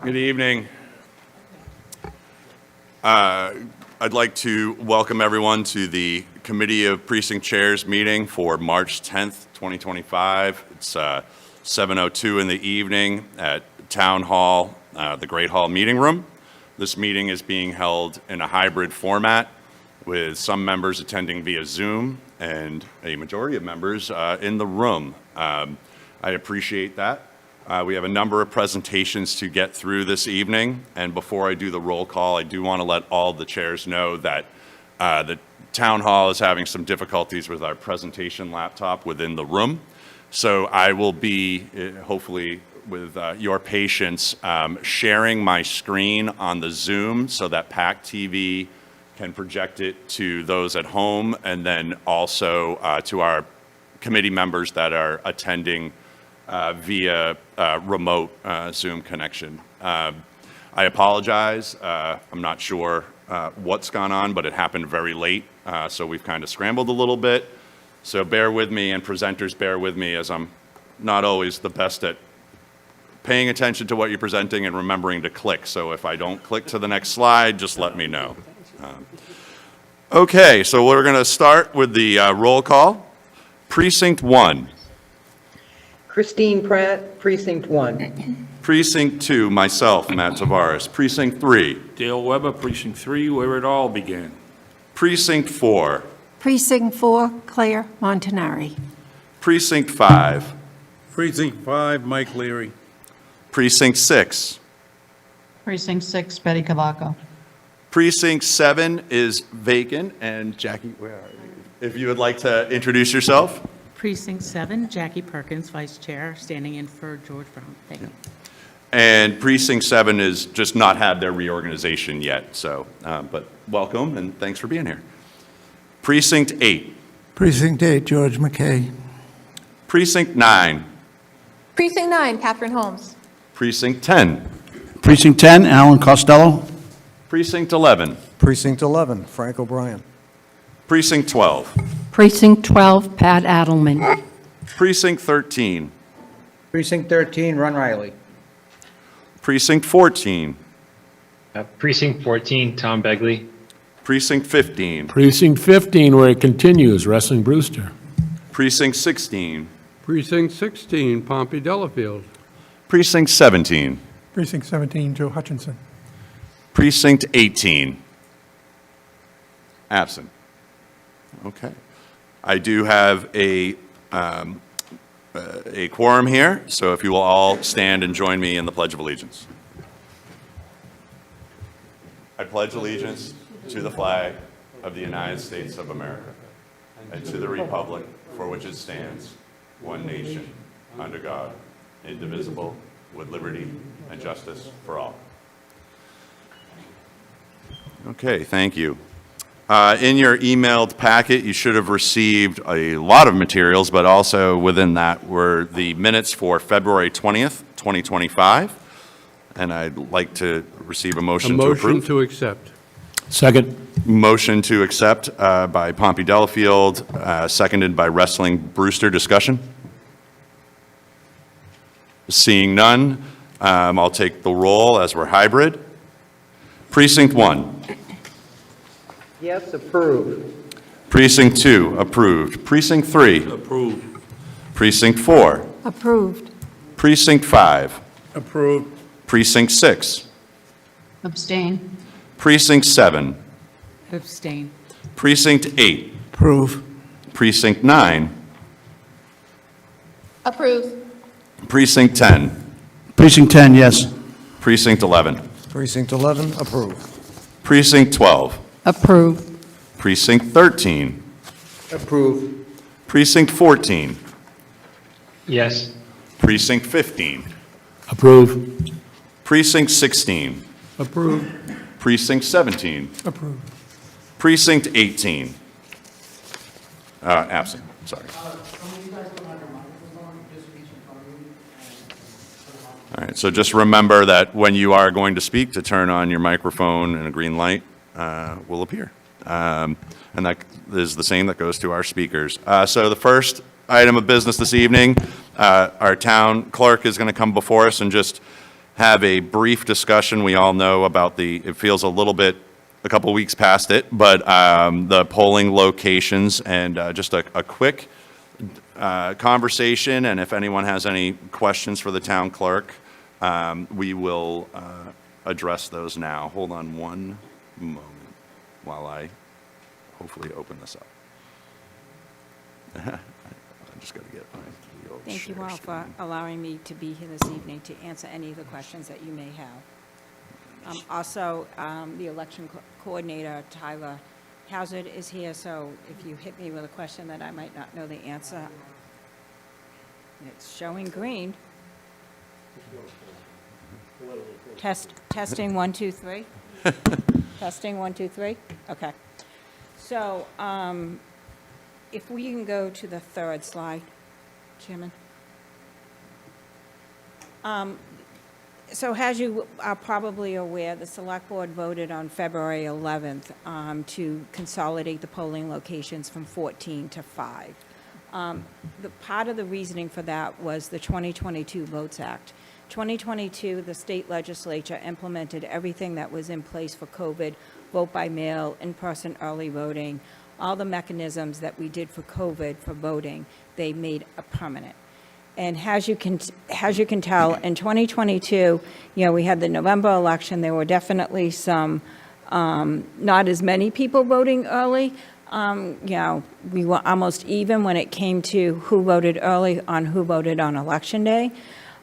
Good evening. I'd like to welcome everyone to the Committee of Precinct Chairs meeting for March 10th, 2025. It's 7:02 in the evening at Town Hall, the Great Hall Meeting Room. This meeting is being held in a hybrid format with some members attending via Zoom and a majority of members in the room. I appreciate that. We have a number of presentations to get through this evening, and before I do the roll call, I do want to let all the chairs know that the Town Hall is having some difficulties with our presentation laptop within the room. So I will be, hopefully with your patience, sharing my screen on the Zoom so that PAC TV can project it to those at home, and then also to our committee members that are attending via remote Zoom connection. I apologize. I'm not sure what's gone on, but it happened very late, so we've kind of scrambled a little bit. So bear with me, and presenters, bear with me, as I'm not always the best at paying attention to what you're presenting and remembering to click. So if I don't click to the next slide, just let me know. Okay, so we're going to start with the roll call. Precinct 1. Christine Pratt, Precinct 1. Precinct 2, myself, Matt Tavares. Precinct 3. Dale Weber, Precinct 3, where it all began. Precinct 4. Precinct 4, Claire Montanari. Precinct 5. Precinct 5, Mike Leary. Precinct 6. Precinct 6, Betty Cavaco. Precinct 7 is vacant, and Jackie, where are you? If you would like to introduce yourself. Precinct 7, Jackie Perkins, Vice Chair, standing in for George Brown. Thank you. And Precinct 7 is just not had their reorganization yet, so, but welcome and thanks for being here. Precinct 8. Precinct 8, George McKay. Precinct 9. Precinct 9, Catherine Holmes. Precinct 10. Precinct 10, Alan Costello. Precinct 11. Precinct 11, Frank O'Brien. Precinct 12. Precinct 12, Pat Adelman. Precinct 13. Precinct 13, Ron Riley. Precinct 14. Precinct 14, Tom Begley. Precinct 15. Precinct 15, where it continues, Wrestling Brewster. Precinct 16. Precinct 16, Pompey Delafield. Precinct 17. Precinct 17, Joe Hutchinson. Precinct 18. Absent. Okay. I do have a quorum here, so if you will all stand and join me in the Pledge of Allegiance. I pledge allegiance to the flag of the United States of America and to the republic for which it stands, one nation, under God, indivisible, with liberty and justice for all. Okay, thank you. In your emailed packet, you should have received a lot of materials, but also within that were the minutes for February 20th, 2025. And I'd like to receive a motion to approve. Motion to accept. Second. Motion to accept by Pompey Delafield, seconded by Wrestling Brewster. Discussion? Seeing none, I'll take the roll as we're hybrid. Precinct 1. Yes, approved. Precinct 2, approved. Precinct 3. Approved. Precinct 4. Approved. Precinct 5. Approved. Precinct 6. Abstain. Precinct 7. Abstain. Precinct 8. Approve. Precinct 9. Approve. Precinct 10. Precinct 10, yes. Precinct 11. Precinct 11, approve. Precinct 12. Approved. Precinct 13. Approved. Precinct 14. Yes. Precinct 15. Approve. Precinct 16. Approved. Precinct 17. Approve. Precinct 18. Absent, sorry. All right, so just remember that when you are going to speak, to turn on your microphone and a green light will appear. And that is the same that goes to our speakers. So the first item of business this evening, our town clerk is going to come before us and just have a brief discussion. We all know about it feels a couple weeks past it, but the polling locations, and just a quick conversation, and if anyone has any questions for the town clerk, we will address those now. Hold on one moment while I hopefully open this up. I just got to get my the old Thank you share all screen. for allowing me to be here this evening to answer any of the questions that you may have. Also, the election coordinator, Tyler Hazard, is here, so if you hit me with a question that I might not know the answer, it's showing green. Testing, 1, 2, 3. Testing, 1, 2, 3. Okay. So, if we can go to the third slide, Chairman. So as you are probably aware, the Select Board voted on February 11th to consolidate the polling locations from 14 to 5. The part of the reasoning for that was the 2022 Votes Act. 2022, the state legislature implemented everything that was in place for COVID, vote by mail, in-person early voting, all the mechanisms that we did for COVID for voting, they made a permanent. And as you can tell, in 2022, we had the November election. There were definitely some, not as many people voting early. We were almost even when it came to who voted early on who voted on Election Day.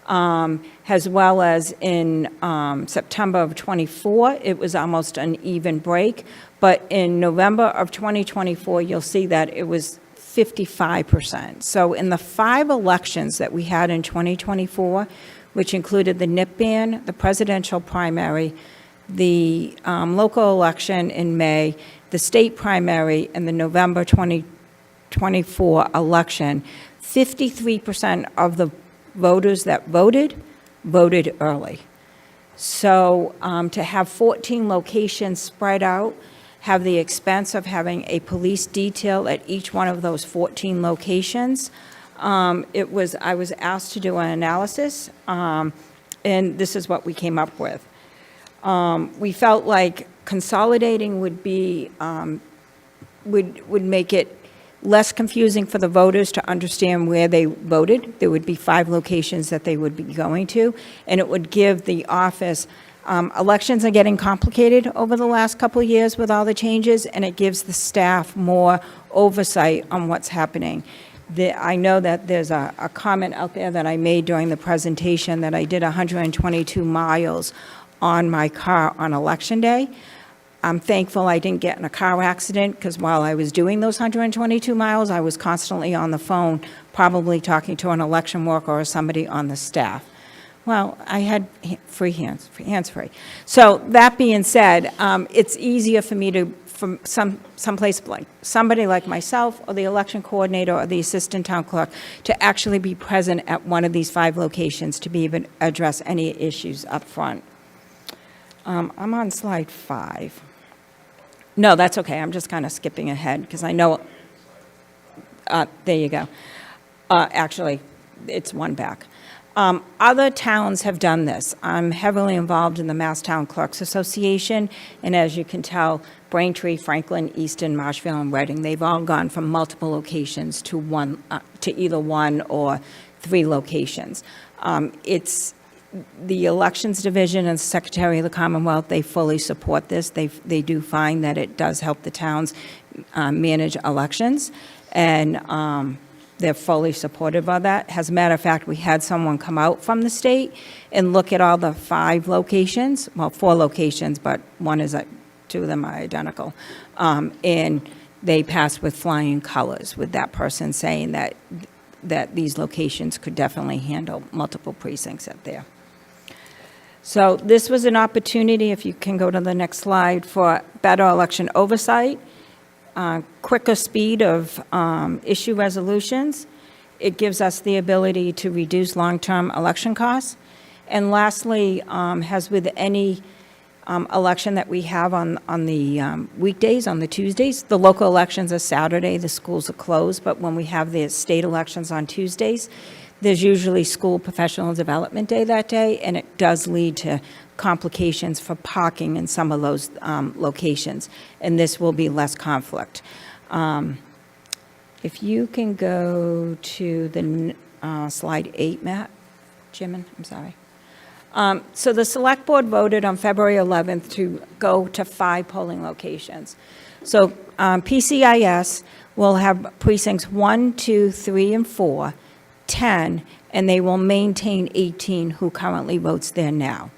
As well as in September of '24, it was almost an even break. But in November of 2024, you'll see that it was 55%. So in the 5 elections that we had in 2024, which included the NIP ban, the presidential primary, the local election in May, the state primary, and the November 2024 election, 53% of the voters that voted early. So to have 14 locations spread out, have the expense of having a police detail at each one of those 14 locations. I was asked to do an analysis, and this is what we came up with. We felt like consolidating would be, would make it less confusing for the voters to understand where they voted. There would be 5 locations that they would be going to, and it would give the office. Elections are getting complicated over the last couple of years with all the changes, and it gives the staff more oversight on what's happening. I know that there's a comment out there that I made during the presentation that I did 122 miles on my car on Election Day. I'm thankful I didn't get in a car accident, because while I was doing those 122 miles, I was constantly on the phone, probably talking to an election worker or somebody on the staff. Well, I had hands-free. So that being said, it's easier for me to, from someplace like somebody like myself or the election coordinator or the assistant town clerk, to actually be present at one of these 5 locations to be able to address any issues up front. I'm on slide 5. No, that's okay. I'm just kind of skipping ahead because I know. There you go. Actually, it's one back. Other towns have done this. I'm heavily involved in the Mass Town Clerks Association, and as you can tell, Braintree, Franklin, Easton, Marshfield, and Reading, they've all gone from multiple locations to either 1 or 3 locations. It's the Elections Division and Secretary of the Commonwealth, they fully support this. They do find that it does help the towns manage elections, and they're fully supportive of that. As a matter of fact, we had someone come out from the state and look at all the 5 locations, well, 4 locations, but 2 of them are identical. And they passed with flying colors, with that person saying that these locations could definitely handle multiple precincts at there. So this was an opportunity, if you can go to the next slide, for better election oversight, quicker speed of issue resolutions. It gives us the ability to reduce long-term election costs. And lastly, as with any election that we have on the weekdays, on the Tuesdays. The local elections are Saturday, the schools are closed, but when we have the state elections on Tuesdays, there's usually school professional development day that day, and it does lead to complications for parking in some of those locations, and this will be less conflict. If you can go to the slide 8, Matt, Jimin, I'm sorry. So the Select Board voted on February 11th to go to 5 polling locations. So PCIS will have precincts 1, 2, 3, and 4, 10, and they will maintain 18 who currently votes there now.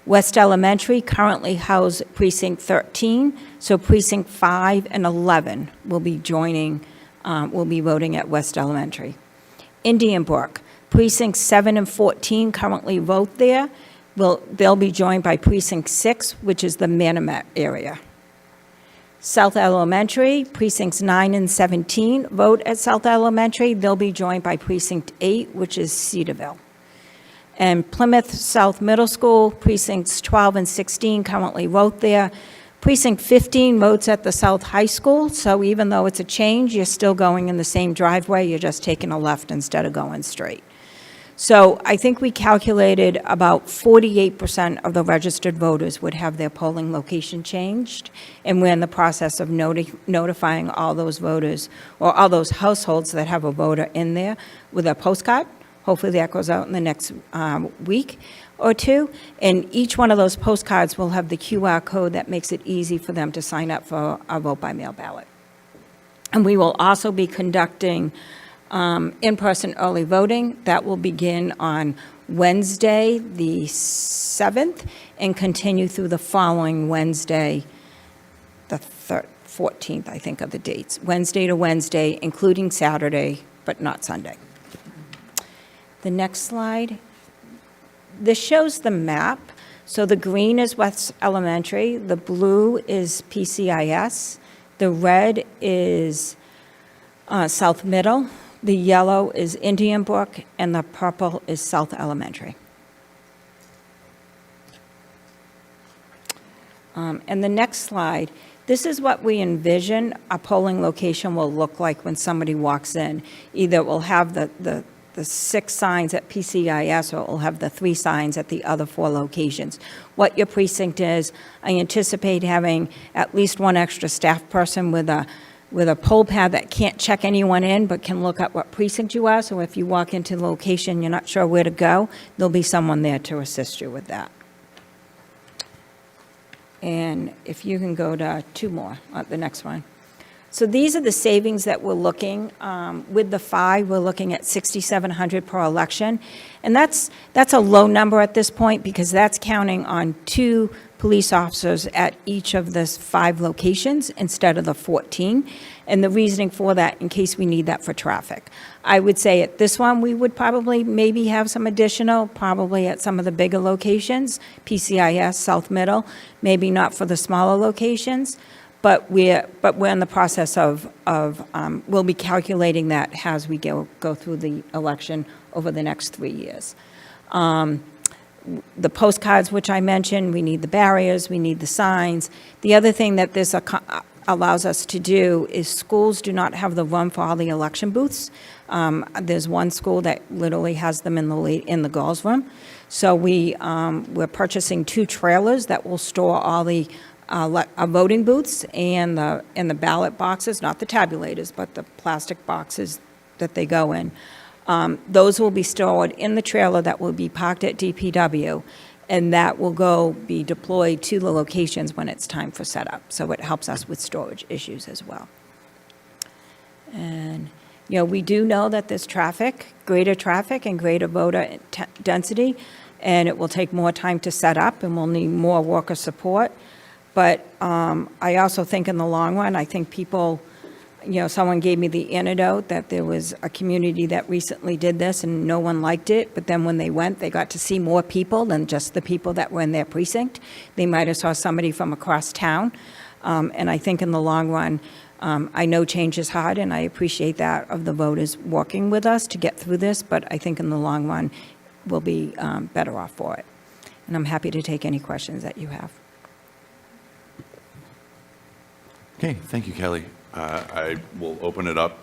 West Elementary currently house precinct 13, so precinct 5 and 11 will be joining, will be voting at West Elementary. Indian Brook, precincts 7 and 14 currently vote there. They'll be joined by precinct 6, which is the Manomet area. South Elementary, precincts 9 and 17 vote at South Elementary. They'll be joined by precinct 8, which is Cedarville. And Plymouth South Middle School, precincts 12 and 16 currently vote there. Precinct 15 votes at the South High School, so even though it's a change, you're still going in the same driveway, you're just taking a left instead of going straight. So I think we calculated about 48% of the registered voters would have their polling location changed, and we're in the process of notifying all those voters, or all those households that have a voter in there with a postcard. Hopefully that goes out in the next week or two, and each one of those postcards will have the QR code that makes it easy for them to sign up for a vote-by-mail ballot. And we will also be conducting in-person early voting. That will begin on Wednesday, the 7th, and continue through the following Wednesday, the 14th, I think, of the dates. Wednesday to Wednesday, including Saturday, but not Sunday. The next slide. This shows the map. So the green is West Elementary, the blue is PCIS, the red is South Middle, the yellow is Indian Brook, and the purple is South Elementary. And the next slide, this is what we envision a polling location will look like when somebody walks in. Either it will have the 6 signs at PCIS, or it will have the 3 signs at the other 4 locations. What your precinct is, I anticipate having at least 1 extra staff person with a poll pad that can't check anyone in, but can look up what precinct you are. So if you walk into the location, you're not sure where to go, there'll be someone there to assist you with that. And if you can go to 2 more, the next one. So these are the savings that we're looking, with the 5, we're looking at $6,700 per election. And that's a low number at this point, because that's counting on 2 police officers at each of the 5 locations instead of the 14. And the reasoning for that, in case we need that for traffic. I would say at this one, we would probably maybe have some additional, probably at some of the bigger locations, PCIS, South Middle, maybe not for the smaller locations. But we're in the process of we'll be calculating that as we go through the election over the next 3 years. The postcards, which I mentioned, we need the barriers, we need the signs. The other thing that this allows us to do is schools do not have the room for all the election booths. There's one school that literally has them in the girls' room. So we're purchasing 2 trailers that will store all the voting booths and the ballot boxes, not the tabulators, but the plastic boxes that they go in. Those will be stored in the trailer that will be parked at DPW, and that will be deployed to the locations when it's time for setup. So it helps us with storage issues as well. And, we do know that there's greater traffic and greater voter density, and it will take more time to set up, and we'll need more worker support. But I also think in the long run, I think people, someone gave me the anecdote that there was a community that recently did this and no one liked it, but then when they went, they got to see more people than just the people that were in their precinct. They might have saw somebody from across town. And I think in the long run, I know change is hard, and I appreciate that of the voters working with us to get through this, but I think in the long run, we'll be better off for it. And I'm happy to take any questions that you have. Okay, thank you, Kelly. I will open it up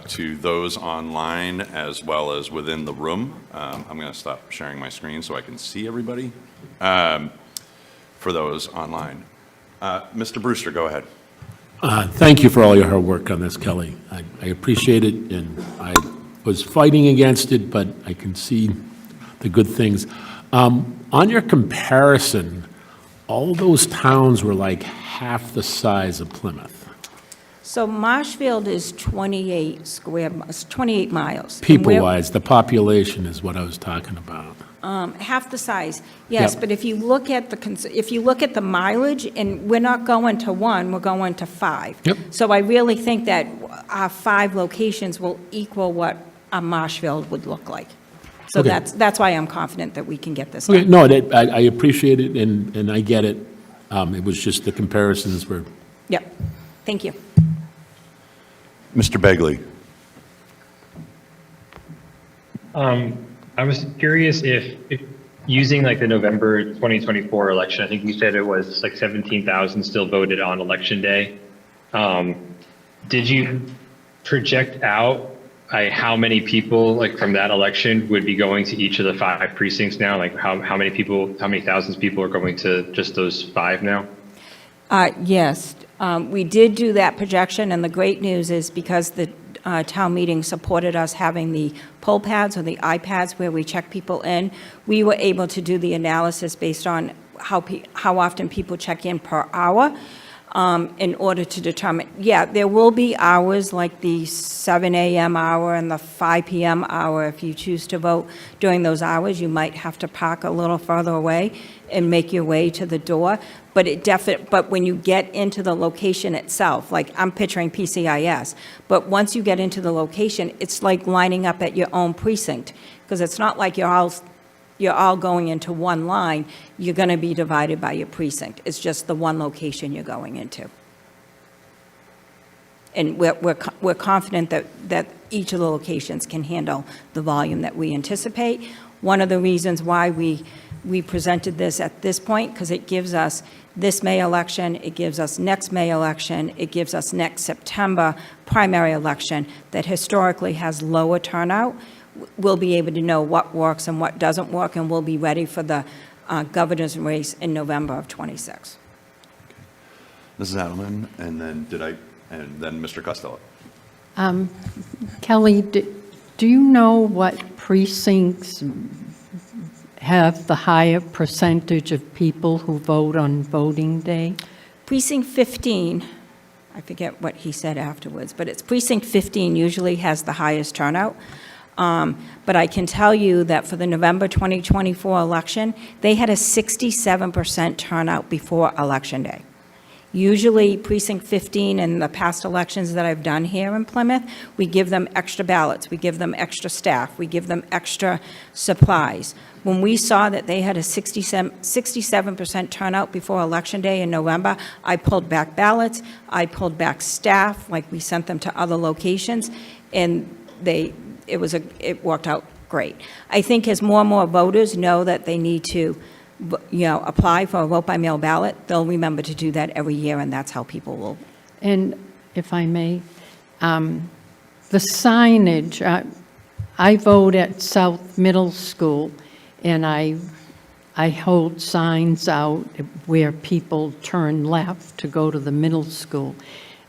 to those online as well as within the room. I'm going to stop sharing my screen so I can see everybody for those online. Mr. Brewster, go ahead. Thank you for all your hard work on this, Kelly. I appreciate it, and I was fighting against it, but I can see the good things. On your comparison, all those towns were like half the size of Plymouth. So Marshfield is 28 miles. And we're- People-wise, the population is what I was talking about. Half the size, yes, Yep. but if you look at the mileage, and we're not going to 1, we're going to 5. Yep. So I really think that our 5 locations will equal what a Marshfield would look like. So Okay. that's why I'm confident that we can get this Okay, done. no, I appreciate it, and I get it. It was just the comparisons were, Yep, thank you. Mr. Begley. I was curious if using like the November 2024 election, I think you said it was like 17,000 still voted on election day. Did you project out how many people like from that election would be going to each of the 5 precincts now? Like how many thousands of people are going to just those 5 now? Yes, we did do that projection, and the great news is because the town meeting supported us having the poll pads or the iPads where we check people in, we were able to do the analysis based on how often people check in per hour in order to determine, yeah, there will be hours like the 7 a.m. hour and the 5 p.m. hour. If you choose to vote during those hours, you might have to park a little further away and make your way to the door. But but when you get into the location itself, like I'm picturing PCIS, but once you get into the location, it's like lining up at your own precinct, because it's not like you're all going into one line. You're going to be divided by your precinct. It's just the one location you're going into. And we're confident that each of the locations can handle the volume that we anticipate. One of the reasons why we presented this at this point, because it gives us this May election, it gives us next May election, it gives us next September primary election that historically has lower turnout. We'll be able to know what works and what doesn't work, and we'll be ready for the governor's race in November of '26. Mrs. Adelman, and then Mr. Costello. Kelly, do you know what precincts have the higher percentage of people who vote on voting day? Precinct 15, I forget what he said afterwards, but it's precinct 15 usually has the highest turnout. But I can tell you that for the November 2024 election, they had a 67% turnout before Election Day. Usually precinct 15 in the past elections that I've done here in Plymouth, we give them extra ballots, we give them extra staff, we give them extra supplies. When we saw that they had a 67% turnout before Election Day in November, I pulled back ballots, I pulled back staff, like we sent them to other locations, and it worked out great. I think as more and more voters know that they need to apply for a vote-by-mail ballot, they'll remember to do that every year, and that's how people will. And if I may, the signage, I vote at South Middle School, and I hold signs out where people turn left to go to the middle school.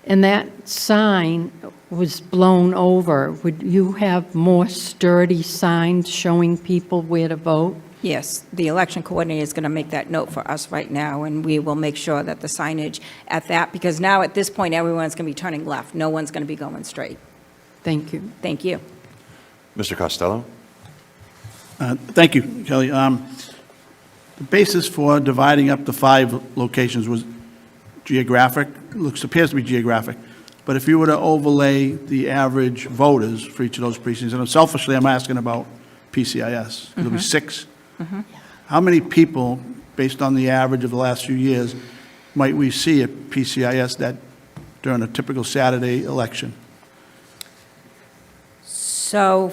And that sign was blown over. Would you have more sturdy signs showing people where to vote? Yes, the election coordinator is going to make that note for us right now, and we will make sure that the signage at that, because now at this point, everyone's going to be turning left. No one's going to be going straight. Thank you. Thank you. Mr. Costello? Thank you, Kelly. The basis for dividing up the 5 locations was geographic. Appears to be geographic. But if you were to overlay the average voters for each of those precincts, and selfishly, I'm asking about PCIS. There'll be 6. How many people, based on the average of the last few years, might we see at PCIS during a typical Saturday election? So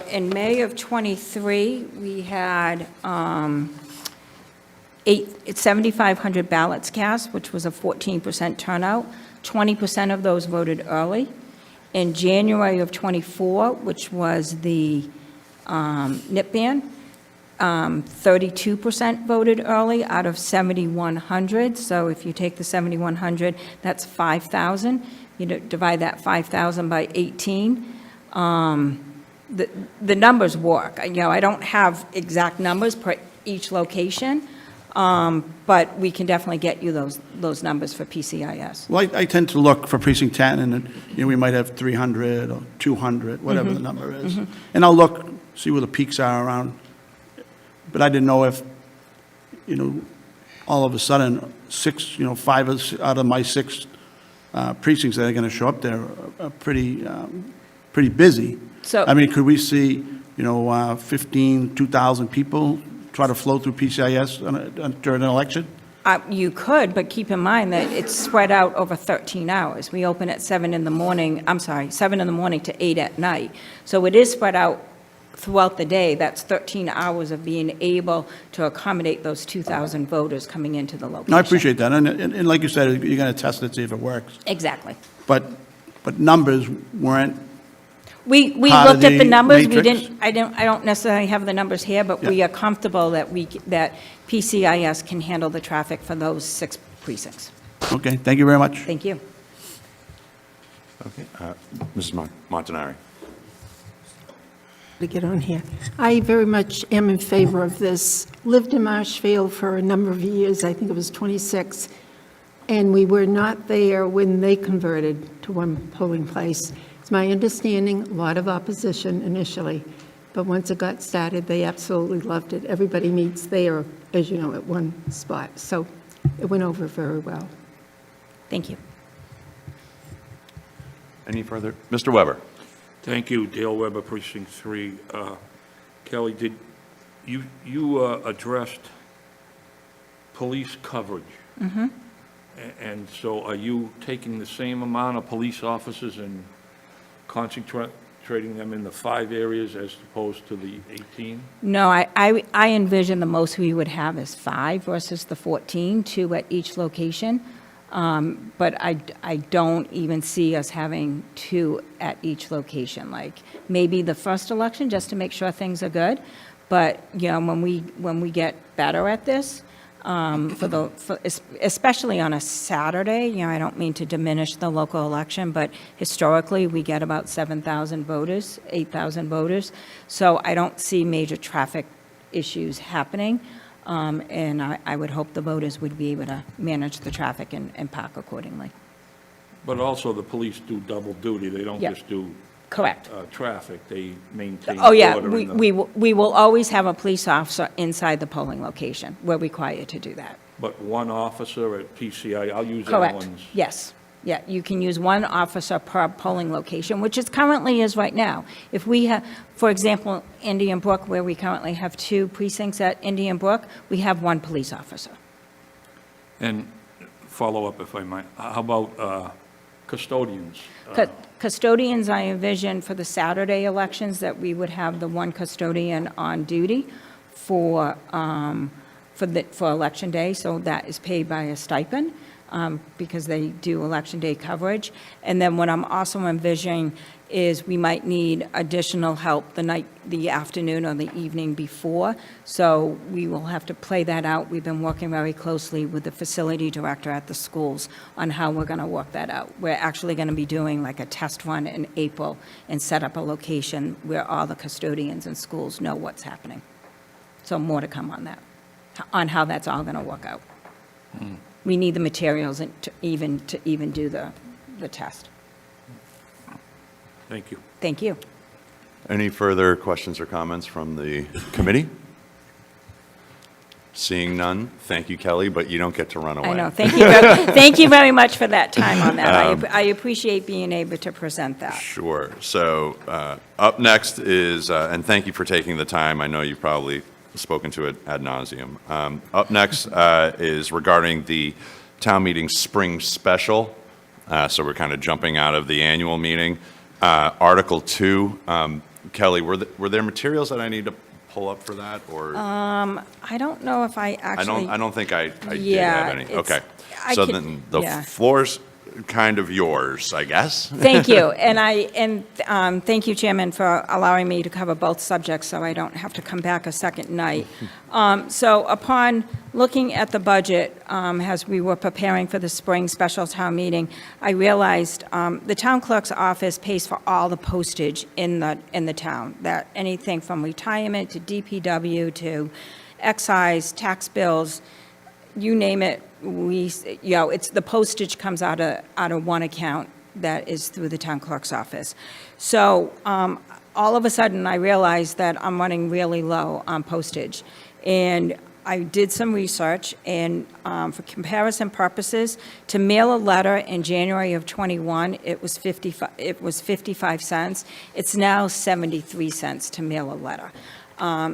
in May of '23, we had 7,500 ballots cast, which was a 14% turnout. 20% of those voted early. In January of '24, which was the NIP ban, 32% voted early out of 7,100. So if you take the 7,100, that's 5,000. You divide that 5,000 by 18. The numbers work. You know, I don't have exact numbers per each location, but we can definitely get you those numbers for PCIS. Well, I tend to look for precinct 10, and, you know, we might have 300 or 200, whatever the number is. And I'll look, see where the peaks are around. But I didn't know if, you know, all of a sudden, 5 out of my 6 precincts that are going to show up there are pretty busy. So- I mean, could we see, 2,000 people try to flow through PCIS during an election? You could, but keep in mind that it's spread out over 13 hours. We open at 7 in the morning to 8 at night. So it is spread out throughout the day. That's 13 hours of being able to accommodate those 2,000 voters coming into the location. No, I appreciate that. And like you said, you're going to test it, see if it works. Exactly. But numbers weren't, We part of looked at the the numbers. We matrix? didn't, I don't necessarily have the numbers here, but we Yeah. are comfortable that that PCIS can handle the traffic for those 6 precincts. okay, thank you very much. Thank you. Okay, Mrs. Montanari. To get on here. I very much am in favor of this. Lived in Marshfield for a number of years, I think it was 26, and we were not there when they converted to one polling place. It's my understanding, a lot of opposition initially, but once it got started, they absolutely loved it. Everybody meets there, as you know, at one spot, so it went over very well. Thank you. Any further? Mr. Weber? Thank you, Dale Weber, Precinct 3. Kelly, did you addressed police coverage? Mm-hmm. And so are you taking the same amount of police officers and concentrating them in the 5 areas as opposed to the 18? No, I envision the most we would have is 5 versus the 14, 2 at each location. But I don't even see us having 2 at each location, like maybe the first election, just to make sure things are good. But, you know, when we get better at this, especially on a Saturday, you know, I don't mean to diminish the local election, but historically, we get about 7,000 voters, 8,000 voters. So I don't see major traffic issues happening. And I would hope the voters would be able to manage the traffic and park accordingly. But also, the police do double duty. They don't Yeah. just do Correct. traffic. They maintain Oh, yeah, order in the- we will always have a police officer inside the polling location. We're required to do that. But one officer at PCI, I'll use Correct. Allen's. Yes. Yeah, you can use one officer per polling location, which is currently is right now. If we have, for example, Indian Brook, where we currently have 2 precincts at Indian Brook, we have 1 police officer. And follow up, if I might, how about custodians? Custodians, I envision for the Saturday elections that we would have the 1 custodian on duty for Election Day, so that is paid by a stipend. Because they do Election Day coverage. And then what I'm also envisioning is we might need additional help the afternoon or the evening before. So we will have to play that out. We've been working very closely with the facility director at the schools on how we're going to work that out. We're actually going to be doing like a test run in April and set up a location where all the custodians and schools know what's happening. So more to come on that, on how that's all going to work out. We need the materials to even do the test. Thank you. Thank you. Any further questions or comments from the committee? Seeing none, thank you, Kelly, but you don't get to run away. I know. Thank you very much for that time on that. I appreciate being able to present that. Sure. So up next is, and thank you for taking the time. I know you've probably spoken to it ad nauseum. Up next is regarding the town meeting spring special. So we're kind of jumping out of the annual meeting. Article 2, Kelly, were there materials that I need to pull up for that, or? I don't know if I actually. I don't think I did Yeah, have any. it's- Okay. I So could- then the yeah. floor's kind of yours, I guess. Thank you, thank you, Chairman, for allowing me to cover both subjects, so I don't have to come back a second night. So upon looking at the budget, as we were preparing for the spring special town meeting, I realized the town clerk's office pays for all the postage in the town, that anything from retirement to DPW to excise, tax bills, you name it, it's, the postage comes out of one account that is through the town clerk's office. So all of a sudden, I realized that I'm running really low on postage. And I did some research, and for comparison purposes, to mail a letter in January of '21, it was 55 cents. It's now 73 cents to mail a letter.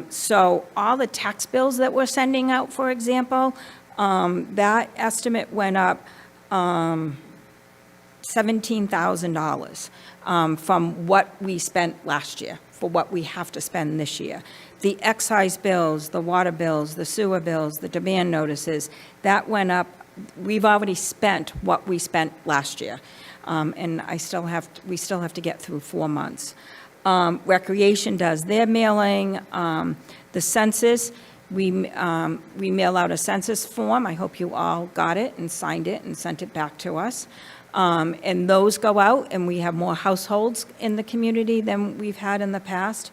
So all the tax bills that we're sending out, for example, that estimate went up $17,000 from what we spent last year for what we have to spend this year. The excise bills, the water bills, the sewer bills, the demand notices, that went up. We've already spent what we spent last year, and we still have to get through 4 months. Recreation does their mailing. The census, we mail out a census form. I hope you all got it and signed it and sent it back to us. And those go out, and we have more households in the community than we've had in the past.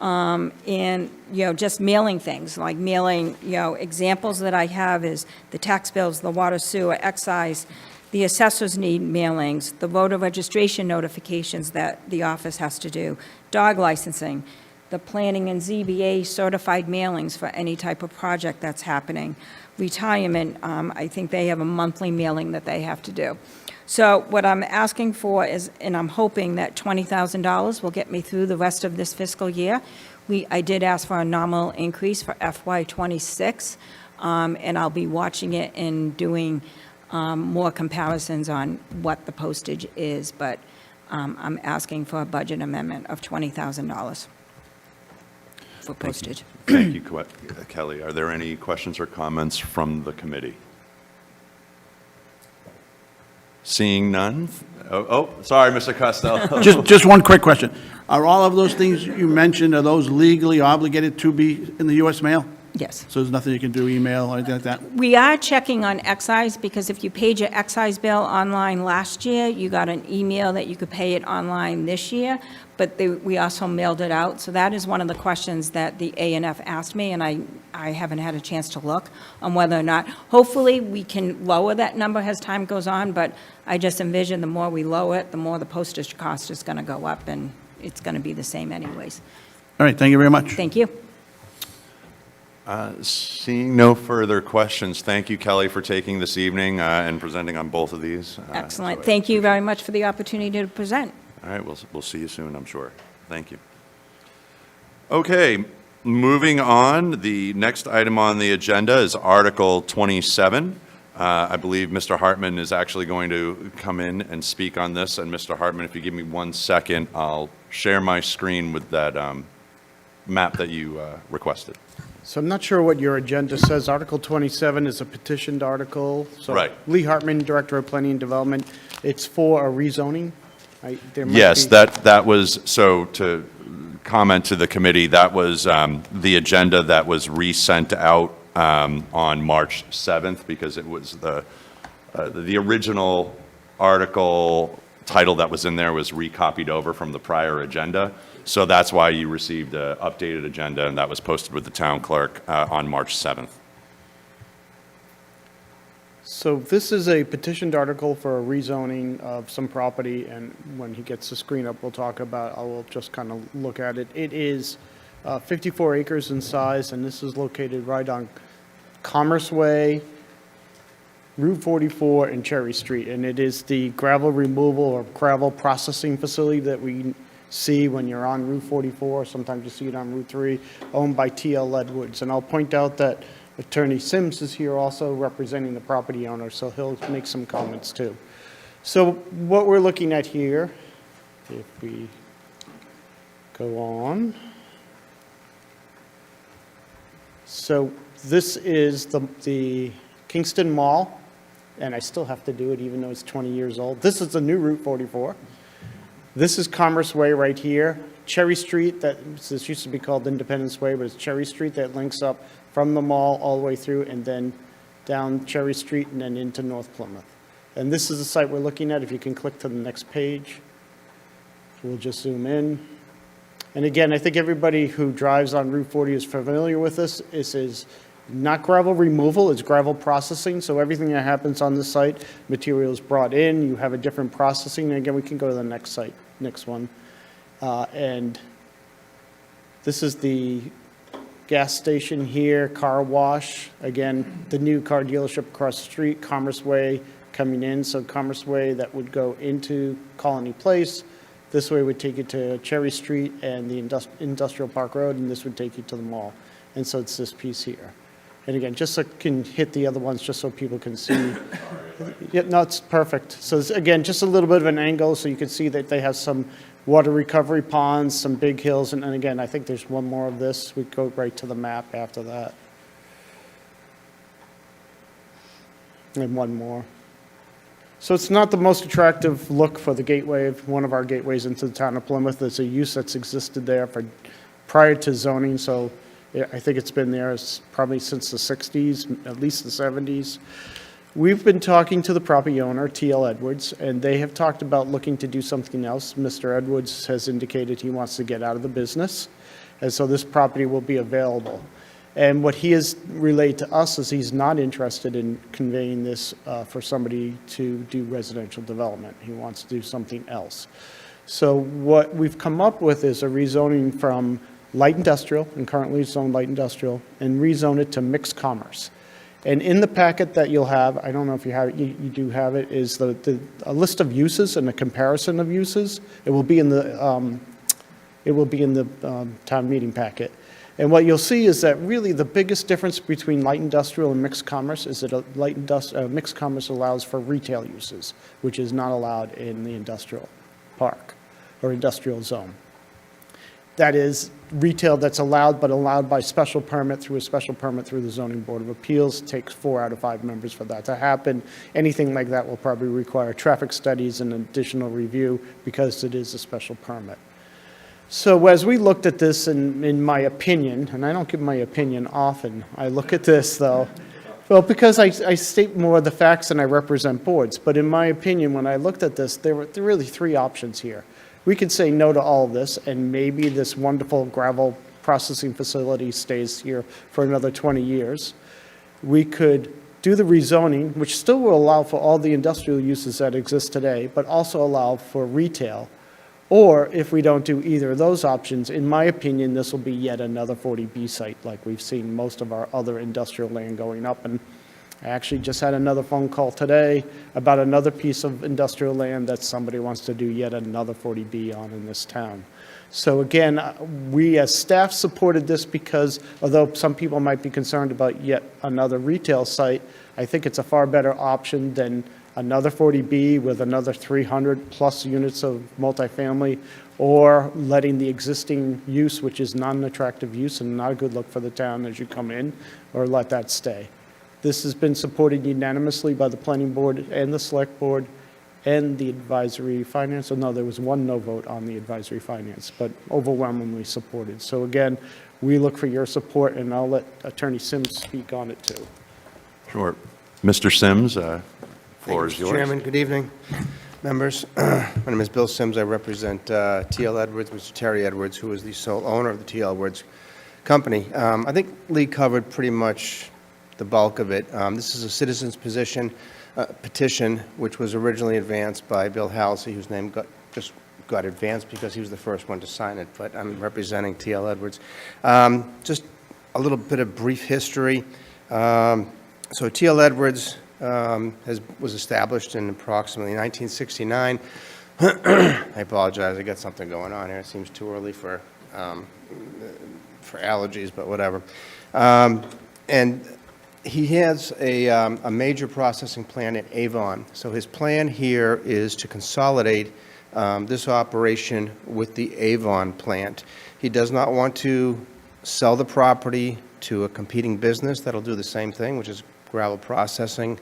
And, just mailing things, like mailing, examples that I have is the tax bills, the water, sewer, excise. The assessors need mailings, the voter registration notifications that the office has to do, dog licensing, the planning and ZBA certified mailings for any type of project that's happening. Retirement, I think they have a monthly mailing that they have to do. So what I'm asking for is, and I'm hoping that $20,000 will get me through the rest of this fiscal year. I did ask for a nominal increase for FY '26, and I'll be watching it and doing more comparisons on what the postage is, but I'm asking for a budget amendment of $20,000 for postage. Thank you, Kelly. Are there any questions or comments from the committee? Seeing none? Sorry, Mr. Costello. Just one quick question. Are all of those things you mentioned, are those legally obligated to be in the U.S. mail? Yes. So there's nothing you can do, email, or anything like that? We are checking on excise, because if you paid your excise bill online last year, you got an email that you could pay it online this year, but we also mailed it out. So that is one of the questions that the A&F asked me, and I haven't had a chance to look on whether or not. Hopefully, we can lower that number as time goes on, but I just envision the more we lower it, the more the postage cost is going to go up, and it's going to be the same anyways. All right, thank you very much. Thank you. Seeing no further questions, thank you, Kelly, for taking this evening and presenting on both of these. Excellent. Thank you very much for the opportunity to present. All right, we'll see you soon, I'm sure. Thank you. Okay, moving on, the next item on the agenda is Article 27. I believe Mr. Hartman is actually going to come in and speak on this. And Mr. Hartman, if you give me 1 second, I'll share my screen with that map that you requested. So I'm not sure what your agenda says. Article 27 is a petitioned article. So Right. Lee Hartman, Director of Planning and Development. It's for a rezoning. Yes, that was, so to comment to the committee, that was the agenda that was resent out on March 7th, because it was the original article title that was in there was recopied over from the prior agenda. So that's why you received an updated agenda, and that was posted with the town clerk on March 7th. So this is a petitioned article for a rezoning of some property, and when he gets the screen up, we'll talk about, I will just kind of look at it. It is 54 acres in size, and this is located right on Commerce Way, Route 44, and Cherry Street. And it is the gravel removal or gravel processing facility that we see when you're on Route 44. Sometimes you see it on Route 3, owned by TL Ledwoods. And I'll point out that Attorney Sims is here also representing the property owner, so he'll make some comments too. So what we're looking at here, if we go on. So this is the Kingston Mall and I still have to do it even though it's 20 years old. This is the new Route 44. This is Commerce Way right here. Cherry Street, this used to be called Independence Way, but it's Cherry Street that links up from the mall all the way through and then down Cherry Street and then into North Plymouth. And this is the site we're looking at. If you can click to the next page, we'll just zoom in. And again, I think everybody who drives on Route 40 is familiar with this. This is not gravel removal, it's gravel processing. So everything that happens on the site, material is brought in, you have a different processing. And again, we can go to the next site, next one. And this is the gas station here, car wash. Again, the new car dealership across the street, Commerce Way coming in. So Commerce Way that would go into Colony Place. This way would take you to Cherry Street and the Industrial Park Road, and this would take you to the mall. And so it's this piece here. And again, just so I can hit the other ones just so people can see. Yeah, no, it's perfect. So it's, again, just a little bit of an angle so you can see that they have some water recovery ponds, some big hills, and again, I think there's one more of this. We go right to the map after that. And one more. So it's not the most attractive look for the gateway, one of our gateways into the town of Plymouth. There's a use that's existed there prior to zoning, so I think it's been there probably since the 60s, at least the 70s. We've been talking to the property owner, TL Edwards, and they have talked about looking to do something else. Mr. Edwards has indicated he wants to get out of the business, and so this property will be available. And what he has relayed to us is he's not interested in conveying this for somebody to do residential development. He wants to do something else. So what we've come up with is a rezoning from light industrial, and currently zoned light industrial, and rezone it to mixed commerce. And in the packet that you'll have, I don't know if you have it, you do have it, is a list of uses and a comparison of uses. It will be in the town meeting packet. And what you'll see is that really the biggest difference between light industrial and mixed commerce is that mixed commerce allows for retail uses, which is not allowed in the industrial park or industrial zone. That is retail that's allowed, but allowed by special permit through the Zoning Board of Appeals. It takes 4 out of 5 members for that to happen. Anything like that will probably require traffic studies and additional review because it is a special permit. So as we looked at this, in my opinion, and I don't give my opinion often, I look at this though, well, because I state more of the facts than I represent boards, but in my opinion, when I looked at this, there were really 3 options here. We could say no to all of this, and maybe this wonderful gravel processing facility stays here for another 20 years. We could do the rezoning, which still will allow for all the industrial uses that exist today, but also allow for retail. Or if we don't do either of those options, in my opinion, this will be yet another 40B site like we've seen most of our other industrial land going up. And I actually just had another phone call today about another piece of industrial land that somebody wants to do yet another 40B on in this town. So again, we as staff supported this because although some people might be concerned about yet another retail site, I think it's a far better option than another 40B with another 300 plus units of multifamily, or letting the existing use, which is not an attractive use and not a good look for the town as you come in, or let that stay. This has been supported unanimously by the planning board and the select board and the advisory finance. Oh, no, there was 1 no vote on the advisory finance, but overwhelmingly supported. So again, we look for your support, and I'll let Attorney Sims speak on it too. Sure. Mr. Sims, floor is Mr. yours. Chairman, good evening, members. My name is Bill Sims. I represent TL Edwards, Mr. Terry Edwards, who is the sole owner of the TL Edwards company. I think Lee covered pretty much the bulk of it. This is a citizen's petition, which was originally advanced by Bill Halsey, whose name just got advanced because he was the first one to sign it, but I'm representing TL Edwards. Just a little bit of brief history. So TL Edwards was established in approximately 1969. I apologize, I got something going on here. It seems too early for allergies, but whatever. And he has a major processing plant in Avon. So his plan here is to consolidate this operation with the Avon plant. He does not want to sell the property to a competing business that'll do the same thing, which is gravel processing,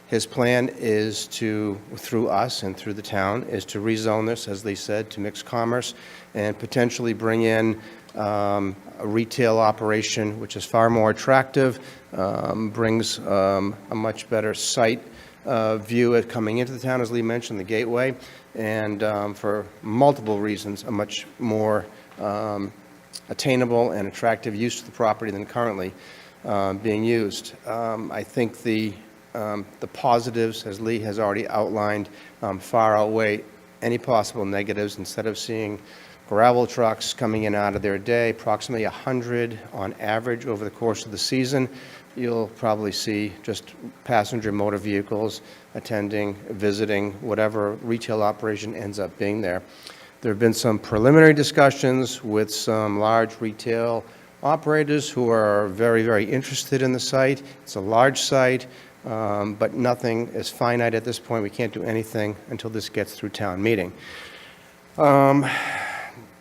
His plan is to, through us and through the town, is to rezone this, as Lee said, to mixed commerce and potentially bring in a retail operation, which is far more attractive, brings a much better site view at coming into the town, as Lee mentioned, the gateway, and for multiple reasons, a much more attainable and attractive use of the property than currently being used. I think the positives, as Lee has already outlined, far outweigh any possible negatives. Instead of seeing gravel trucks coming in and out of their day, approximately 100 on average over the course of the season, you'll probably see just passenger motor vehicles attending, visiting, whatever retail operation ends up being there. There have been some preliminary discussions with some large retail operators who are very, very interested in the site. It's a large site, but nothing is finite at this point. We can't do anything until this gets through town meeting.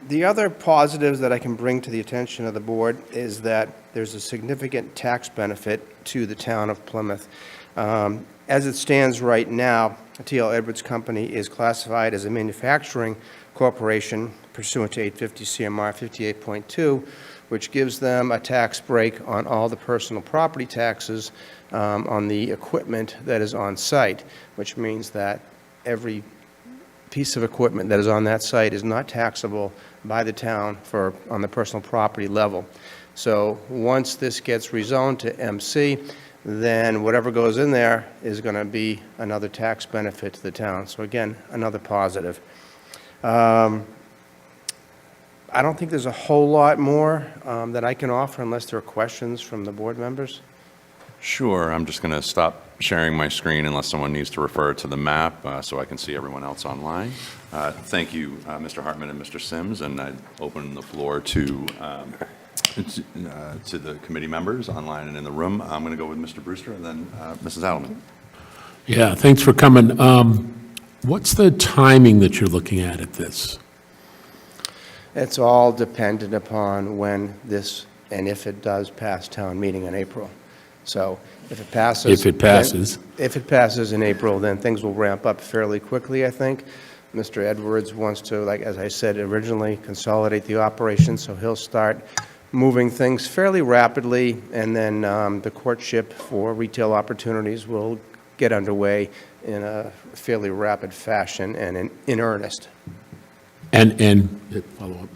The other positives that I can bring to the attention of the board is that there's a significant tax benefit to the town of Plymouth. As it stands right now, T.L. Edwards Company is classified as a manufacturing corporation pursuant to 850 CMR 58.2, which gives them a tax break on all the personal property taxes on the equipment that is on site, which means that every piece of equipment that is on that site is not taxable by the town on the personal property level. So once this gets rezoned to MC, then whatever goes in there is going to be another tax benefit to the town. So again, another positive. I don't think there's a whole lot more that I can offer unless there are questions from the board members. Sure, I'm just going to stop sharing my screen unless someone needs to refer to the map so I can see everyone else online. Thank you, Mr. Hartman and Mr. Sims, and I open the floor to the committee members online and in the room. I'm going to go with Mr. Brewster and then Mrs. Adelman. Yeah, thanks for coming. What's the timing that you're looking at this? It's all dependent upon when this, and if it does pass town meeting in April. So if it passes. If it passes. If it passes in April, then things will ramp up fairly quickly, I think. Mr. Edwards wants to, like, as I said originally, consolidate the operation, so he'll start moving things fairly rapidly, and then the courtship for retail opportunities will get underway in a fairly rapid fashion and in earnest. And follow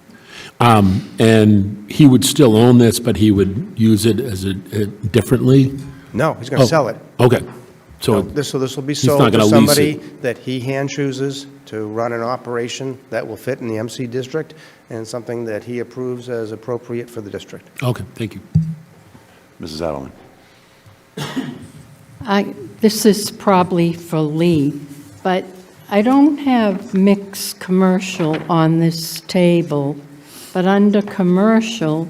up. And he would still own this, but he would use it as differently? No, he's going to sell it. Okay. So this will be he's not sold to gonna lease somebody it. that he hand chooses to run an operation that will fit in the MC district and something that he approves as appropriate for the district. Okay, thank you. Mrs. Adelman. This is probably for Lee, but I don't have mixed commercial on this table, but under commercial,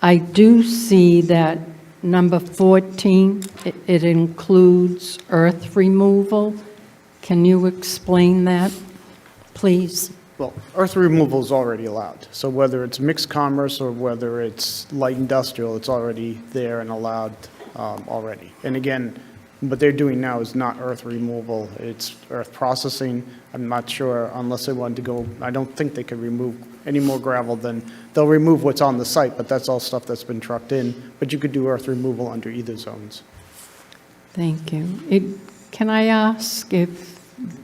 I do see that number 14, it includes earth removal. Can you explain that, please? Well, earth removal is already allowed. So whether it's mixed commerce or whether it's light industrial, it's already there and allowed already. And again, what they're doing now is not earth removal, it's earth processing. I'm not sure, unless they wanted to go, I don't think they could remove any more gravel than, they'll remove what's on the site, but that's all stuff that's been trucked in. But you could do earth removal under either zones. Thank you. Can I ask if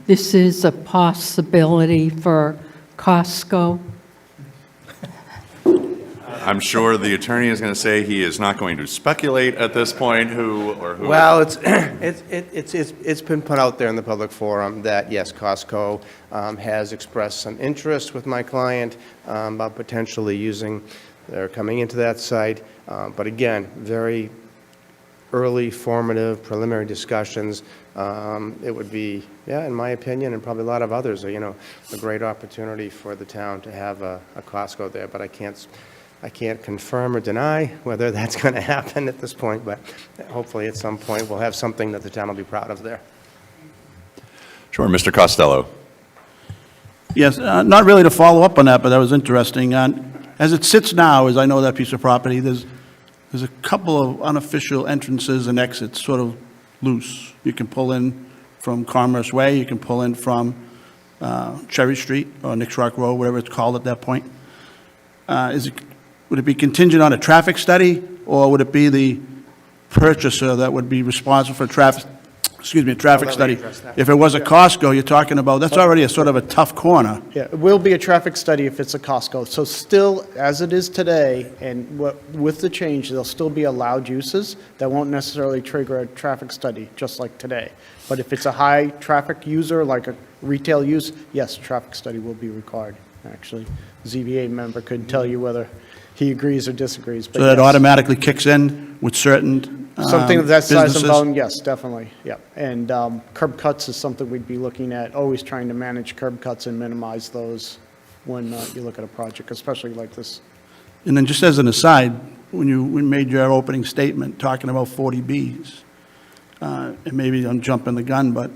this is a possibility for Costco? I'm sure the attorney is going to say he is not going to speculate at this point who or who. Well, it's been put out there in the public forum that, yes, Costco has expressed some interest with my client about potentially they're coming into that site. But again, very early, formative, preliminary discussions. It would be, yeah, in my opinion, and probably a lot of others, a great opportunity for the town to have a Costco there. But I can't confirm or deny whether that's going to happen at this point, but hopefully at some point we'll have something that the town will be proud of there. Sure, Mr. Costello. Yes, not really to follow up on that, but that was interesting. As it sits now, as I know that piece of property, there's a couple of unofficial entrances and exits sort of loose. You can pull in from Commerce Way, you can pull in from Cherry Street or Nix Rock Road, whatever it's called at that point. Would it be contingent on a traffic study, or would it be the purchaser that would be responsible for a traffic study? If it was a Costco, you're talking about, that's already a sort of a tough corner. Yeah, it will be a traffic study if it's a Costco. So still, as it is today, and with the change, there'll still be allowed uses that won't necessarily trigger a traffic study, just like today. But if it's a high traffic user, like a retail use, yes, a traffic study will be required, actually. ZBA member could tell you whether he agrees or disagrees. But So that yes. automatically kicks in with certain Something of that size and businesses? volume, yes, definitely, yeah. And curb cuts is something we'd be looking at, always trying to manage curb cuts and minimize those when you look at a project, especially like this. And then just as an aside, when you made your opening statement talking about 40Bs, and maybe I'm jumping the gun, but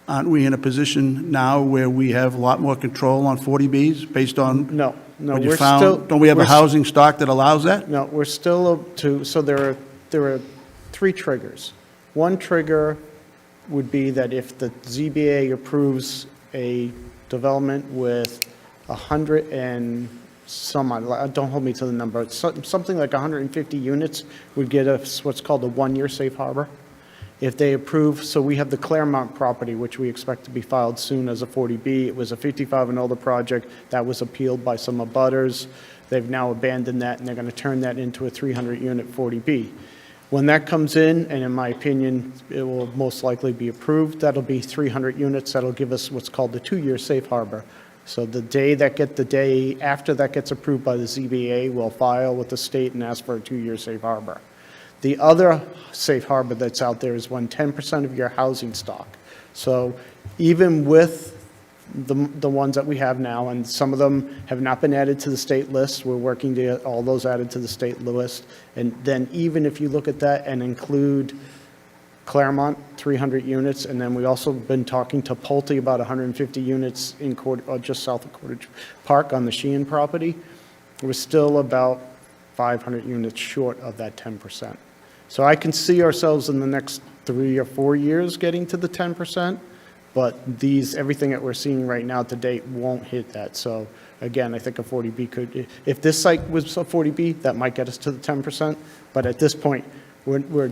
aren't we in a position now where we have a lot more control on 40Bs based on No, what you we're found? still. Don't we have a housing stock that allows that? No, we're still so there are 3 triggers. One trigger would be that if the ZBA approves a development with 100 and some, don't hold me to the number, something like 150 units would get us what's called a 1-year safe harbor. If they approve, so we have the Claremont property, which we expect to be filed soon as a 40B. It was a 55 and older project that was appealed by some abutters. They've now abandoned that, and they're going to turn that into a 300-unit 40B. When that comes in, and in my opinion, it will most likely be approved, that'll be 300 units. That'll give us what's called the 2-year safe harbor. So the day after that gets approved by the ZBA, we'll file with the state and ask for a 2-year safe harbor. The other safe harbor that's out there is when 10% of your housing stock. So even with the ones that we have now, and some of them have not been added to the state list, we're working to get all those added to the state list. And then even if you look at that and include Claremont, 300 units, and then we also been talking to Pulte about 150 units in just south of Cottage Park on the Sheehan property, we're still about 500 units short of that 10%. So I can see ourselves in the next 3 or 4 years getting to the 10%, but everything that we're seeing right now to date won't hit that. So again, I think a 40B could, if this site was a 40B, that might get us to the 10%, but at this point, we're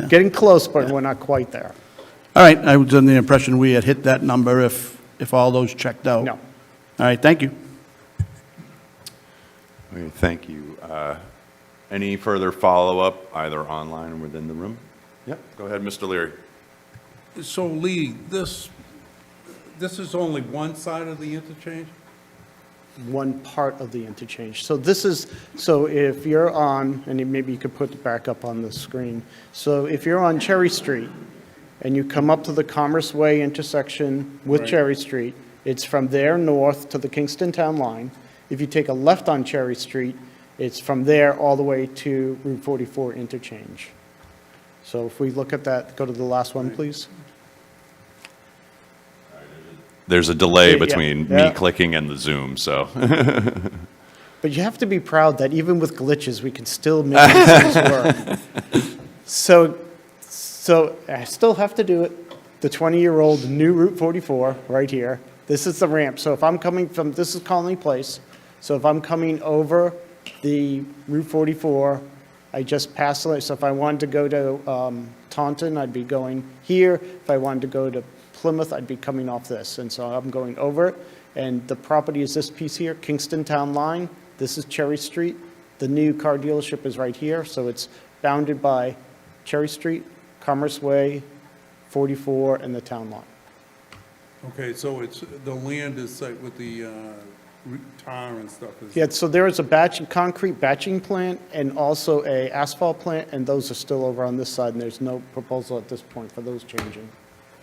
getting close, but we're not quite there. All right, I was under the impression we had hit that number if all those checked out. No. All right, thank you. Okay, thank you. Any further follow-up, either online or within the room? Yep, go ahead, Mr. Leary. So Lee, this is only one side of the interchange? One part of the interchange. So if you're on, and maybe you could put it back up on the screen. So if you're on Cherry Street and you come up to the Commerce Way intersection with Cherry Street, it's from there north to the Kingston Town line. If you take a left on Cherry Street, it's from there all the way to Route 44 interchange. So if we look at that, go to the last one, please. There's a delay Yeah, between yeah. me clicking and the Zoom, so. But you have to be proud that even with glitches, we can still make these things work. So I still have to do it. The 20-year-old new Route 44 right here. This is the ramp. So if I'm coming from, this is Colony Place. So if I'm coming over the Route 44, I just pass it. So if I wanted to go to Taunton, I'd be going here. If I wanted to go to Plymouth, I'd be coming off this. And so I'm going over it. And the property is this piece here, Kingston Town Line. This is Cherry Street. The new car dealership is right here. So it's bounded by Cherry Street, Commerce Way, 44, and the town line. Okay, so the land is like with the tar and stuff. Yeah, so there is a concrete batching plant and also a asphalt plant, and those are still over on this side, and there's no proposal at this point for those changing.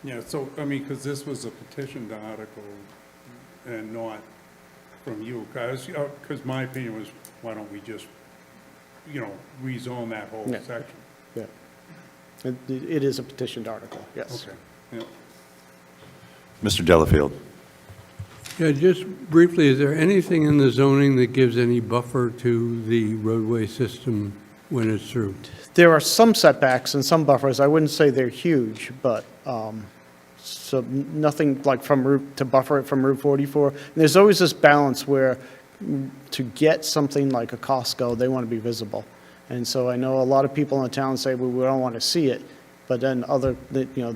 Yeah, so, I mean, because this was a petitioned article and not from you, guys, because my opinion was, why don't we just, rezone that whole Yeah. section? Yeah. It is a petitioned article, yes. Okay, yeah. Mr. Delafield. Yeah, just briefly, is there anything in the zoning that gives any buffer to the roadway system when it's through? There are some setbacks and some buffers. I wouldn't say they're huge, but, so nothing like from Route, to buffer it from Route 44. And there's always this balance where to get something like a Costco, they want to be visible. And so I know a lot of people in the town say, well, we don't want to see it. But then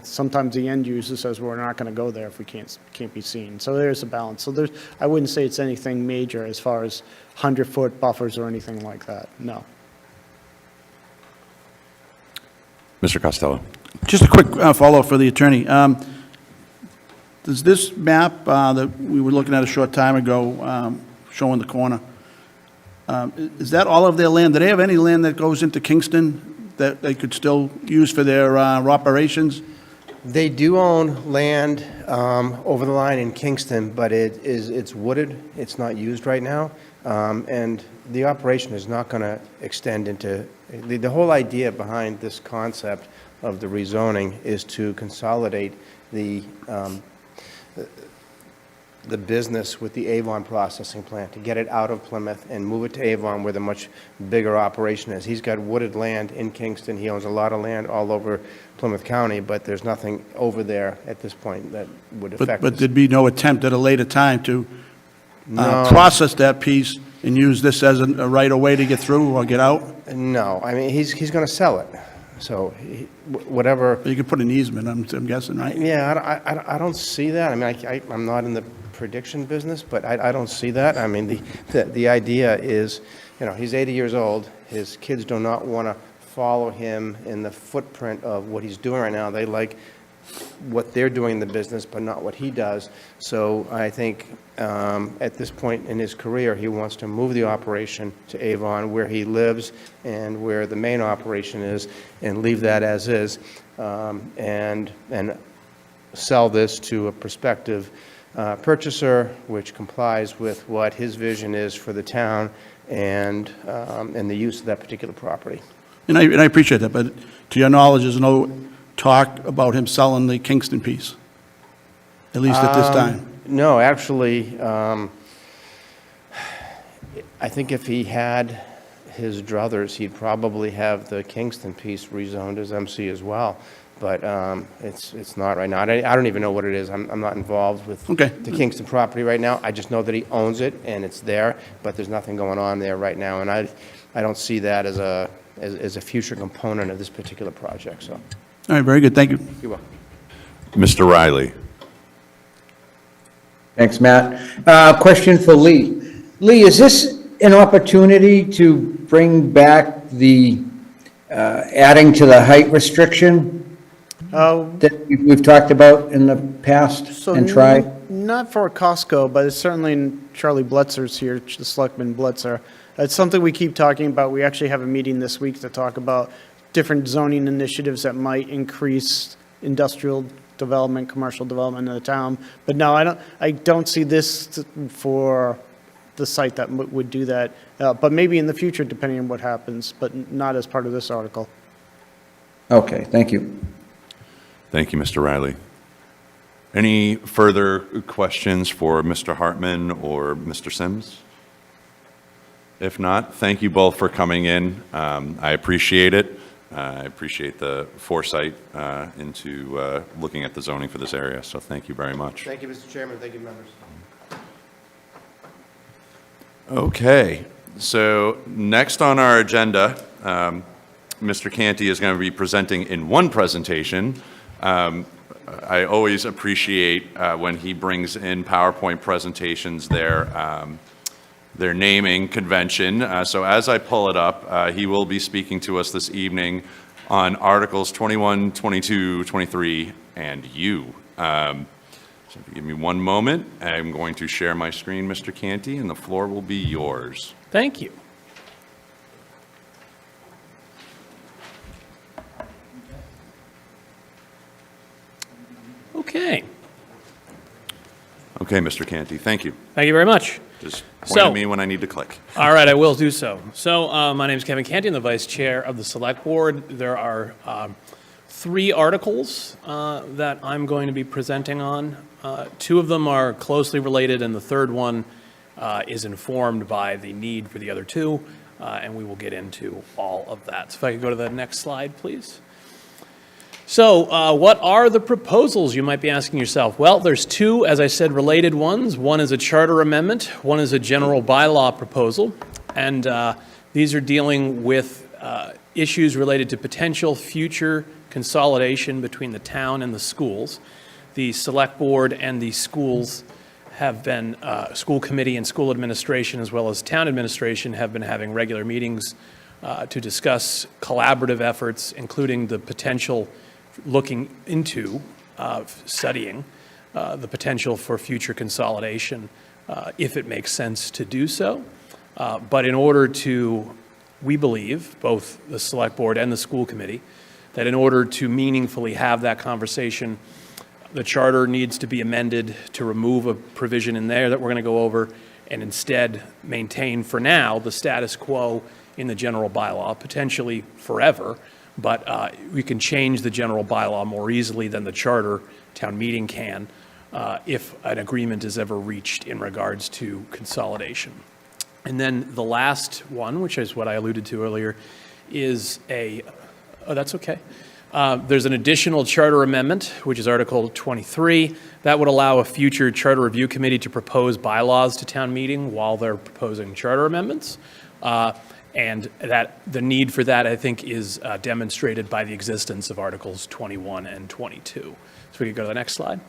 sometimes the end user says, we're not going to go there if we can't be seen. So there's a balance. So I wouldn't say it's anything major as far as 100-foot buffers or anything like that, no. Mr. Costello. Just a quick follow-up for the attorney. Does this map that we were looking at a short time ago, showing the corner, is that all of their land? Do they have any land that goes into Kingston that they could still use for their operations? They do own land over the line in Kingston, but it's wooded. It's not used right now. And the operation is not going to extend into, the whole idea behind this concept of the rezoning is to consolidate the business with the Avon processing plant, to get it out of Plymouth and move it to Avon where the much bigger operation is. He's got wooded land in Kingston. He owns a lot of land all over Plymouth County, but there's nothing over there at this point that would affect But this. there'd be no attempt at a later time to No. process that piece and use this as a right-of-way to get through or get out? No, I mean, he's going to sell it. So whatever. You could put an easement, I'm guessing, right? Yeah, I don't see that. I mean, I'm not in the prediction business, but I don't see that. I mean, the idea is, he's 80 years old. His kids do not want to follow him in the footprint of what he's doing right now. They like what they're doing in the business, but not what he does. So I think at this point in his career, he wants to move the operation to Avon, where he lives and where the main operation is, and leave that as is, and sell this to a prospective purchaser, which complies with what his vision is for the town and the use of that particular property. And I appreciate that, but to your knowledge, there's no talk about him selling the Kingston piece, at least at this time? No, actually, I think if he had his druthers, he'd probably have the Kingston piece rezoned as MC as well. But it's not right now. I don't even know what it is. I'm not involved with the Kingston property right now. I just know that he owns it and it's there, but there's nothing going on there right now. And I don't see that as a future component of this particular project. So. All right, very good. Thank you. You're welcome. Mr. Riley. Thanks, Matt. Question for Lee. Lee, is this an opportunity to bring back the adding to the height restriction that we've talked about in the past and tried? Not for Costco, but it's certainly in Charlie Bletzer's here, the Selectman Bletzer. It's something we keep talking about. We actually have a meeting this week to talk about different zoning initiatives that might increase industrial development, commercial development in the town. But no, I don't see this for the site that would do that. But maybe in the future, depending on what happens, but not as part of this article. Okay, thank you. Thank you, Mr. Riley. Any further questions for Mr. Hartman or Mr. Sims? If not, thank you both for coming in. I appreciate it. I appreciate the foresight into looking at the zoning for this area, so thank you very much. Thank you, Mr. Chairman. Thank you, members. Okay, so next on our agenda, Mr. Canty is going to be presenting in one presentation. I always appreciate when he brings in PowerPoint presentations, their naming convention. So as I pull it up, he will be speaking to us this evening on Articles 21, 22, 23, and U. So if you give me one moment, I'm going to share my screen, Mr. Canty, and the floor will be yours. Thank you. Okay. Okay, Mr. Canty, thank you. Thank you very much. Just point at me when I need to click. All right, I will do so. So my name is Kevin Canty. I'm the Vice Chair of the Select Board. There are 3 articles that I'm going to be presenting on. 2 of them are closely related, and the third one is informed by the need for the other 2. and we will get into all of that. So if I could go to the next slide, please. So what are the proposals, you might be asking yourself? Well, there's two, as I said, related ones. One is a charter amendment, one is a general bylaw proposal, and these are dealing with issues related to potential future consolidation between the town and the schools. The select board and the schools have been, school committee and school administration, as well as town administration, have been having regular meetings to discuss collaborative efforts, including the potential, looking into, studying the potential for future consolidation if it makes sense to do so. But in order to, we believe, both the select board and the school committee, that in order to meaningfully have that conversation, the charter needs to be amended to remove a provision in there that we're going to go over and instead maintain for now the status quo in the general bylaw, potentially forever, but we can change the general bylaw more easily than the charter town meeting can if an agreement is ever reached in regards to consolidation. And then the last one, which is what I alluded to earlier, is a, oh, that's okay. There's an additional charter amendment, which is Article 23. That would allow a future charter review committee to propose bylaws to town meeting while they're proposing charter amendments. And that the need for that, I think, is demonstrated by the existence of Articles 21 and 22. So we could go to the next slide.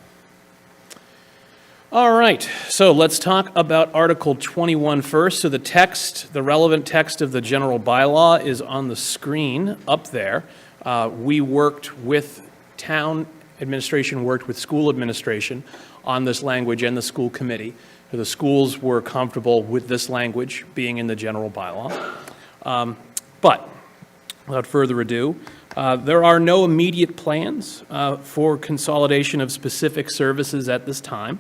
All right, so let's talk about Article 21 first. So the text, the relevant text of the general bylaw is on the screen up there. We worked with town administration, worked with school administration on this language and the school committee. The schools were comfortable with this language being in the general bylaw. But without further ado, there are no immediate plans for consolidation of specific services at this time.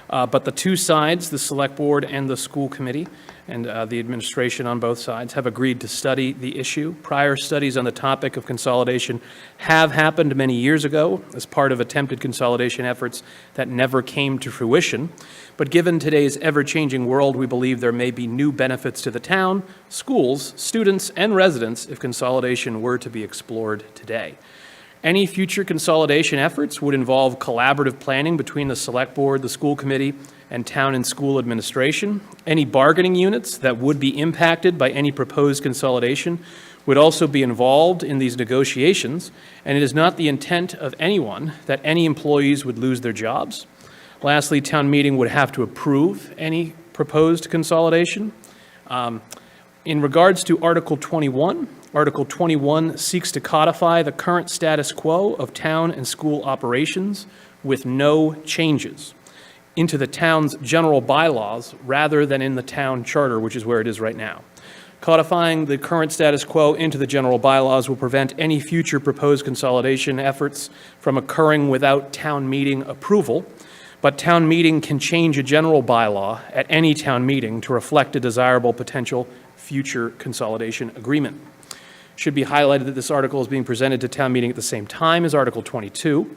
But the two sides, the select board and the school committee, and the administration on both sides, have agreed to study the issue. Prior studies on the topic of consolidation have happened many years ago as part of attempted consolidation efforts that never came to fruition. But given today's ever-changing world, we believe there may be new benefits to the town, schools, students, and residents if consolidation were to be explored today. Any future consolidation efforts would involve collaborative planning between the select board, the school committee, and town and school administration. Any bargaining units that would be impacted by any proposed consolidation would also be involved in these negotiations, and it is not the intent of anyone that any employees would lose their jobs. Lastly, town meeting would have to approve any proposed consolidation. In regards to Article 21, Article 21 seeks to codify the current status quo of town and school operations with no changes into the town's general bylaws rather than in the town charter, which is where it is right now. Codifying the current status quo into the general bylaws will prevent any future proposed consolidation efforts from occurring without town meeting approval, but town meeting can change a general bylaw at any town meeting to reflect a desirable potential future consolidation agreement. Should be highlighted that this article is being presented to town meeting at the same time as Article 22.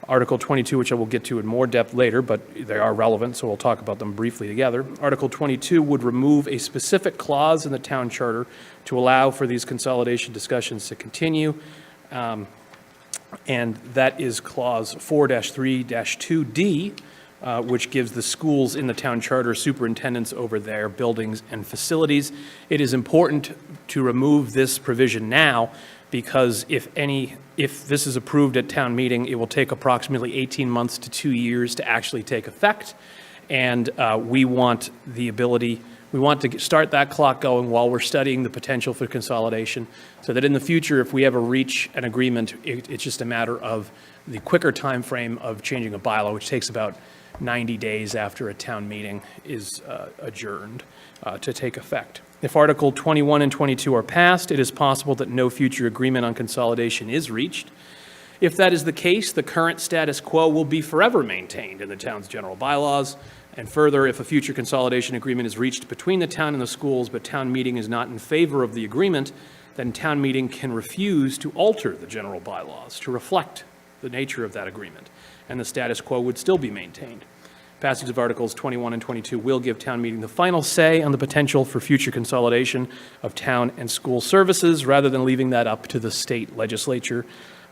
Article 22, which I will get to in more depth later, but they are relevant, so we'll talk about them briefly together. Article 22 would remove a specific clause in the town charter to allow for these consolidation discussions to continue, and that is Clause 4-3-2D, which gives the schools in the town charter superintendents over their buildings and facilities. It is important to remove this provision now because if this is approved at town meeting, it will take approximately 18 months to 2 years to actually take effect. And we want the ability, we want to start that clock going while we're studying the potential for consolidation so that in the future, if we ever reach an agreement, it's just a matter of the quicker time frame of changing a bylaw, which takes about 90 days after a town meeting is adjourned to take effect. If Article 21 and 22 are passed, it is possible that no future agreement on consolidation is reached. If that is the case, the current status quo will be forever maintained in the town's general bylaws. And further, if a future consolidation agreement is reached between the town and the schools, but town meeting is not in favor of the agreement, then town meeting can refuse to alter the general bylaws to reflect the nature of that agreement, and the status quo would still be maintained. Passage of Articles 21 and 22 will give town meeting the final say on the potential for future consolidation of town and school services, rather than leaving that up to the state legislature.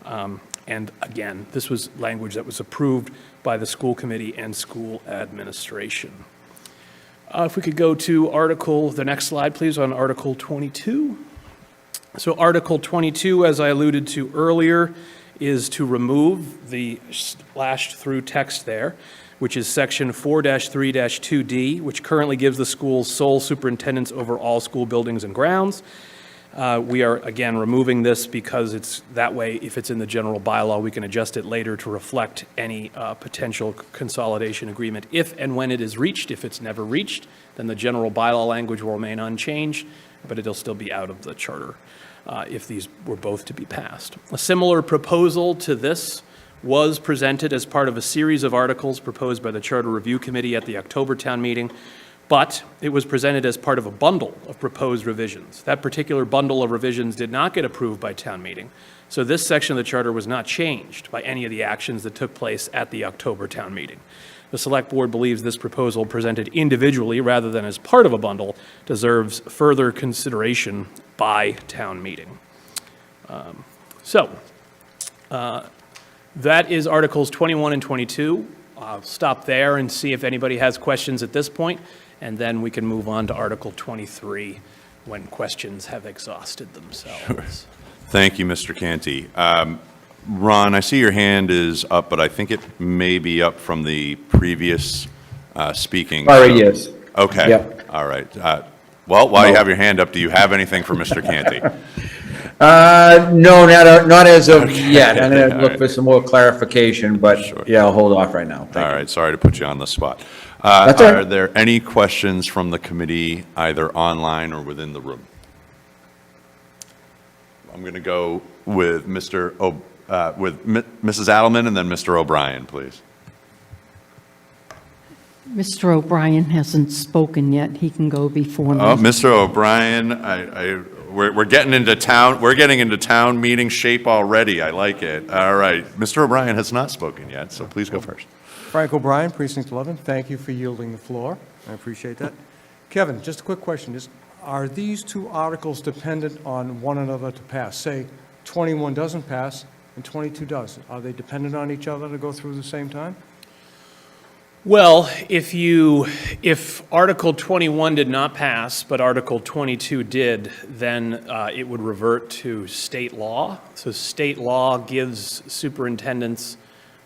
And again, this was language that was approved by the school committee and school administration. If we could go to the next slide, please, on Article 22. So Article 22, as I alluded to earlier, is to remove the splashed through text there, which is Section 4-3-2D, which currently gives the school's sole superintendence over all school buildings and grounds. We are, again, removing this because it's that way, if it's in the general bylaw, we can adjust it later to reflect any potential consolidation agreement if and when it is reached. If it's never reached, then the general bylaw language will remain unchanged, but it'll still be out of the charter if these were both to be passed. A similar proposal to this was presented as part of a series of articles proposed by the Charter Review Committee at the October town meeting, but it was presented as part of a bundle of proposed revisions. That particular bundle of revisions did not get approved by town meeting, so this section of the charter was not changed by any of the actions that took place at the October town meeting. The Select Board believes this proposal, presented individually rather than as part of a bundle, deserves further consideration by town meeting. That is Articles 21 and 22. I'll stop there and see if anybody has questions at this point, and then we can move on to Article 23 when questions have exhausted themselves. Sure. Thank you, Mr. Canty. Ron, I see your hand is up, but I think it may be up from the previous speaking. Already is. Okay. Yep. All right. Well, while you have your hand up, do you have anything for Mr. Canty? No, not as of yet. I'm going to All look right. for some more clarification, but yeah, I'll hold off right now. All right, sorry to put you on the spot. That's all right. Are there any questions from the committee, either online or within the room? I'm going to go with Mrs. Adelman and then Mr. O'Brien, please. Mr. O'Brien hasn't spoken yet. He can go before me. Oh, Mr. O'Brien, we're getting into town meeting shape already. I like it. All right, Mr. O'Brien has not spoken yet, so please go first. Frank O'Brien, Precinct 11, thank you for yielding the floor. I appreciate that. Kevin, just a quick question. Are these two articles dependent on one another to pass? Say 21 doesn't pass and 22 does. Are they dependent on each other to go through the same time? Well, if Article 21 did not pass, but Article 22 did, then it would revert to state law. So state law gives superintendents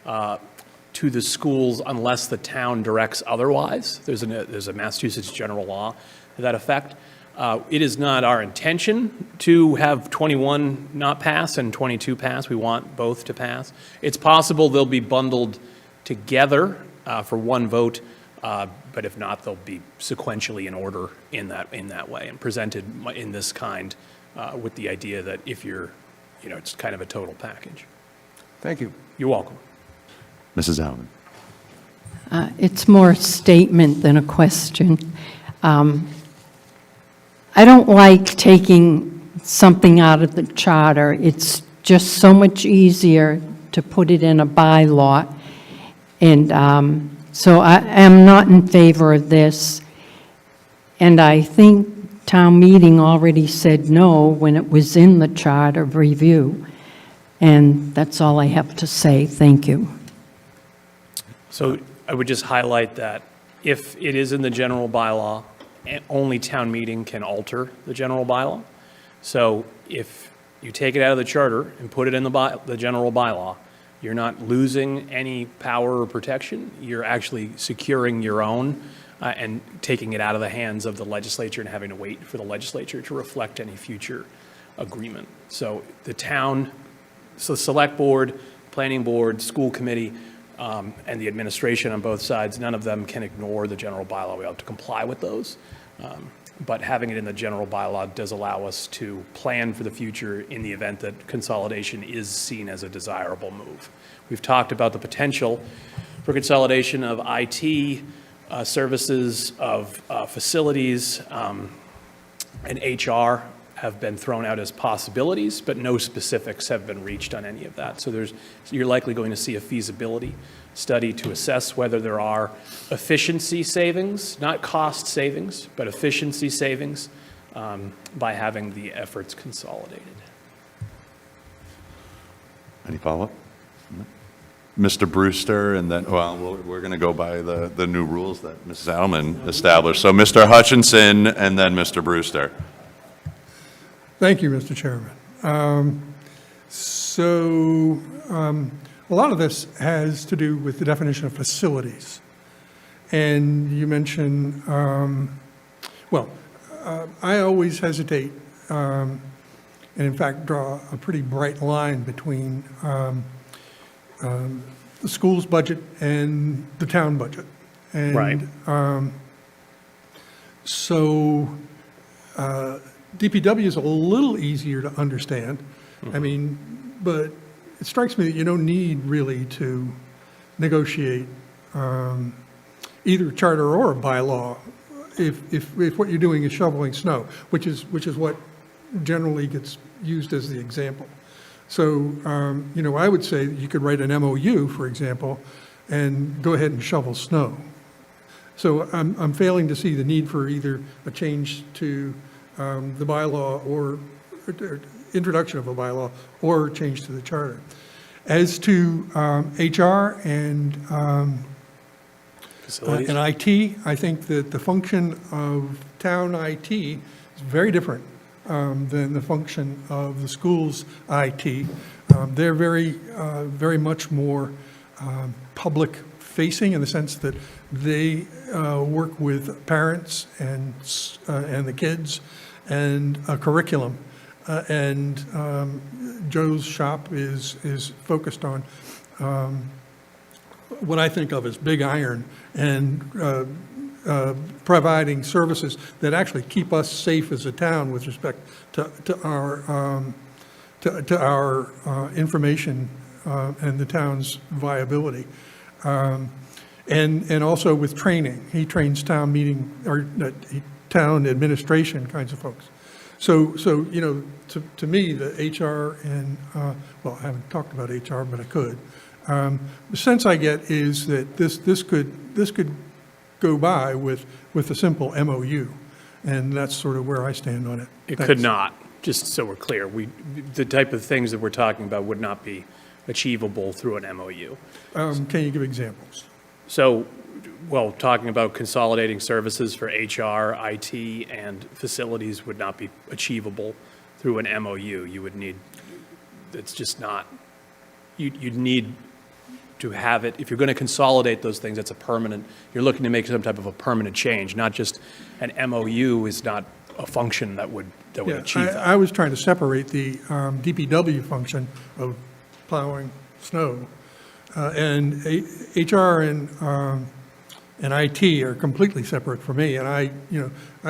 to the schools unless the town directs otherwise. There's a Massachusetts general law to that effect. It is not our intention to have 21 not pass and 22 pass. We want both to pass. It's possible they'll be bundled together for one vote, but if not, they'll be sequentially in order in that way and presented in this kind with the idea that if it's kind of a total package. Thank you. You're welcome. Mrs. Adelman. It's more a statement than a question. I don't like taking something out of the charter. It's just so much easier to put it in a bylaw. And so I am not in favor of this. And I think town meeting already said no when it was in the charter review. And that's all I have to say. Thank you. So I would just highlight that if it is in the general bylaw, only town meeting can alter the general bylaw. So if you take it out of the charter and put it in the general bylaw, you're not losing any power or protection. You're actually securing your own and taking it out of the hands of the legislature and having to wait for the legislature to reflect any future agreement. So the town, select board, planning board, school committee, and the administration on both sides, none of them can ignore the general bylaw. We have to comply with those. But having it in the general bylaw does allow us to plan for the future in the event that consolidation is seen as a desirable move. We've talked about the potential for consolidation of IT services, of facilities, and HR have been thrown out as possibilities, but no specifics have been reached on any of that. So you're likely going to see a feasibility study to assess whether there are efficiency savings, not cost savings, but efficiency savings by having the efforts consolidated. Any follow-up? Mr. Brewster, and then, well, we're going to go by the new rules that Mrs. Alman established. So Mr. Hutchinson and then Mr. Brewster. Thank you, Mr. Chairman. A lot of this has to do with the definition of facilities. And you mentioned, I always hesitate, and in fact draw a pretty bright line between the school's budget and the town budget. And, Right. DPW is a little easier to understand. I mean, but it strikes me that you don't need really to negotiate either charter or a bylaw if what you're doing is shoveling snow, which is what generally gets used as the example. So, I would say that you could write an MOU, for example, and go ahead and shovel snow. So I'm failing to see the need for either a change to the bylaw or introduction of a bylaw or change to the charter. As to HR and Facilities. and IT, I think that the function of town IT is very different than the function of the school's IT. They're very much more public-facing in the sense that they work with parents and the kids and a curriculum. Joe's shop is focused on what I think of as big iron and providing services that actually keep us safe as a town with respect to our information and the town's viability. And also with training. He trains town town administration kinds of folks. So to me, the HR and, I haven't talked about HR, but I could. The sense I get is that this could go by with a simple MOU, and that's sort of where I stand on it. It Thanks. could not, just so we're clear. The type of things that we're talking about would not be achievable through an MOU. Can you give examples? So, talking about consolidating services for HR, IT, and facilities would not be achievable through an MOU. You would need, it's just not, you'd need to have it, if you're going to consolidate those things, it's a permanent, you're looking to make some type of a permanent change, not just an MOU is not a function that would achieve that. I was trying to separate the DPW function of plowing snow, and HR and IT are completely separate for me, and I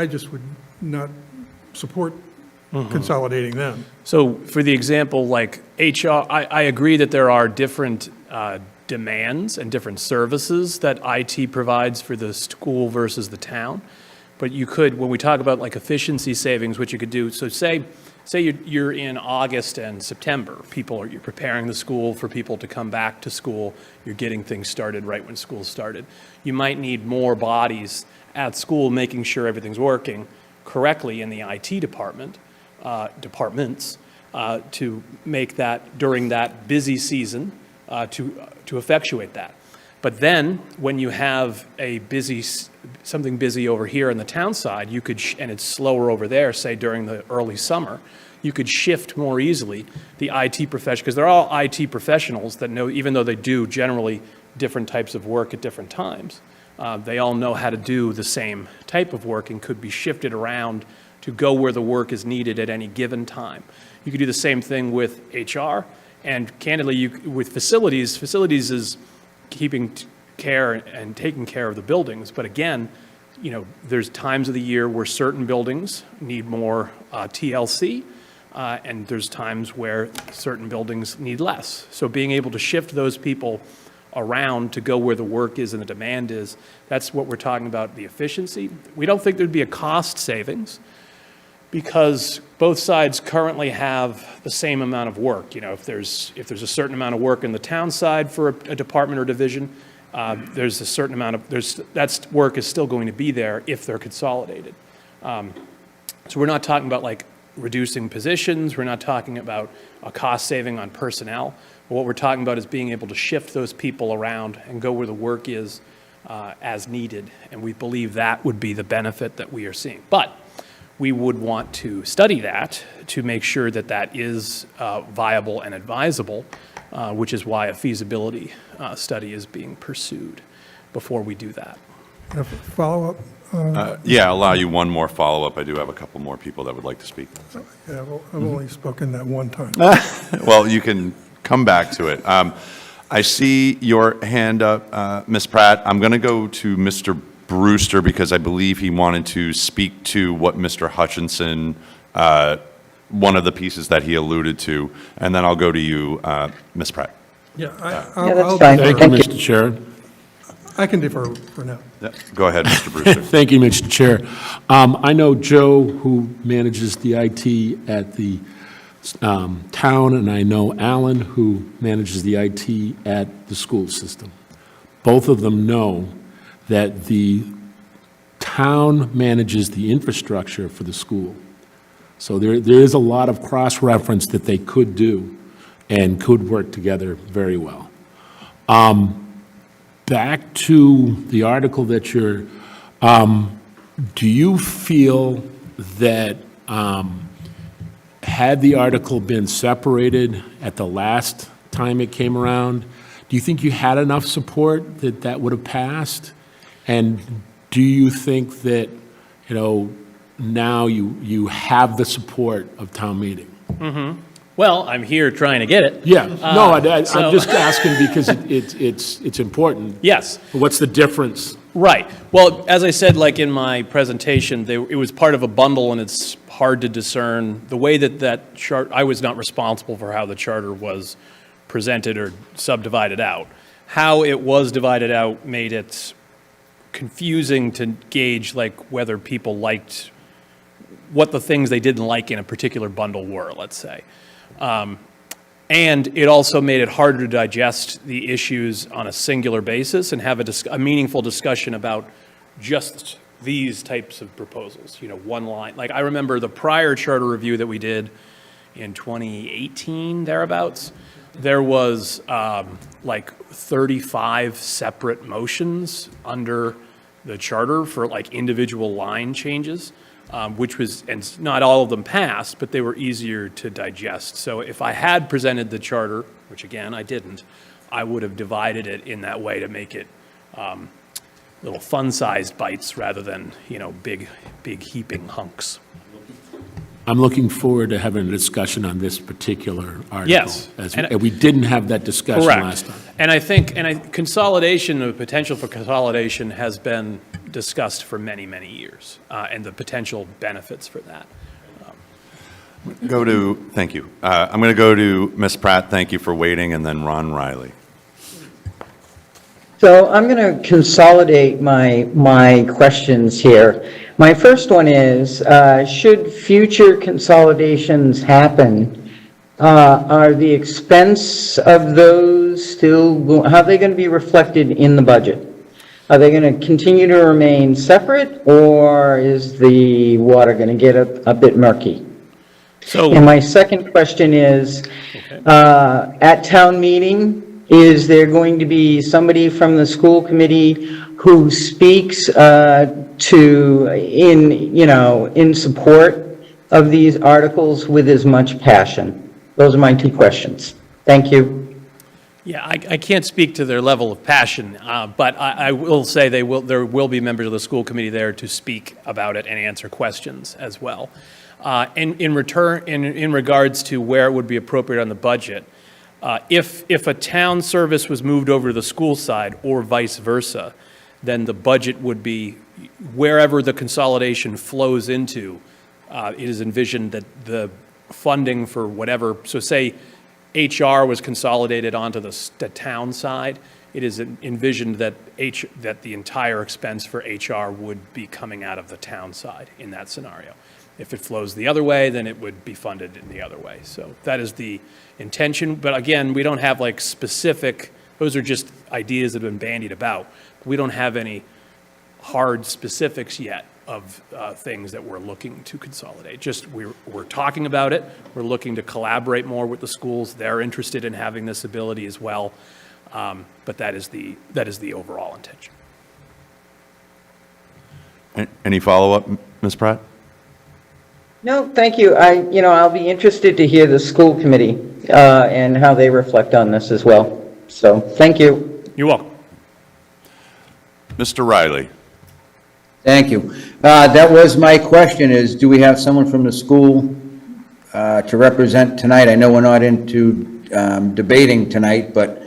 just would not support consolidating them. So for the example, like HR, I agree that there are different demands and different services that IT provides for the school versus the town. But you could, when we talk about like efficiency savings, what you could do, so say you're in August and September, you're preparing the school for people to come back to school, you're getting things started right when school started. You might need more bodies at school making sure everything's working correctly in the IT departments to make that during that busy season to effectuate that. But then when you have something busy over here on the town side, you could, and it's slower over there, say during the early summer, you could shift more easily the IT profession, because they're all IT professionals that know, even though they do generally different types of work at different times, they all know how to do the same type of work and could be shifted around to go where the work is needed at any given time. You could do the same thing with HR, and candidly, with facilities is keeping care and taking care of the buildings. But again, there's times of the year where certain buildings need more TLC, and there's times where certain buildings need less. So being able to shift those people around to go where the work is and the demand is, that's what we're talking about, the efficiency. We don't think there'd be a cost savings. because both sides currently have the same amount of work. You know, if there's a certain amount of work in the town side for a department or division, there's a certain amount of, that work is still going to be there if they're consolidated. So we're not talking about like reducing positions, we're not talking about a cost saving on personnel. What we're talking about is being able to shift those people around and go where the work is as needed. And we believe that would be the benefit that we are seeing. But we would want to study that to make sure that that is viable and advisable, which is why a feasibility study is being pursued before we do that. Follow-up? Yeah, I'll allow you one more follow-up. I do have a couple more people that would like to speak. Yeah, well, I've only spoken that one time. Well, you can come back to it. I see your hand up, Ms. Pratt. I'm going to go to Mr. Brewster because I believe he wanted to speak to what Mr. Hutchinson, one of the pieces that he alluded to, and then I'll go to you, Ms. Pratt. Yeah, that's fine. Thank you, Mr. Chair. I can defer for now. Yeah, go ahead, Mr. Brewster. Thank you, Mr. Chair. I know Joe, who manages the IT at the town, and I know Alan, who manages the IT at the school system. Both of them know that the town manages the infrastructure for the school. So there is a lot of cross-reference that they could do and could work together very well. Back to the article that you're, do you feel that had the article been separated at the last time it came around, do you think you had enough support that that would have passed? And do you think that, you know, now you have the support of town meeting? Mm-hmm. Well, I'm here trying to get it. Yeah, no, I'm so- just asking because it's important. Yes. What's the difference? Right. Well, as I said, like in my presentation, it was part of a bundle, and it's hard to discern the way that chart. I was not responsible for how the charter was presented or subdivided out. How it was divided out made it confusing to gauge like whether people liked what the things they didn't like in a particular bundle were, let's say. And it also made it harder to digest the issues on a singular basis and have a meaningful discussion about just these types of proposals, you know, one line. Like I remember the prior charter review that we did in 2018, thereabouts, there was like 35 separate motions under the charter for like individual line changes. Which was, and not all of them passed, but they were easier to digest. So if I had presented the charter, which again I didn't, I would have divided it in that way to make it little fun-sized bites rather than, you know, big heaping hunks. I'm looking forward to having a discussion on this particular article. Yes. And we didn't have that discussion Correct. last time. And I think, consolidation, the potential for consolidation has been discussed for many, many years, and the potential benefits for that. Thank you. I'm going to go to Ms. Pratt. Thank you for waiting, and then Ron Riley. So I'm going to consolidate my questions here. My first one is, should future consolidations happen, are the expense of those still, how are they going to be reflected in the budget? Are they going to continue to remain separate, or is the water going to get a bit murky? So, and my second question is, at town meeting, is there going to be somebody from the school committee who speaks in support of these articles with as much passion? Those are my two questions. Thank you. yeah, I can't speak to their level of passion, but I will say there will be members of the school committee there to speak about it and answer questions as well. In regards to where it would be appropriate on the budget, if a town service was moved over to the school side or vice versa, then the budget would be wherever the consolidation flows into. It is envisioned that the funding for whatever, so say HR was consolidated onto the town side, it is envisioned that the entire expense for HR would be coming out of the town side in that scenario. If it flows the other way, then it would be funded in the other way. So that is the intention. But again, we don't have like specific, those are just ideas that have been bandied about. We don't have any hard specifics yet of things that we're looking to consolidate. Just we're talking about it. We're looking to collaborate more with the schools. They're interested in having this ability as well. But that is the overall intention. Any follow-up, Ms. Pratt? No, thank you. I'll be interested to hear the school committee and how they reflect on this as well. So, thank you. You're welcome. Mr. Riley? Thank you. That was my question is, do we have someone from the school to represent tonight? I know we're not into debating tonight, but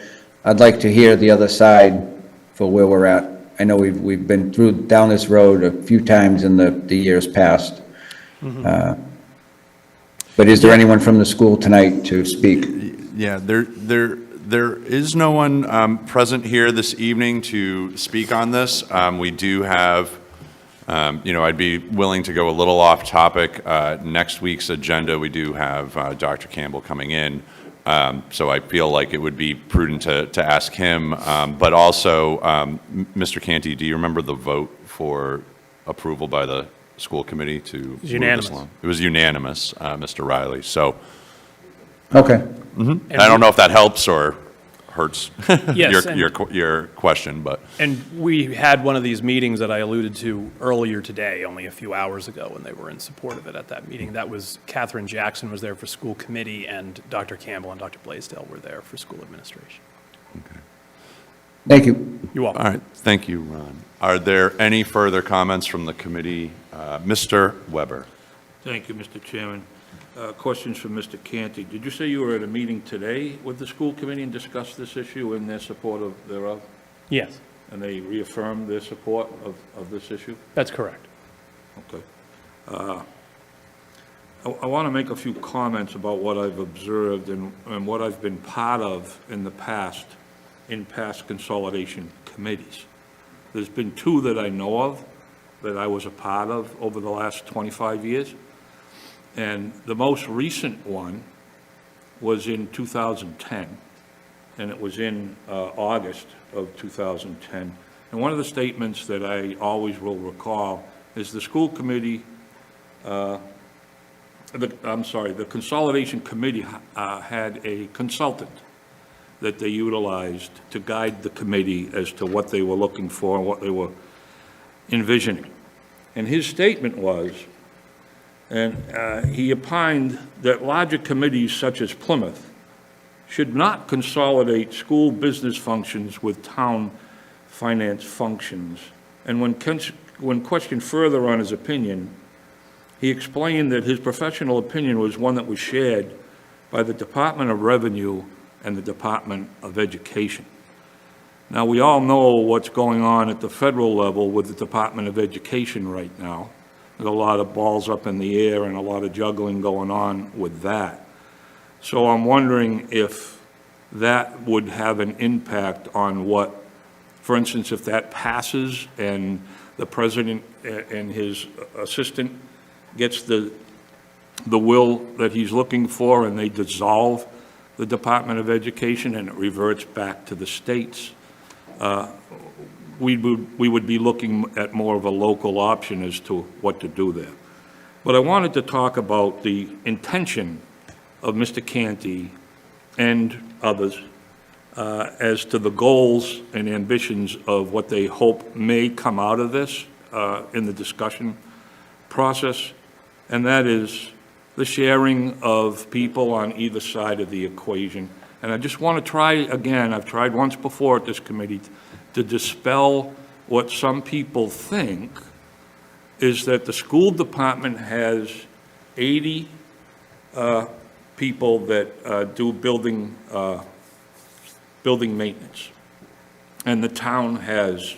I'd like to hear the other side for where we're at. I know we've been down this road a few times in the years past. But is there anyone from the school tonight to speak? Yeah, there is no one present here this evening to speak on this. We do have, I'd be willing to go a little off topic. Next week's agenda, we do have Dr. Campbell coming in. So I feel like it would be prudent to ask him. But also, Mr. Canty, do you remember the vote for approval by the school committee to move this unanimous. along? It was unanimous, Mr. Riley. So, okay. I don't know if that helps or hurts Yes, your question, but And we had one of these meetings that I alluded to earlier today, only a few hours ago, when they were in support of it at that meeting. That was Catherine Jackson was there for school committee, and Dr. Campbell and Dr. Blaisdell were there for school administration. Thank you. You're welcome. all right. Thank you, Ron. Are there any further comments from the committee? Mr. Weber? Thank you, Mr. Chairman. Questions for Mr. Canty. Did you say you were at a meeting today with the school committee and discussed this issue and their support thereof? Yes, And they reaffirmed their support of this issue? that's correct. Okay. I want to make a few comments about what I've observed and what I've been part of in the past, in past consolidation committees. There's been two that I know of that I was a part of over the last 25 years. And the most recent one was in 2010, and it was in August of 2010. And one of the statements that I always will recall is the school committee, the consolidation committee had a consultant that they utilized to guide the committee as to what they were looking for and what they were envisioning. And his statement was, and he opined that larger committees such as Plymouth should not consolidate school business functions with town finance functions. And when questioned further on his opinion, he explained that his professional opinion was one that was shared by the Department of Revenue and the Department of Education. Now, we all know what's going on at the federal level with the Department of Education right now. There's a lot of balls up in the air and a lot of juggling going on with that. So I'm wondering if that would have an impact on what, for instance, if that passes and the president and his assistant gets the will that he's looking for and they dissolve the Department of Education and it reverts back to the states, we would be looking at more of a local option as to what to do there. But I wanted to talk about the intention of Mr. Canty and others as to the goals and ambitions of what they hope may come out of this in the discussion process, and that is the sharing of people on either side of the equation. And I just want to try again, I've tried once before at this committee, to dispel what some people think is that the school department has 80 people that do building maintenance, and the town has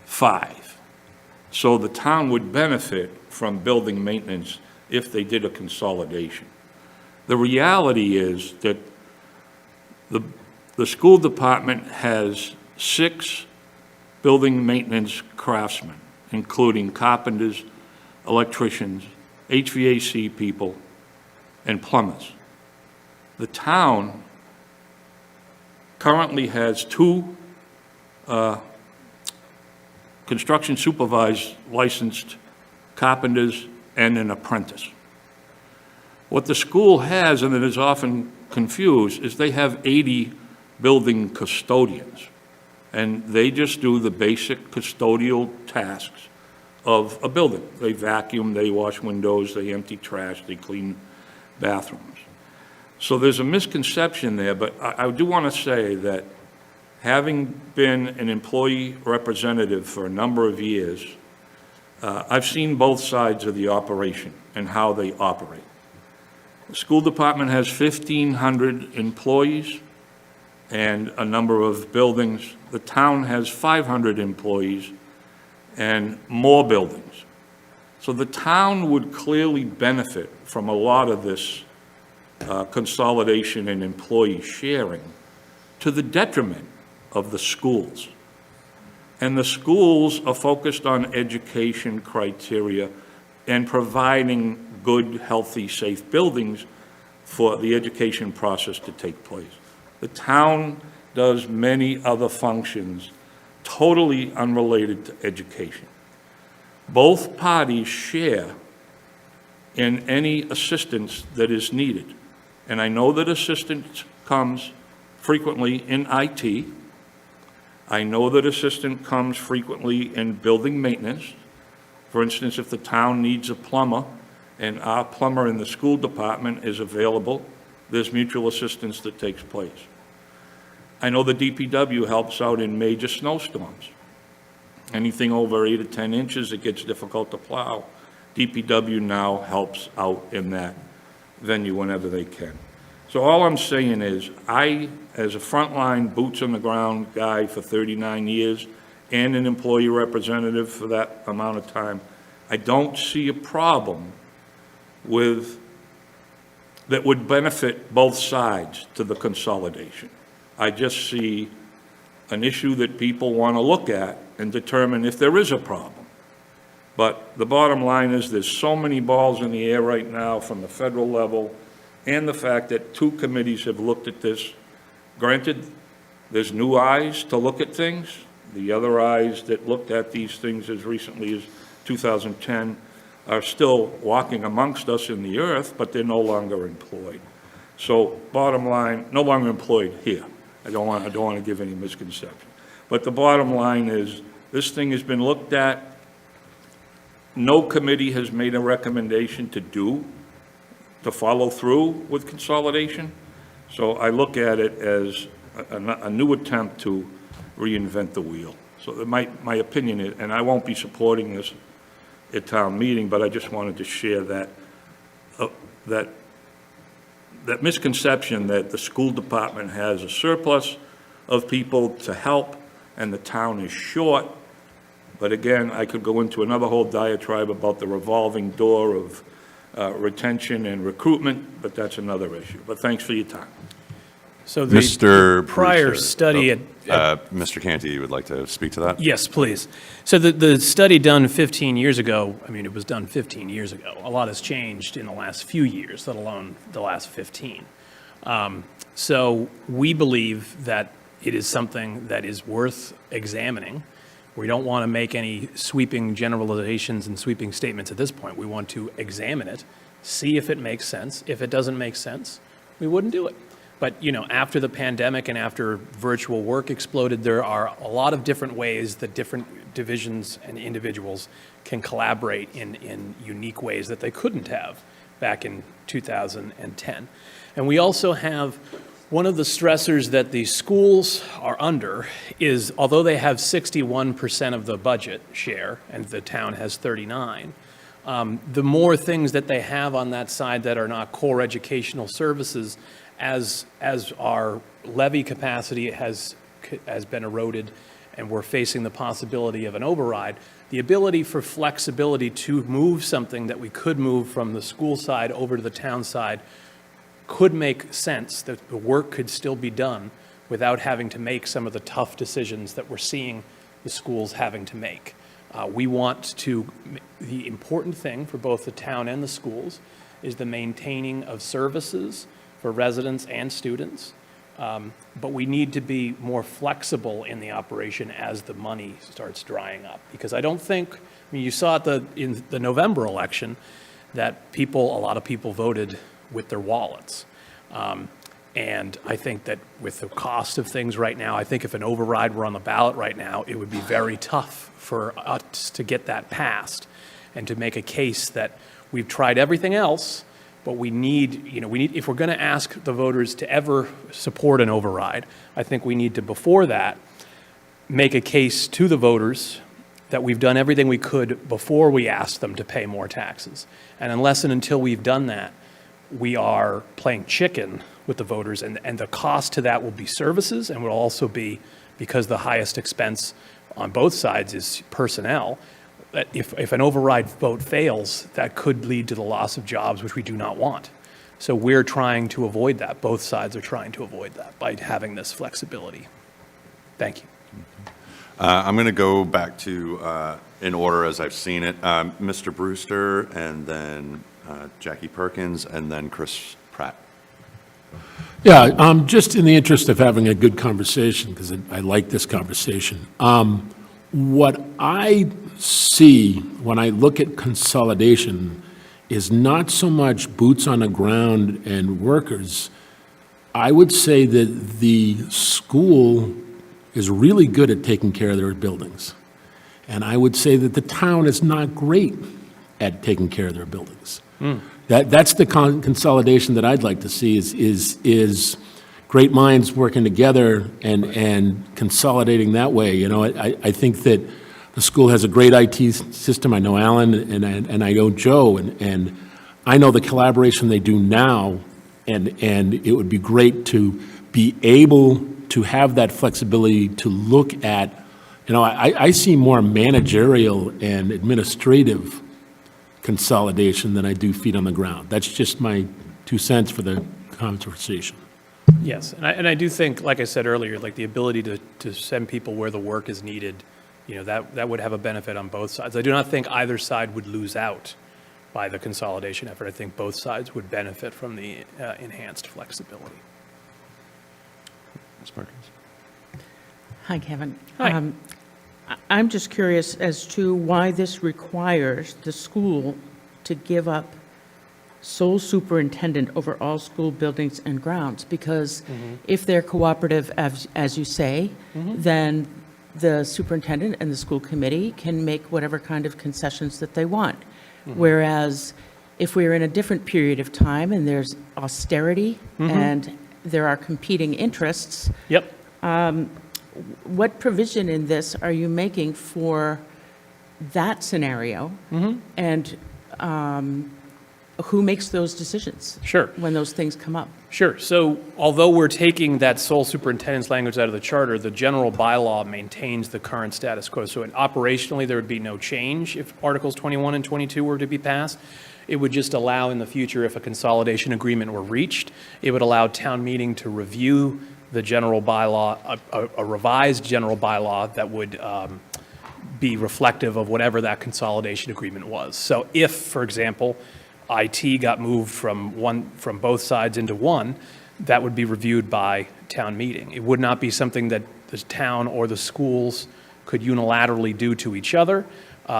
5. So the town would benefit from building maintenance if they did a consolidation. The reality is that the school department has 6 building maintenance craftsmen, including carpenters, electricians, HVAC people, and plumbers. The town currently has 2 construction supervised licensed carpenters and an apprentice. What the school has, and it is often confused, is they have 80 building custodians, and they just do the basic custodial tasks of a building. They vacuum, they wash windows, they empty trash, they clean bathrooms. So there's a misconception there, but I do want to say that having been an employee representative for a number of years, I've seen both sides of the operation and how they operate. The school department has 1,500 employees and a number of buildings. The town has 500 employees and more buildings. So the town would clearly benefit from a lot of this consolidation and employee sharing to the detriment of the schools. And the schools are focused on education criteria and providing good, healthy, safe buildings for the education process to take place. The town does many other functions totally unrelated to education. Both parties share in any assistance that is needed. And I know that assistance comes frequently in IT. I know that assistance comes frequently in building maintenance. For instance, if the town needs a plumber and our plumber in the school department is available, there's mutual assistance that takes place. I know the DPW helps out in major snowstorms. Anything over 8 to 10 inches, it gets difficult to plow. DPW now helps out in that venue whenever they can. So all I'm saying is, I, as a frontline, boots on the ground guy for 39 years and an employee representative for that amount of time, I don't see a problem with, that would benefit both sides to the consolidation. I just see an issue that people want to look at and determine if there is a problem. But the bottom line is there's so many balls in the air right now from the federal level, and the fact that 2 committees have looked at this. Granted, there's new eyes to look at things. The other eyes that looked at these things as recently as 2010 are still walking amongst us in the earth, but they're no longer employed. So bottom line, no longer employed here. I don't want to give any misconception. But the bottom line is, this thing has been looked at. No committee has made a recommendation to follow through with consolidation. So I look at it as a new attempt to reinvent the wheel. So my opinion is, and I won't be supporting this at town meeting, but I just wanted to share that, that misconception that the school department has a surplus of people to help and the town is short. But again, I could go into another whole diatribe about the revolving door of retention and recruitment, but that's another issue. But thanks for your time. So the prior Brewster, study Mr. Canty, you would like to speak to that? Yes, please. So the study done 15 years ago, I mean, it was done 15 years ago. A lot has changed in the last few years, let alone the last 15. So we believe that it is something that is worth examining. We don't want to make any sweeping generalizations and sweeping statements at this point. We want to examine it, see if it makes sense. If it doesn't make sense, we wouldn't do it. But, you know, after the pandemic and after virtual work exploded, there are a lot of different ways that different divisions and individuals can collaborate in unique ways that they couldn't have back in 2010. And we also have one of the stressors that the schools are under is, although they have 61% of the budget share and the town has 39, the more things that they have on that side that are not core educational services, as our levy capacity has been eroded and we're facing the possibility of an override, the ability for flexibility to move something that we could move from the school side over to the town side could make sense, that the work could still be done without having to make some of the tough decisions that we're seeing the schools having to make. The important thing for both the town and the schools is the maintaining of services for residents and students. But we need to be more flexible in the operation as the money starts drying up. Because I don't think, you saw in the November election that a lot of people voted with their wallets. And I think that with the cost of things right now, I think if an override were on the ballot right now, it would be very tough for us to get that passed and to make a case that we've tried everything else, but we need, if we're going to ask the voters to ever support an override, I think we need to, before that, make a case to the voters that we've done everything we could before we asked them to pay more taxes. And unless and until we've done that, we are playing chicken with the voters, and the cost to that will be services, and will also be, because the highest expense on both sides is personnel, that if an override vote fails, that could lead to the loss of jobs, which we do not want. So we're trying to avoid that. Both sides are trying to avoid that by having this flexibility. Thank you. I'm going to go back to, in order as I've seen it, Mr. Brewster, and then Jackie Perkins, and then Chris Pratt. Yeah, just in the interest of having a good conversation, because I like this conversation. What I see when I look at consolidation is not so much boots on the ground and workers. I would say that the school is really good at taking care of their buildings. And I would say that the town is not great at taking care of their buildings. That's the consolidation that I'd like to see is great minds working together and consolidating that way. I think that the school has a great IT system. I know Alan and I know Joe, and I know the collaboration they do now, and it would be great to be able to have that flexibility to look at, I see more managerial and administrative consolidation than I do feet on the ground. That's just my 2 cents for the conversation. Yes, and I do think, like I said earlier, like the ability to send people where the work is needed, that would have a benefit on both sides. I do not think either side would lose out by the consolidation effort. I think both sides would benefit from the enhanced flexibility. Ms. Perkins. Hi, Kevin. Hi. I'm just curious as to why this requires the school to give up sole superintendent over all school buildings and grounds, because if they're cooperative, as you say, then the superintendent and the school committee can make whatever kind of concessions that they want. Whereas if we're in a different period of time and there's austerity and there are competing interests, what provision in this are you making for that scenario? And who makes those decisions? Sure. When those things come up? Sure. So although we're taking that sole superintendent's language out of the charter, the general bylaw maintains the current status quo. So operationally, there would be no change if Articles 21 and 22 were to be passed. It would just allow in the future, if a consolidation agreement were reached, it would allow town meeting to review the general bylaw, a revised general bylaw that would be reflective of whatever that consolidation agreement was. So if, for example, IT got moved from both sides into one, that would be reviewed by town meeting. It would not be something that the town or the schools could unilaterally do to each other.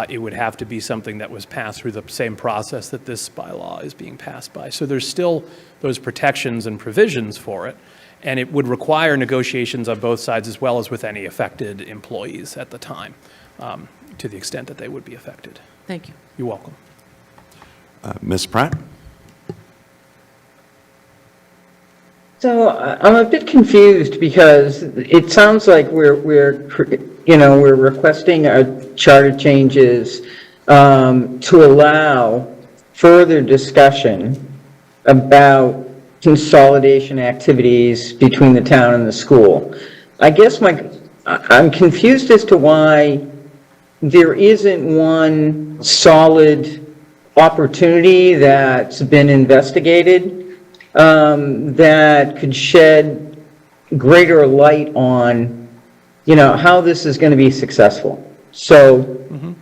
It would have to be something that was passed through the same process that this bylaw is being passed by. So there's still those protections and provisions for it, and it would require negotiations on both sides as well as with any affected employees at the time, to the extent that they would be affected. Thank you. You're welcome. Ms. Pratt? So I'm a bit confused because it sounds like we're requesting a charter changes to allow further discussion about consolidation activities between the town and the school. I guess I'm confused as to why there isn't one solid opportunity that's been investigated that could shed greater light on, how this is going to be successful. So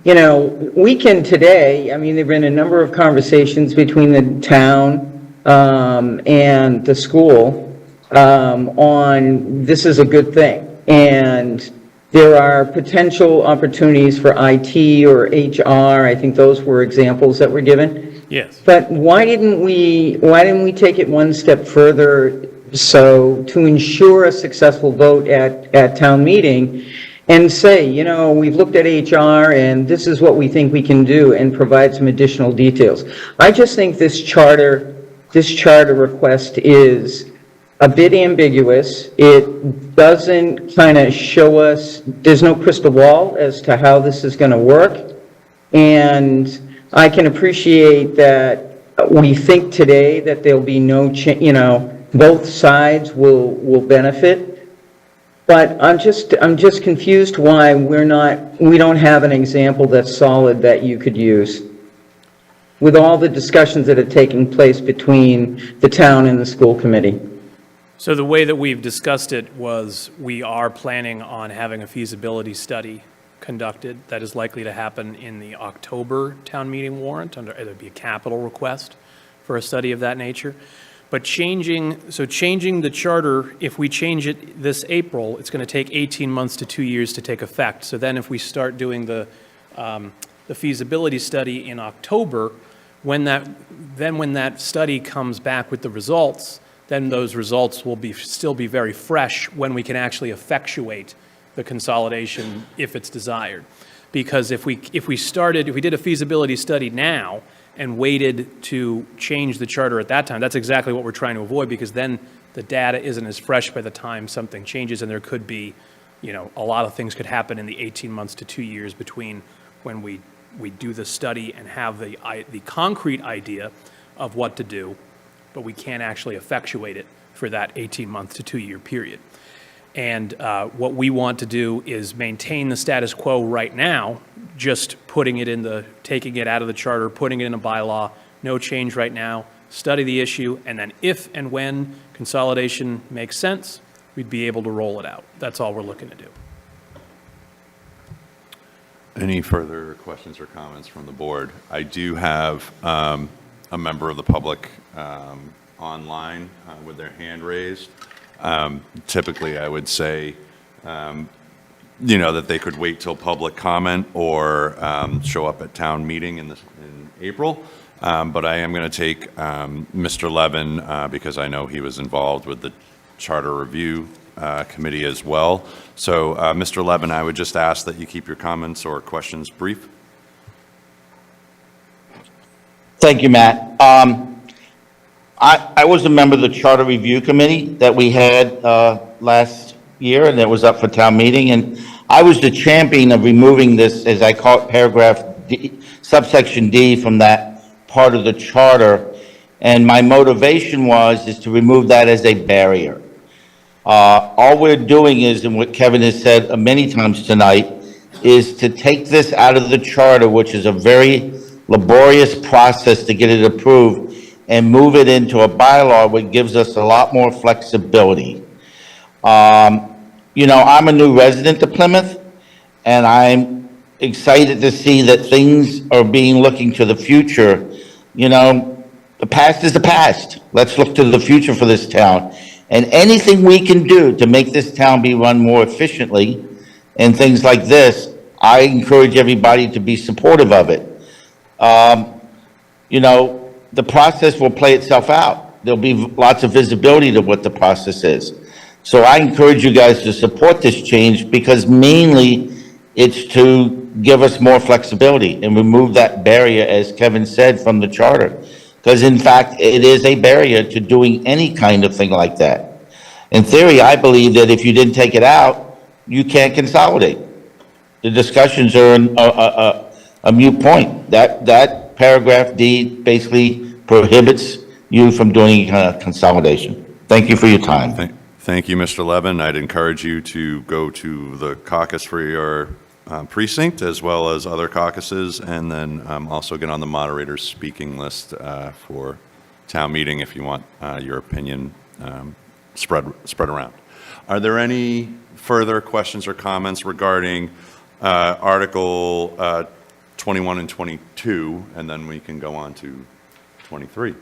you know, we can today, I mean, there've been a number of conversations between the town and the school on this is a good thing. And there are potential opportunities for IT or HR. I think those were examples that were given. Yes. But why didn't we take it one step further, so to ensure a successful vote at town meeting, and say, you know, we've looked at HR and this is what we think we can do, and provide some additional details. I just think this charter request is a bit ambiguous. It doesn't kind of show us, there's no crystal ball as to how this is going to work. And I can appreciate that we think today that there'll be no you know, both sides will benefit. But I'm just confused why we don't have an example that's solid that you could use with all the discussions that have taken place between the town and the school committee. So the way that we've discussed it was we are planning on having a feasibility study conducted that is likely to happen in the October town meeting warrant, under it'd be a capital request for a study of that nature. But changing the charter, if we change it this April, it's going to take 18 months to 2 years to take effect. So then if we start doing the feasibility study in October, when that study comes back with the results, then those results will still be very fresh when we can actually effectuate the consolidation if it's desired. Because if we did a feasibility study now and waited to change the charter at that time, that's exactly what we're trying to avoid, because then the data isn't as fresh by the time something changes, and there could be, you know, a lot of things could happen in the 18 months to 2 years between when we do the study and have the concrete idea of what to do, but we can't actually effectuate it for that 18-month to 2-year period. And what we want to do is maintain the status quo right now, just taking it out of the charter, putting it in a bylaw, no change right now, study the issue, and then if and when consolidation makes sense, we'd be able to roll it out. That's all we're looking to do. Any further questions or comments from the board? I do have a member of the public online with their hand raised. Typically, I would say, you know, that they could wait till public comment or show up at town meeting in April. But I am going to take Mr. Levin because I know he was involved with the Charter Review Committee as well. So, Mr. Levin, I would just ask that you keep your comments or questions brief. Thank you, Matt. I was a member of the Charter Review Committee that we had last year, and that was up for town meeting, and I was the champion of removing this, as I call it, paragraph D, subsection D, from that part of the charter, and my motivation is to remove that as a barrier. All we're doing is, and what Kevin has said many times tonight, is to take this out of the charter, which is a very laborious process to get it approved, and move it into a bylaw, which gives us a lot more flexibility. You know, I'm a new resident of Plymouth, and I'm excited to see that things are looking to the future. You know, the past is the past. Let's look to the future for this town. And anything we can do to make this town be run more efficiently and things like this, I encourage everybody to be supportive of it. You know, the process will play itself out. There'll be lots of visibility to what the process is. So I encourage you guys to support this change, because mainly it's to give us more flexibility and remove that barrier, as Kevin said, from the charter. Because in fact, it is a barrier to doing any kind of thing like that. In theory, I believe that if you didn't take it out, you can't consolidate. The discussions are a moot point. That paragraph D basically prohibits you from doing any kind of consolidation. Thank you for your time. Thank you, Mr. Levin. I'd encourage you to go to the caucus for your precinct, as well as other caucuses, and then also get on the moderator's speaking list for town meeting if you want your opinion spread around. Are there any further questions or comments regarding Article 21 and 22, and then we can go on to 23.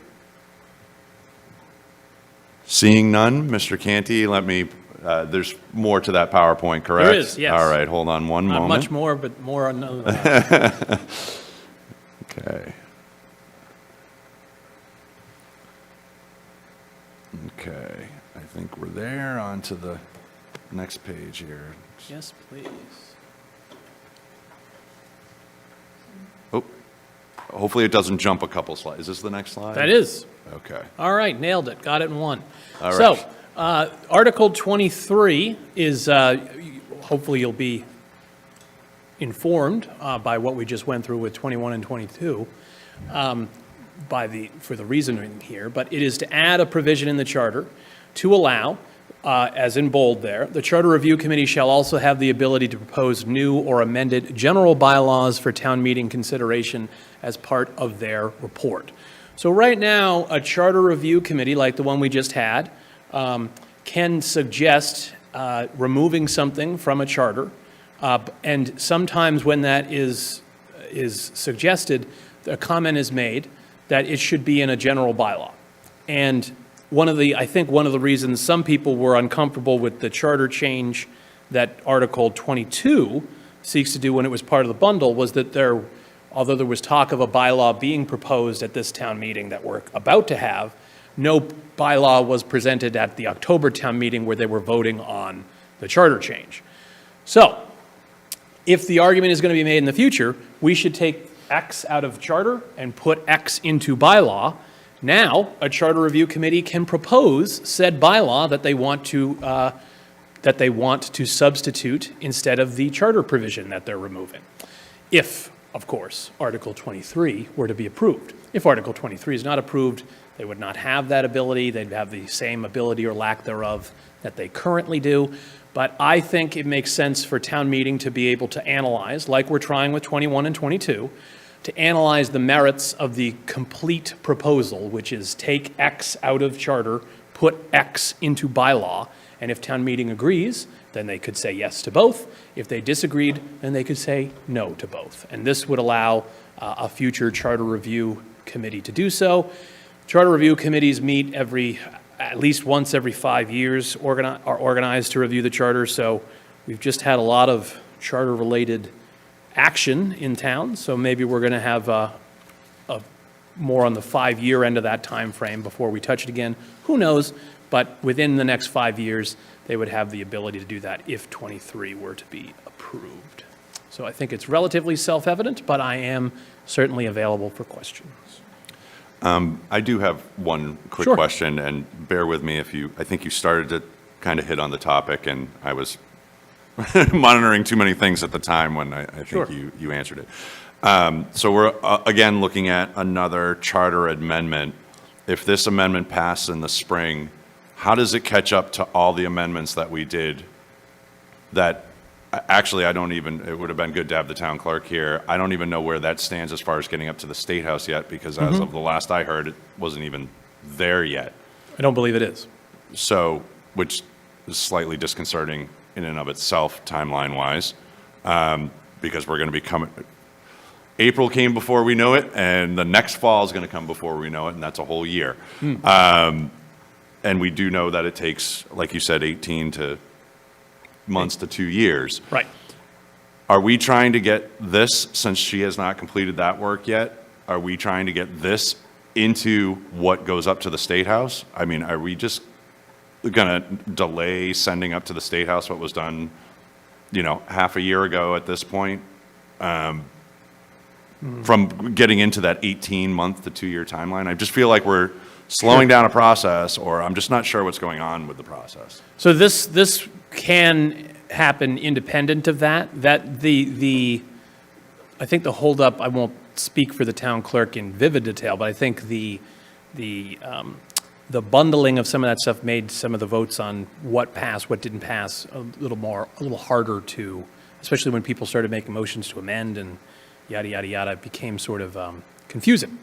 Seeing none, Mr. Canty, let me, there's more to that PowerPoint, correct? There is, yes. All right, hold on one Not moment. much more, but more on another one. Okay. Okay, I think we're there, on to the next page here. Yes, please. Oh, hopefully it doesn't jump a couple slides. Is this the next slide? That is. Okay. All right, nailed it. Got it in one. All So, right. Article 23 is, hopefully you'll be informed by what we just went through with 21 and 22, for the reasoning here, but it is to add a provision in the charter to allow, as in bold there, the Charter Review Committee shall also have the ability to propose new or amended general bylaws for town meeting consideration as part of their report. So right now, a Charter Review Committee, like the one we just had, can suggest removing something from a charter, and sometimes when that is suggested, a comment is made that it should be in a general bylaw. And I think one of the reasons some people were uncomfortable with the charter change that Article 22 seeks to do when it was part of the bundle was that although there was talk of a bylaw being proposed at this town meeting that we're about to have, no bylaw was presented at the October town meeting where they were voting on the charter change. So, if the argument is going to be made in the future, we should take X out of charter and put X into bylaw. Now, a charter review committee can propose said bylaw that they want to substitute instead of the charter provision that they're removing. If, of course, Article 23 were to be approved. If Article 23 is not approved, they would not have that ability. They'd have the same ability or lack thereof that they currently do. But I think it makes sense for town meeting to be able to analyze, like we're trying with 21 and 22, to analyze the merits of the complete proposal, which is take X out of charter, put X into bylaw, and if town meeting agrees, then they could say yes to both. If they disagreed, then they could say no to both. And this would allow a future charter review committee to do so. Charter review committees meet at least once every 5 years, are organized to review the charter, so we've just had a lot of charter-related action in town, so maybe we're going to have more on the 5-year end of that time frame before we touch it again. Who knows? But within the next 5 years, they would have the ability to do that if 23 were to be approved. So I think it's relatively self-evident, but I am certainly available for questions. I do have one quick Sure. question, and bear with me I think you started to kind of hit on the topic, and I was monitoring too many things at the time when I think Sure. you answered it. So we're, again, looking at another charter amendment. If this amendment passes in the spring, how does it catch up to all the amendments that we did that, actually, it would have been good to have the town clerk here. I don't even know where that stands as far as getting up to the State House yet, because as of the last I heard, it wasn't even there yet. I don't believe it is. So, which is slightly disconcerting in and of itself, timeline-wise, because we're going to be coming. April came before we know it, and the next fall is going to come before we know it, and that's a whole year. And we do know that it takes, like you said, 18 months to 2 years. Right. Are we trying to get this, since she has not completed that work yet, are we trying to get this into what goes up to the State House? I mean, are we just going to delay sending up to the State House what was done, half a year ago at this point? From getting into that 18-month to 2-year timeline? I just feel like we're slowing down a process, or I'm just not sure what's going on with the process. So this can happen independent of that. I think the holdup, I won't speak for the town clerk in vivid detail, but I think the bundling of some of that stuff made some of the votes on what passed, what didn't pass, a little harder to, especially when people started making motions to amend and yada, yada, yada, it became sort of confusing.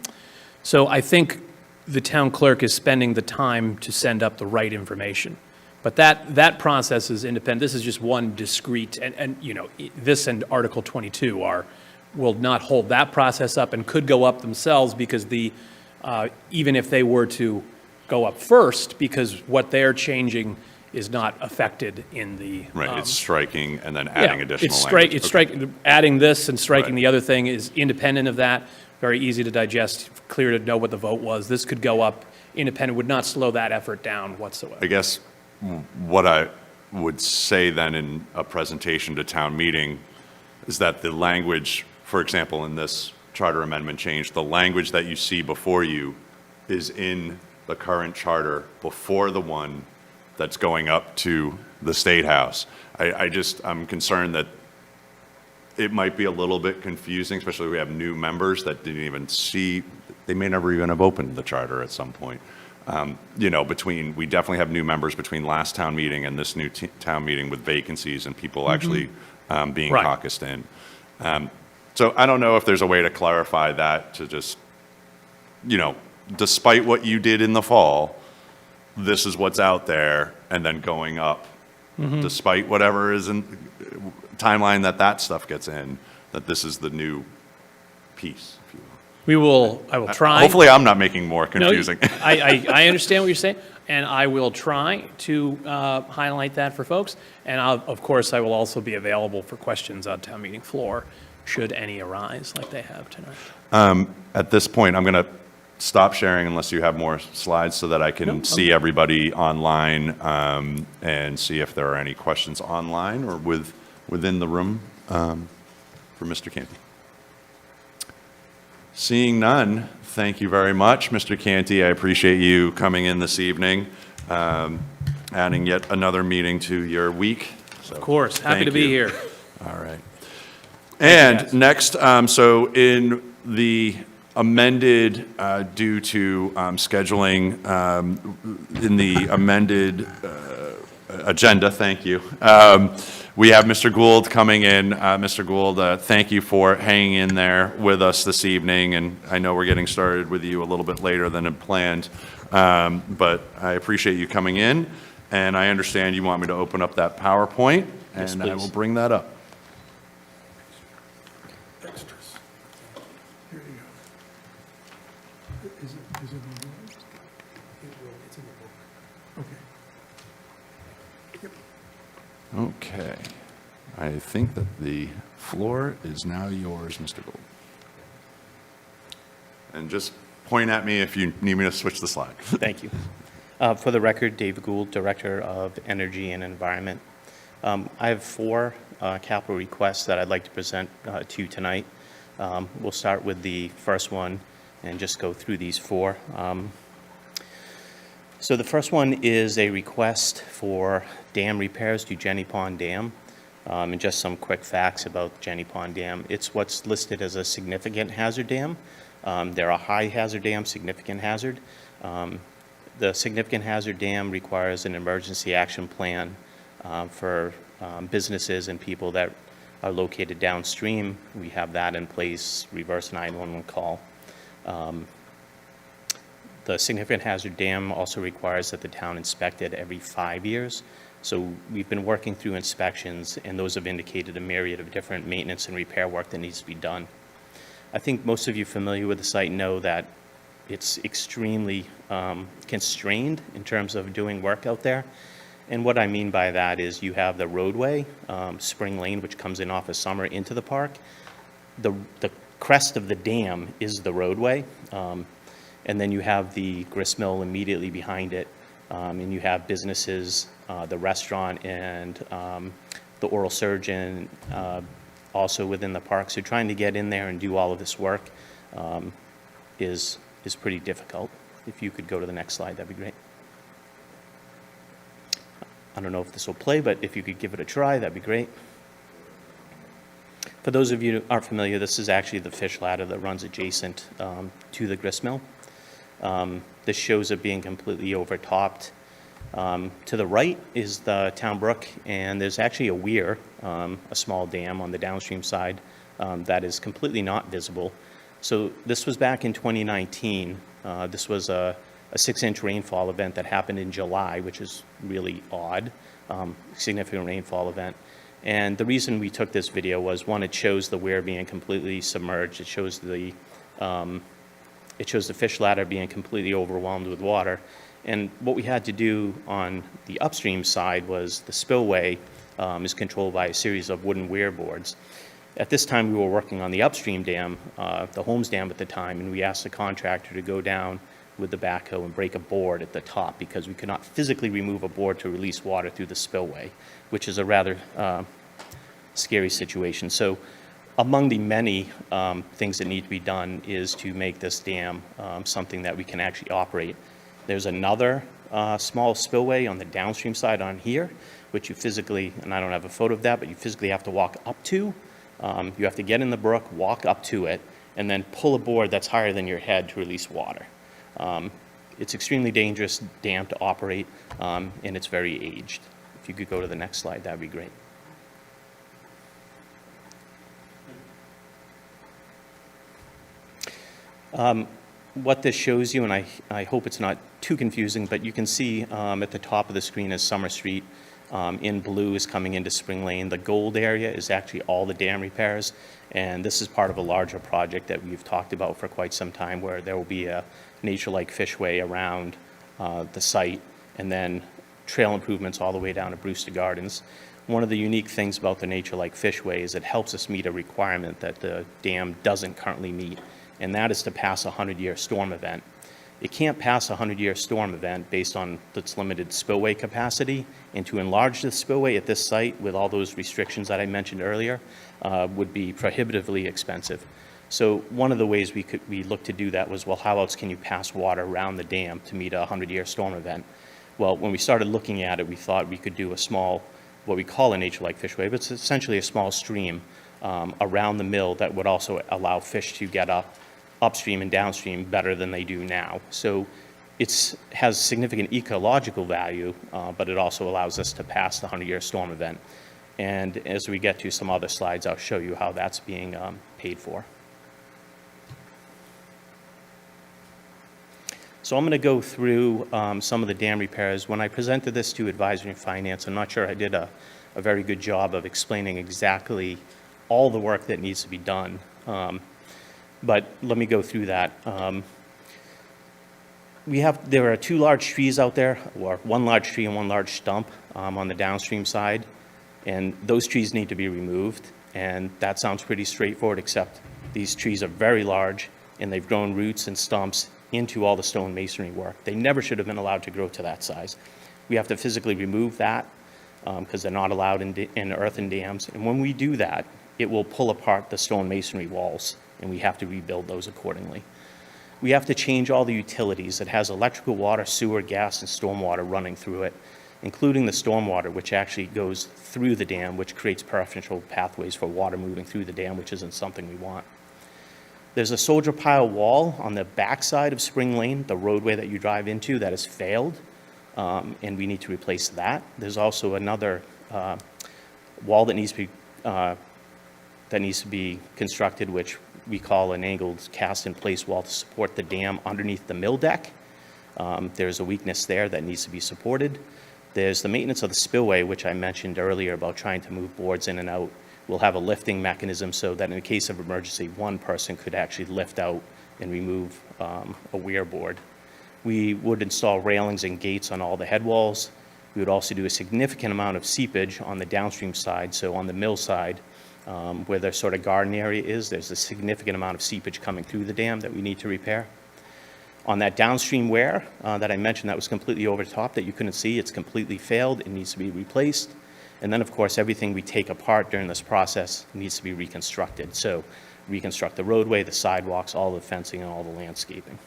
So I think the town clerk is spending the time to send up the right information. But that process is independent. This is just one discrete, and this and Article 22 are will not hold that process up and could go up themselves because even if they were to go up first, because what they're changing is not affected in the. Right, it's striking and then adding additional It's language. it's Okay. adding this and striking Right. the other thing is independent of that, very easy to digest, clear to know what the vote was. This could go up independent, would not slow that effort down whatsoever. I guess what I would say then in a presentation to town meeting is that the language, for example, in this charter amendment change, the language that you see before you is in the current charter before the one that's going up to the State House. I'm concerned that it might be a little bit confusing, especially if we have new members that didn't even see, they may never even have opened the charter at some point. We definitely have new members between last town meeting and this new town meeting with vacancies and people actually being Right. caucused in. So I don't know if there's a way to clarify that to just, despite what you did in the fall, this is what's out there, and then going up, despite whatever is in timeline that stuff gets in, that this is the new piece, if you will. I will try. Hopefully, I'm not making more No, confusing. I understand what you're saying, and I will try to highlight that for folks. And of course, I will also be available for questions on town meeting floor, should any arise like they have tonight. At this point, I'm going to stop sharing unless you have more slides so that I can see everybody online and see if there are any questions online or within the room for Mr. Canty. Seeing none, thank you very much, Mr. Canty. I appreciate you coming in this evening, adding yet another meeting to your week. So, Of course, happy thank to be you. here. All right. And next, so in the amended, due to scheduling, in the amended agenda, thank you, we have Mr. Gould coming in. Mr. Gould, thank you for hanging in there with us this evening, and I know we're getting started with you a little bit later than had planned, but I appreciate you coming in, and I understand you want me to open up that PowerPoint, Yes, and I please. will bring that up. Extras. Here you go. Is it on yours? It's in the book. Okay. Okay. I think that the floor is now yours, Mr. Gould. And just point at me if you need me to switch the slide. Thank you. For the record, Dave Gould, Director of Energy and Environment. I have four capital requests that I'd like to present to you tonight. We'll start with the first one and just go through these four. So the first one is a request for dam repairs to Jenny Pond Dam. And just some quick facts about Jenny Pond Dam. It's what's listed as a significant hazard dam. There are high hazard dams, significant hazard. The significant hazard dam requires an emergency action plan for businesses and people that are located downstream. We have that in place, reverse 911 call. The significant hazard dam also requires that the town inspect it every 5 years. So we've been working through inspections, and those have indicated a myriad of different maintenance and repair work that needs to be done. I think most of you familiar with the site know that it's extremely constrained in terms of doing work out there. And what I mean by that is you have the roadway, Spring Lane, which comes in off of Summer into the park. The crest of the dam is the roadway. And then you have the grist mill immediately behind it. And you have businesses, the restaurant and the oral surgeon also within the park. So trying to get in there and do all of this work is pretty difficult. If you could go to the next slide, that'd be great. I don't know if this will play, but if you could give it a try, that'd be great. For those of you who aren't familiar, this is actually the fish ladder that runs adjacent to the grist mill. This shows it being completely overtopped. To the right is the town brook, and there's actually a weir, a small dam on the downstream side that is completely not visible. So this was back in 2019. This was a 6-inch rainfall event that happened in July, which is really odd, significant rainfall event. And the reason we took this video was, one, it shows the weir being completely submerged. It shows the fish ladder being completely overwhelmed with water. And what we had to do on the upstream side was the spillway is controlled by a series of wooden weir boards. At this time, we were working on the upstream dam, the Holmes Dam at the time, and we asked the contractor to go down with the backhoe and break a board at the top because we could not physically remove a board to release water through the spillway, which is a rather scary situation. So among the many things that need to be done is to make this dam something that we can actually operate. There's another small spillway on the downstream side on here, which you physically, and I don't have a photo of that, but you physically have to walk up to. You have to get in the brook, walk up to it, and then pull a board that's higher than your head to release water. It's extremely dangerous dam to operate, and it's very aged. If you could go to the next slide, that'd be great. What this shows you, and I hope it's not too confusing, but you can see at the top of the screen is Summer Street. In blue is coming into Spring Lane. The gold area is actually all the dam repairs, and this is part of a larger project that we've talked about for quite some time, where there will be a nature-like fishway around the site, and then trail improvements all the way down to Brewster Gardens. One of the unique things about the nature-like fishway is it helps us meet a requirement that the dam doesn't currently meet, and that is to pass a 100-year storm event. It can't pass a 100-year storm event based on its limited spillway capacity, and to enlarge the spillway at this site with all those restrictions that I mentioned earlier would be prohibitively expensive. So one of the ways we looked to do that was, well, how else can you pass water around the dam to meet a 100-year storm event? Well, when we started looking at it, we thought we could do a small, what we call a nature-like fishway, but it's essentially a small stream around the mill that would also allow fish to get upstream and downstream better than they do now. So it has significant ecological value, but it also allows us to pass the 100-year storm event. And as we get to some other slides, I'll show you how that's being paid for. So I'm going to go through some of the dam repairs. When I presented this to Advisory and Finance, I'm not sure I did a very good job of explaining exactly all the work that needs to be done. But let me go through that. There are two large trees out there, or one large tree and one large stump on the downstream side, and those trees need to be removed. And that sounds pretty straightforward, except these trees are very large, and they've grown roots and stumps into all the stone masonry work. They never should have been allowed to grow to that size. We have to physically remove that because they're not allowed in earthen dams. And when we do that, it will pull apart the stone masonry walls, and we have to rebuild those accordingly. We have to change all the utilities. It has electrical, water, sewer, gas, and stormwater running through it, including the stormwater, which actually goes through the dam, which creates preferential pathways for water moving through the dam, which isn't something we want. There's a soldier pile wall on the backside of Spring Lane, the roadway that you drive into, that has failed, and we need to replace that. There's also another wall that needs to be constructed, which we call an angled cast-in-place wall to support the dam underneath the mill deck. There's a weakness there that needs to be supported. There's the maintenance of the spillway, which I mentioned earlier about trying to move boards in and out. We'll have a lifting mechanism so that in the case of emergency, one person could actually lift out and remove a weir board. We would install railings and gates on all the head walls. We would also do a significant amount of seepage on the downstream side, so on the mill side, where the sort of garden area is, there's a significant amount of seepage coming through the dam that we need to repair. On that downstream weir that I mentioned that was completely over the top that you couldn't see, it's completely failed, it needs to be replaced. And then, of course, everything we take apart during this process needs to be reconstructed. So reconstruct the roadway, the sidewalks, all the fencing, and all the landscaping.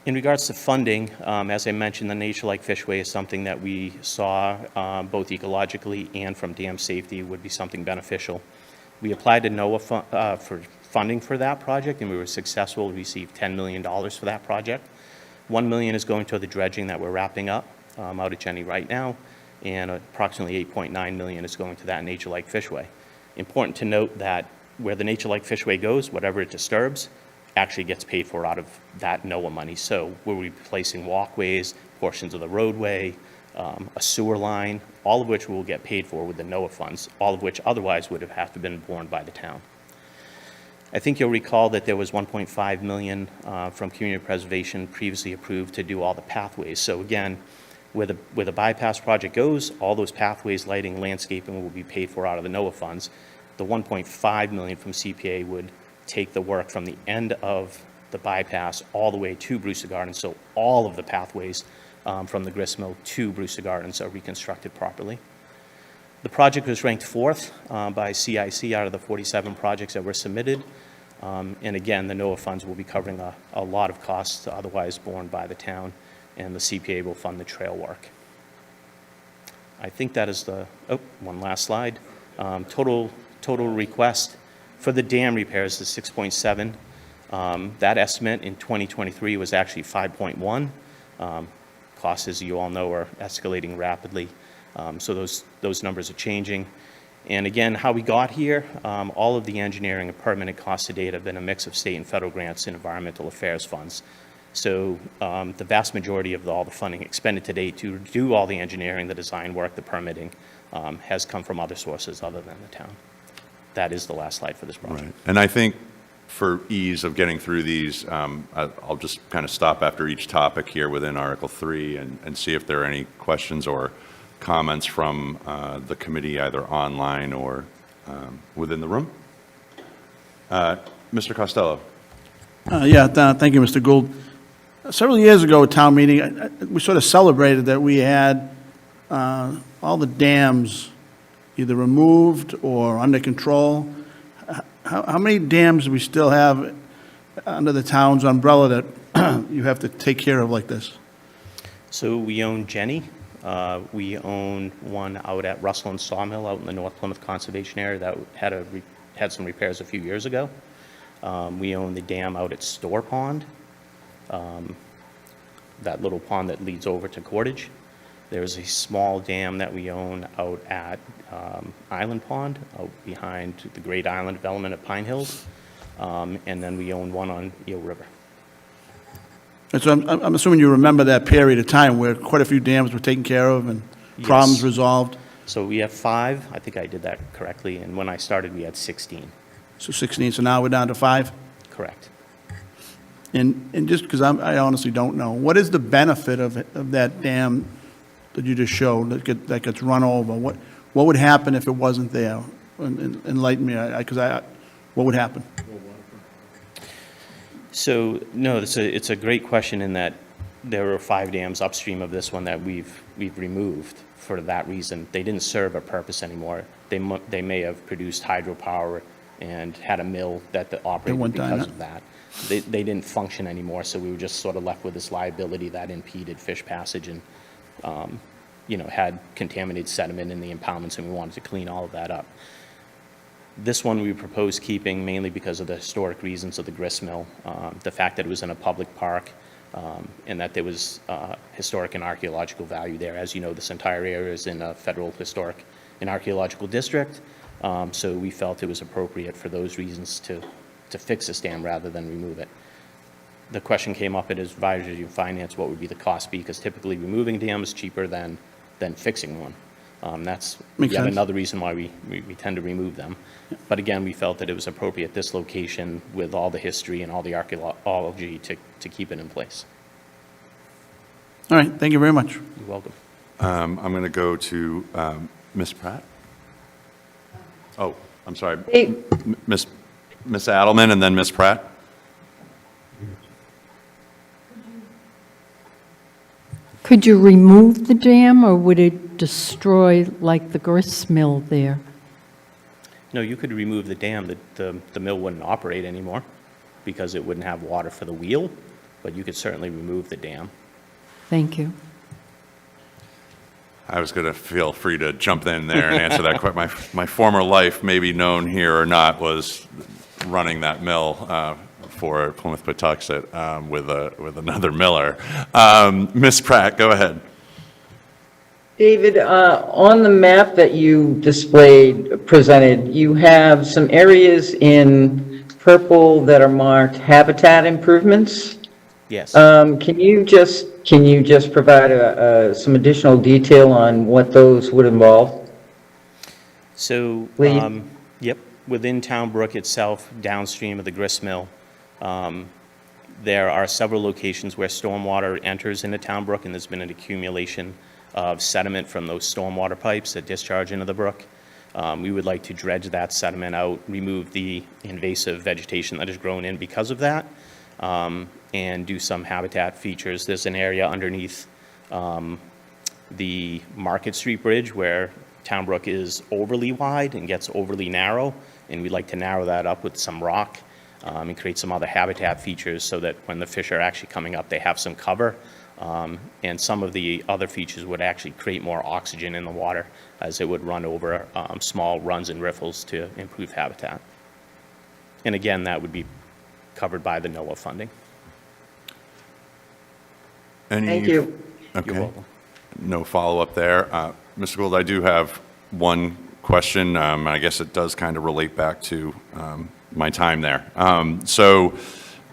In regards to funding, as I mentioned, the nature-like fishway is something that we saw both ecologically and from dam safety would be something beneficial. We applied to NOAA for funding for that project, and we were successful. We received $10 million for that project. $1 million is going to the dredging that we're wrapping up out at Jenny right now, and approximately $8.9 million is going to that nature-like fishway. Important to note that where the nature-like fishway goes, whatever it disturbs, actually gets paid for out of that NOAA money. So we're replacing walkways, portions of the roadway, a sewer line, all of which will get paid for with the NOAA funds, all of which otherwise would have had to been borne by the town. I think you'll recall that there was 1.5 million from community preservation previously approved to do all the pathways. So again, where the bypass project goes, all those pathways, lighting, landscaping will be paid for out of the NOAA funds. The 1.5 million from CPA would take the work from the end of the bypass all the way to Brewster Gardens, so all of the pathways from the grist mill to Brewster Gardens are reconstructed properly. The project was ranked 4th by CIC out of the 47 projects that were submitted. And again, the NOAA funds will be covering a lot of costs otherwise borne by the town, and the CPA will fund the trail work. I think that is one last slide. Total request for the dam repairs is 6.7. That estimate in 2023 was actually 5.1. Costs, as you all know, are escalating rapidly. So those numbers are changing. And again, how we got here, all of the engineering and permitting costs to date have been a mix of state and federal grants and environmental affairs funds. So the vast majority of all the funding expended to date to do all the engineering, the design work, the permitting, has come from other sources other than the town. That is the last slide for this project. Right. And I think for ease of getting through these, I'll just kind of stop after each topic here within Article 3 and see if there are any questions or comments from the committee, either online or within the room. Mr. Costello. Thank you, Mr. Gould. Several years ago at town meeting, we sort of celebrated that we had all the dams either removed or under control. How many dams do we still have under the town's umbrella that you have to take care of like this? So we own Jenny. We own one out at Russell and Sawmill out in the North Plymouth Conservation Area that had some repairs a few years ago. We own the dam out at Store Pond, that little pond that leads over to Cordage. There's a small dam that we own out at Island Pond, out behind the Great Island development at Pine Hills. And then we own one on Eel River. And so I'm assuming you remember that period of time where quite a few dams were taken care of and problems Yes. resolved? So we have 5. I think I did that correctly. And when I started, we had 16. So 16, so now we're down to 5? Correct. And just because I honestly don't know, what is the benefit of that dam that you just showed that gets run over? What would happen if it wasn't there? Enlighten me, what would happen? So, no, it's a great question in that there were 5 dams upstream of this one that we've removed for that reason. They didn't serve a purpose anymore. They may have produced hydropower and had a mill that operated because of that. They didn't function anymore, so we were just sort of left with this liability that impeded fish passage and, had contaminated sediment in the impoundments, and we wanted to clean all of that up. This one we proposed keeping mainly because of the historic reasons of the grist mill, the fact that it was in a public park, and that there was historic and archaeological value there. As you know, this entire area is in a federal historic and archaeological district, so we felt it was appropriate for those reasons to fix this dam rather than remove it. The question came up at Advisory and Finance, what would be the cost be? Because typically removing a dam is cheaper than fixing one. That's Makes yet sense. another reason why we tend to remove them. But again, we felt that it was appropriate at this location with all the history and all the archaeology to keep it in place. All right, thank you very much. You're welcome. I'm going to go to Ms. Pratt. Oh, I'm sorry. Miss Adelman and then Ms. Pratt. Could you remove the dam, or would it destroy, like, the grist mill there? No, you could remove the dam. The mill wouldn't operate anymore because it wouldn't have water for the wheel, but you could certainly remove the dam. Thank you. I was going to feel free to jump in there and answer that question. My former life, maybe known here or not, was running that mill for Plymouth Patuxent with another miller. Ms. Pratt, go ahead. David, on the map that you presented, you have some areas in purple that are marked habitat improvements. Yes. Can you just provide some additional detail on what those would involve? So, Please. yep, within Town Brook itself, downstream of the grist mill, there are several locations where stormwater enters into Town Brook, and there's been an accumulation of sediment from those stormwater pipes that discharge into the brook. We would like to dredge that sediment out, remove the invasive vegetation that has grown in because of that, and do some habitat features. There's an area underneath the Market Street Bridge where Town Brook is overly wide and gets overly narrow, and we'd like to narrow that up with some rock and create some other habitat features so that when the fish are actually coming up, they have some cover. And some of the other features would actually create more oxygen in the water as it would run over small runs and riffles to improve habitat. And again, that would be covered by the NOAA funding. Thank you. Okay. You're welcome. No follow-up there. Mr. Gould, I do have one question, and I guess it does kind of relate back to my time there.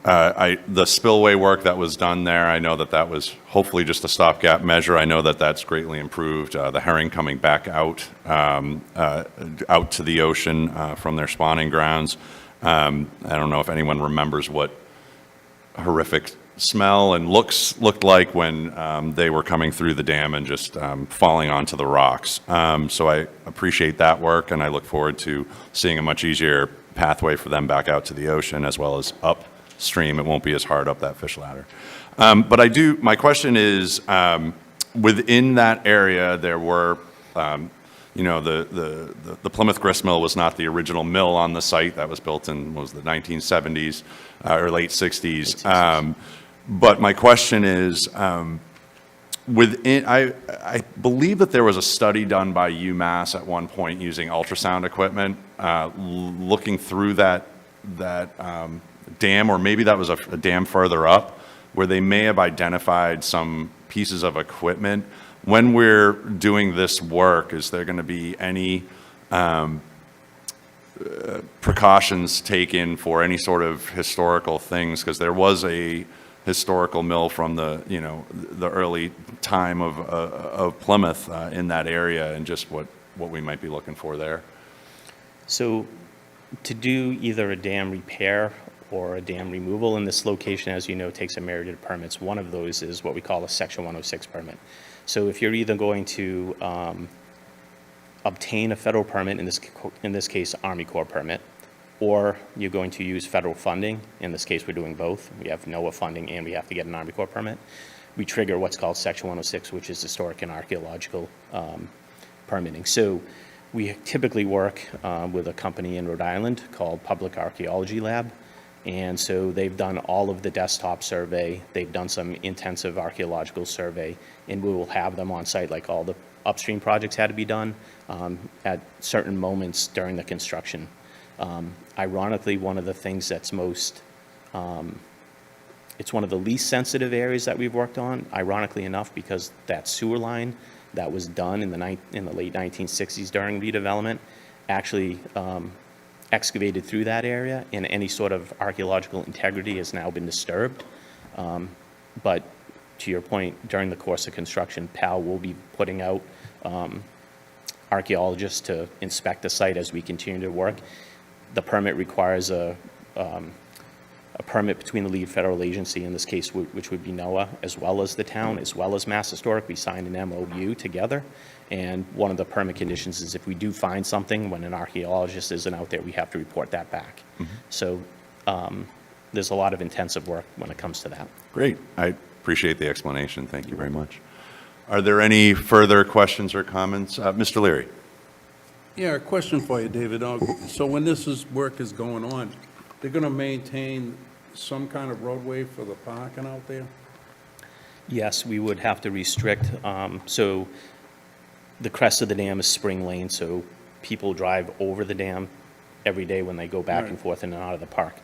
The spillway work that was done there, I know that that was hopefully just a stopgap measure. I know that that's greatly improved. The herring coming back out to the ocean from their spawning grounds. I don't know if anyone remembers what horrific smell and looked like when they were coming through the dam and just falling onto the rocks. So I appreciate that work, and I look forward to seeing a much easier pathway for them back out to the ocean as well as upstream. It won't be as hard up that fish ladder. But my question is, within that area, there were, the Plymouth grist mill was not the original mill on the site. That was built in, the 1970s or late 60s. But my question is, I believe that there was a study done by UMass at one point using ultrasound equipment, looking through that dam, or maybe that was a dam further up, where they may have identified some pieces of equipment. When we're doing this work, is there going to be any precautions taken for any sort of historical things? Because there was a historical mill from the early time of Plymouth in that area, and just what we might be looking for there. So to do either a dam repair or a dam removal in this location, as you know, takes a myriad of permits. One of those is what we call a Section 106 permit. So if you're either going to obtain a federal permit, in this case Army Corps permit, or you're going to use federal funding, in this case we're doing both. We have NOAA funding and we have to get an Army Corps permit. We trigger what's called Section 106, which is historic and archaeological permitting. So we typically work with a company in Rhode Island called Public Archaeology Lab. And so they've done all of the desktop survey, they've done some intensive archaeological survey, and we will have them on site like all the upstream projects had to be done at certain moments during the construction. Ironically, one of the things that's it's one of the least sensitive areas that we've worked on, ironically enough, because that sewer line that was done in the late 1960s during redevelopment actually excavated through that area, and any sort of archaeological integrity has now been disturbed. But to your point, during the course of construction, PAL will be putting out archaeologists to inspect the site as we continue to work. The permit requires a permit between the lead federal agency, in this case, which would be NOAA, as well as the town, as well as Mass Historic. We signed an MOU together, and one of the permit conditions is if we do find something when an archaeologist isn't out there, we have to report that back. So there's a lot of intensive work when it comes to that. Great. I appreciate the explanation. Thank you very much. Are there any further questions or comments? Mr. Leary. Yeah, a question for you, David. So when work is going on, they're going to maintain some kind of roadway for the parking out there? Yes, we would have to restrict, so the crest of the dam is Spring Lane, so people drive over the dam every day when they go back and forth in and out of the park.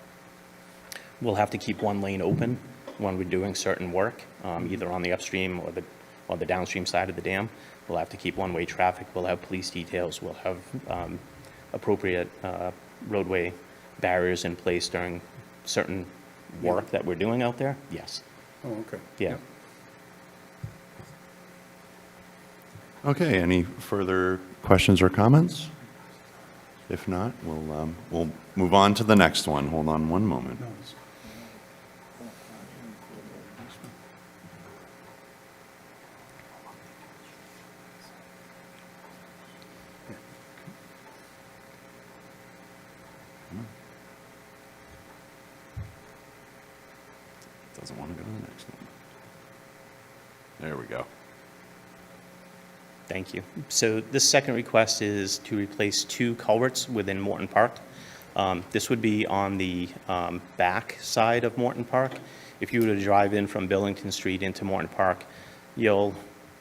We'll have to keep one lane open when we're doing certain work, either on the upstream or the downstream side of the dam. We'll have to keep one-way traffic, we'll have police details, we'll have appropriate roadway barriers in place during certain work that we're doing out there, yes. Oh, okay. Yeah. Okay, any further questions or comments? If not, we'll move on to the next one. Hold on one moment. No, it's- Doesn't want to go to the next one. There we go. Thank you. So this second request is to replace 2 culverts within Morton Park. This would be on the back side of Morton Park. If you were to drive in from Billington Street into Morton Park, you'll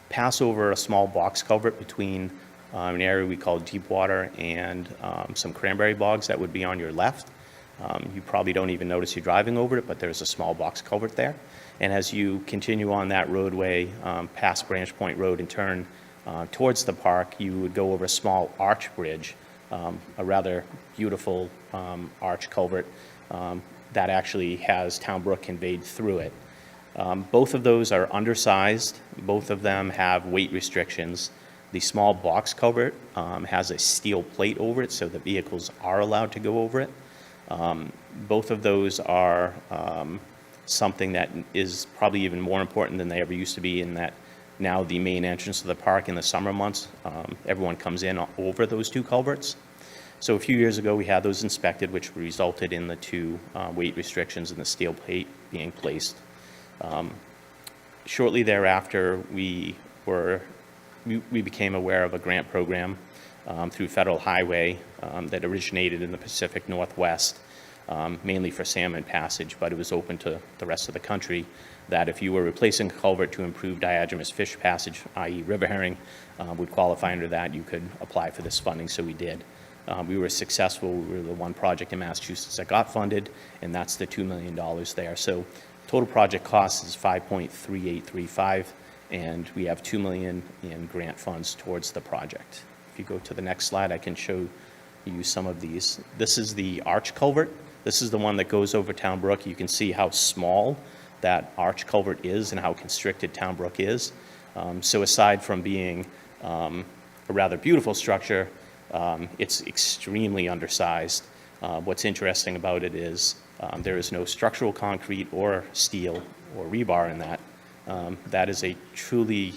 pass over a small box culvert between an area we call Deepwater and some cranberry bogs that would be on your left. You probably don't even notice you're driving over it, but there's a small box culvert there. And as you continue on that roadway, past Branch Point Road and turn towards the park, you would go over a small arch bridge, a rather beautiful arch culvert that actually has Town Brook conveyed through it. Both of those are undersized. Both of them have weight restrictions. The small box culvert has a steel plate over it, so the vehicles are allowed to go over it. Both of those are something that is probably even more important than they ever used to be, in that now the main entrance to the park in the summer months, everyone comes in over those 2 culverts. So a few years ago, we had those inspected, which resulted in the 2 weight restrictions and the steel plate being placed. Shortly thereafter, we became aware of a grant program through Federal Highway that originated in the Pacific Northwest, mainly for salmon passage, but it was open to the rest of the country, that if you were replacing a culvert to improve diagenous fish passage, i.e. river herring, would qualify under that, you could apply for this funding, so we did. We were successful. We were the one project in Massachusetts that got funded, and that's the $2 million there. So total project cost is $5.3835, and we have $2 million in grant funds towards the project. If you go to the next slide, I can show you some of these. This is the arch culvert. This is the one that goes over Town Brook. You can see how small that arch culvert is and how constricted Town Brook is. So aside from being a rather beautiful structure, it's extremely undersized. What's interesting about it is there is no structural concrete or steel or rebar in that. That is a truly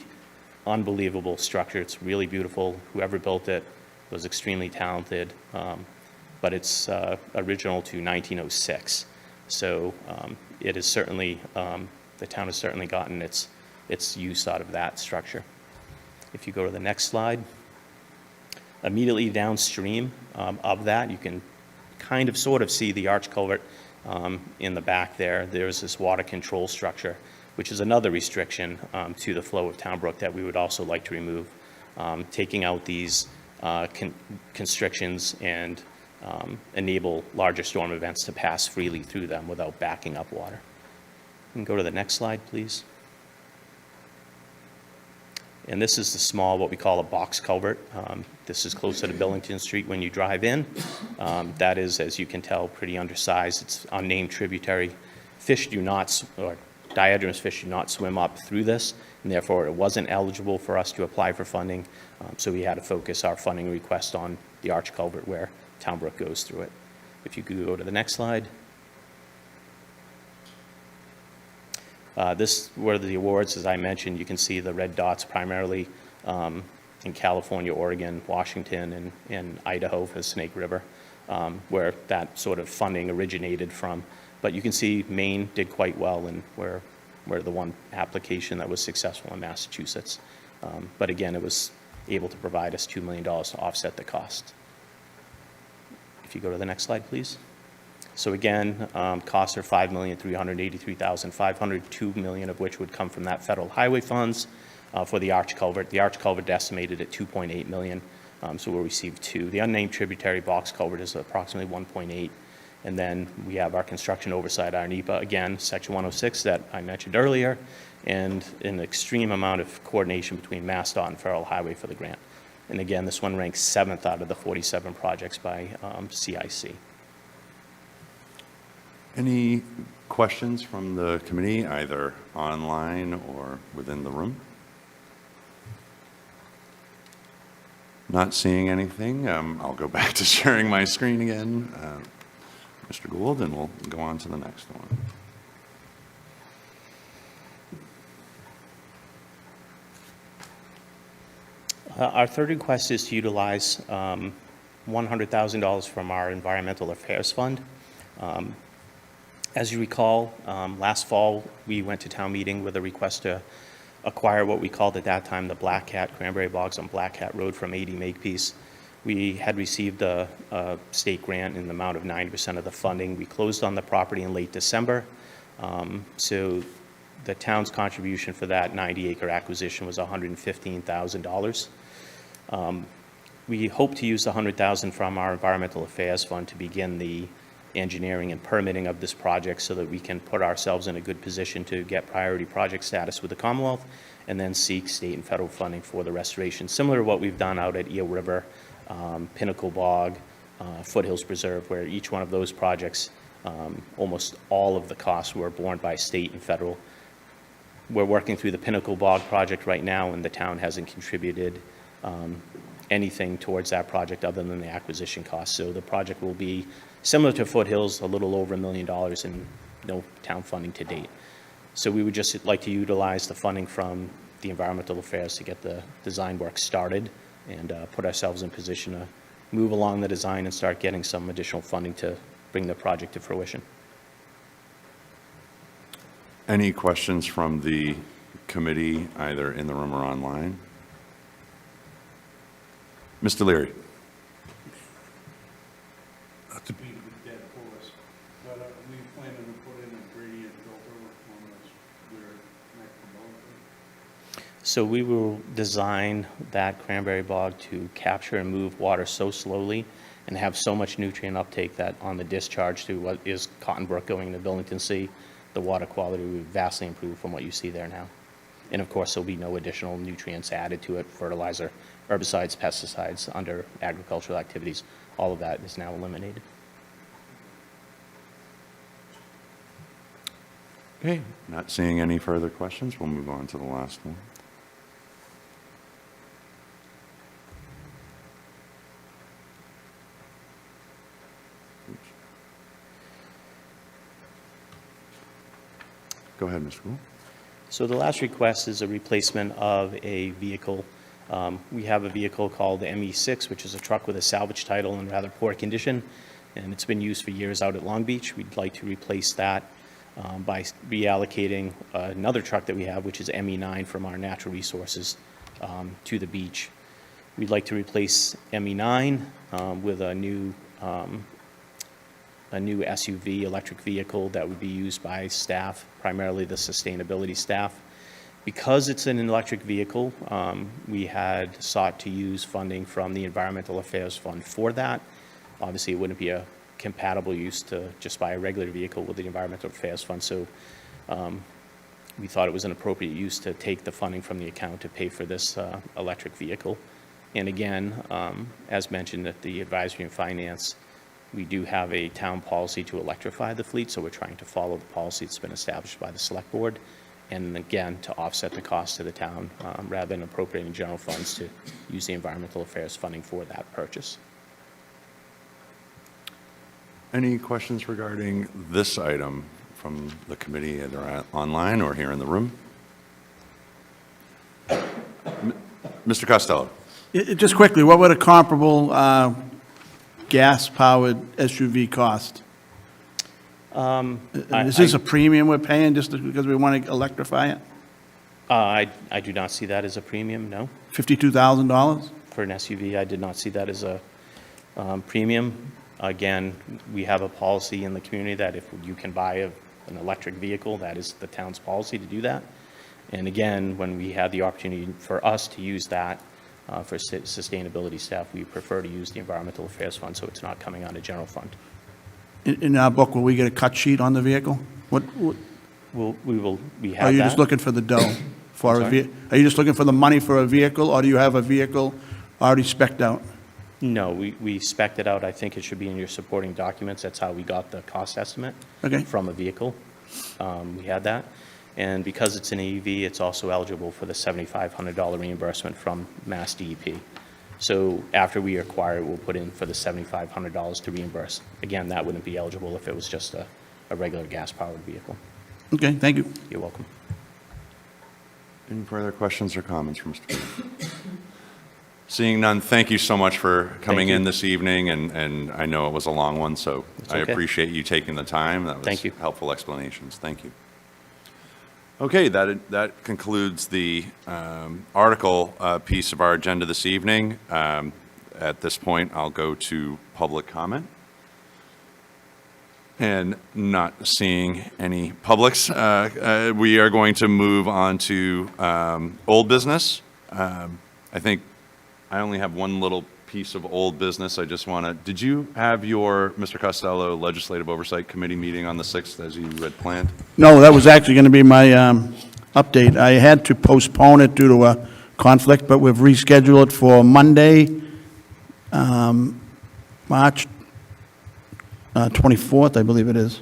unbelievable structure. It's really beautiful. Whoever built it was extremely talented, but it's original to 1906. So it is certainly, the town has certainly gotten its use out of that structure. If you go to the next slide, immediately downstream of that, you can kind of sort of see the arch culvert in the back there. There's this water control structure, which is another restriction to the flow of Town Brook that we would also like to remove, taking out these constrictions and enable larger storm events to pass freely through them without backing up water. You can go to the next slide, please. And this is the small, what we call a box culvert. This is closer to Billington Street when you drive in. That is, as you can tell, pretty undersized. It's unnamed tributary. Fish do not, or diagenous fish do not swim up through this, and therefore it wasn't eligible for us to apply for funding. So we had to focus our funding request on the arch culvert where Town Brook goes through it. If you could go to the next slide. This were the awards, as I mentioned. You can see the red dots primarily in California, Oregon, Washington, and Idaho for the Snake River, where that sort of funding originated from. But you can see Maine did quite well, and we're the one application that was successful in Massachusetts. But again, it was able to provide us $2 million to offset the cost. If you go to the next slide, please. So again, costs are $5,383,500, $2 million of which would come from that federal highway funds for the arch culvert. The arch culvert estimated at $2.8 million, so we'll receive $2 million. The unnamed tributary box culvert is approximately $1.8 million. And then we have our construction oversight, our NEPA, again, Section 106 that I mentioned earlier, and an extreme amount of coordination between MassDOT and Federal Highway for the grant. And again, this one ranks 7th out of the 47 projects by CIC. Any questions from the committee, either online or within the room? Not seeing anything. I'll go back to sharing my screen again, Mr. Gould, and we'll go on to the next one. Our third request is to utilize $100,000 from our Environmental Affairs Fund. As you recall, last fall, we went to town meeting with a request to acquire what we called at that time the Black Cat Cranberry Bogs on Black Cat Road from A.D. Makepeace. We had received a state grant in the amount of 90% of the funding. We closed on the property in late December. So the town's contribution for that 90-acre acquisition was $115,000. We hope to use the $100,000 from our Environmental Affairs Fund to begin the engineering and permitting of this project so that we can put ourselves in a good position to get priority project status with the Commonwealth and then seek state and federal funding for the restoration, similar to what we've done out at Eel River, Pinnacle Bog, Foothills Preserve, where each one of those projects, almost all of the costs were borne by state and federal. We're working through the Pinnacle Bog project right now, and the town hasn't contributed anything towards that project other than the acquisition costs. So the project will be similar to Foothills, a little over $1 million and no town funding to date. So we would just like to utilize the funding from the Environmental Affairs to get the design work started and put ourselves in position to move along the design and start getting some additional funding to bring the project to fruition. Any questions from the committee, either in the room or online? Mr. Leary. Not to beat a dead horse, but we planning to put in a gradient filter on this where next to So we will design that cranberry bog to capture and move water so slowly and have so much nutrient uptake that on the discharge to what is Cotton Brook going to Billington Sea, the water quality will vastly improve from what you see there now. And of course, there'll be no additional nutrients added to it, fertilizer, herbicides, pesticides under agricultural activities. All of that is now eliminated. Okay, not seeing any further questions, we'll move on to the last one. Go ahead, Mr. Gould. So the last request is a replacement of a vehicle. We have a vehicle called the ME6, which is a truck with a salvage title in rather poor condition, and it's been used for years out at Long Beach. We'd like to replace that by reallocating another truck that we have, which is ME9 from our natural resources to the beach. We'd like to replace ME9 with a new SUV electric vehicle that would be used by staff, primarily the sustainability staff. Because it's an electric vehicle, we had sought to use funding from the Environmental Affairs Fund for that. Obviously, it wouldn't be a compatible use to just buy a regular vehicle with the Environmental Affairs Fund, so we thought it was an appropriate use to take the funding from the account to pay for this electric vehicle. And again, as mentioned at the Advisory and Finance, we do have a town policy to electrify the fleet, so we're trying to follow the policy that's been established by the Select Board, and again, to offset the cost to the town, rather than appropriating general funds to use the Environmental Affairs funding for that purchase. Any questions regarding this item from the committee, either online or here in the room? Mr. Costello. Just quickly, what would a comparable gas-powered SUV cost? Is this a premium we're paying just because we want to electrify it? I do not see that as a premium, no. $52,000? For an SUV, I did not see that as a premium. Again, we have a policy in the community that if you can buy an electric vehicle, that is the town's policy to do that. And again, when we had the opportunity for us to use that for sustainability staff, we prefer to use the Environmental Affairs Fund, so it's not coming out of general fund. In our book, will we get a cut sheet on the vehicle? We have that. Are you just looking for the dough? Are you just looking for the money for a vehicle, or do you have a vehicle already spec'd out? No, we spec'd it out. I think it should be in your supporting documents. That's how we got the cost estimate. Okay. From a vehicle. We had that. And because it's an EV, it's also eligible for the $7,500 reimbursement from Mass DEP. So after we acquire it, we'll put in for the $7,500 to reimburse. Again, that wouldn't be eligible if it was just a regular gas-powered vehicle. Okay, thank you. You're welcome. Any further questions or comments from Mr. President? Seeing none, thank you so much for coming in this evening, and I know it was a long one, so I okay. appreciate you taking the time. That was Thank you. helpful explanations. Thank you. Okay, that concludes the article piece of our agenda this evening. At this point, I'll go to public comment. And not seeing any publics, we are going to move on to old business. I think I only have one little piece of old business. I just want to, did you have your, Mr. Costello, Legislative Oversight Committee meeting on the 6th as you had planned? No, that was actually going to be my update. I had to postpone it due to a conflict, but we've rescheduled it for Monday, March 24th, I believe it is.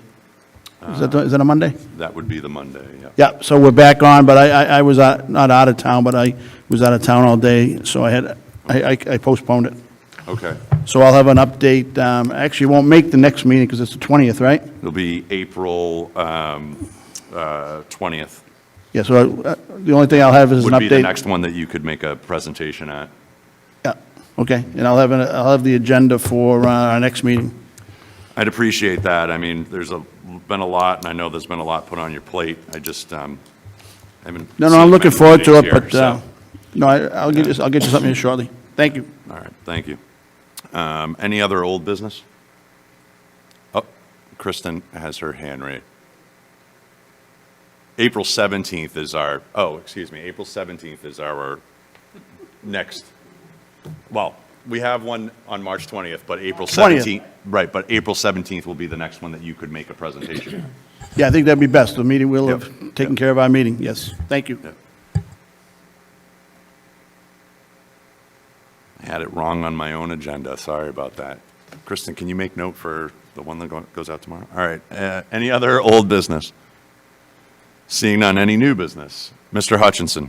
Is that a Monday? That would be the Monday, yeah. Yeah, so we're back on, but I was not out of town, but I was out of town all day, so I postponed it. Okay. So I'll have an update. Actually, won't make the next meeting because it's the 20th, right? It'll be April 20th. Yeah, so the only thing I'll have is an update. Would be the next one that you could make a presentation at. Yeah, okay, and I'll have the agenda for our next meeting. I'd appreciate that. I mean, there's been a lot, and I know there's been a lot put on your plate. I just haven't. No, I'm looking forward to it, but no, I'll get you something here shortly. Thank you. All right, thank you. Any other old business? Oh, Kristen has her hand raised. April 17th is our, April 17th is our next, well, we have one on March 20th, but April 17th, right, but April 17th will be the next one that you could make a presentation. Yeah, I think that'd be best. The meeting will have taken care of our meeting, yes. Thank you. Yep. I had it wrong on my own agenda, sorry about that. Kristen, can you make note for the one that goes out tomorrow? All right, any other old business? Seeing none, any new business? Mr. Hutchinson.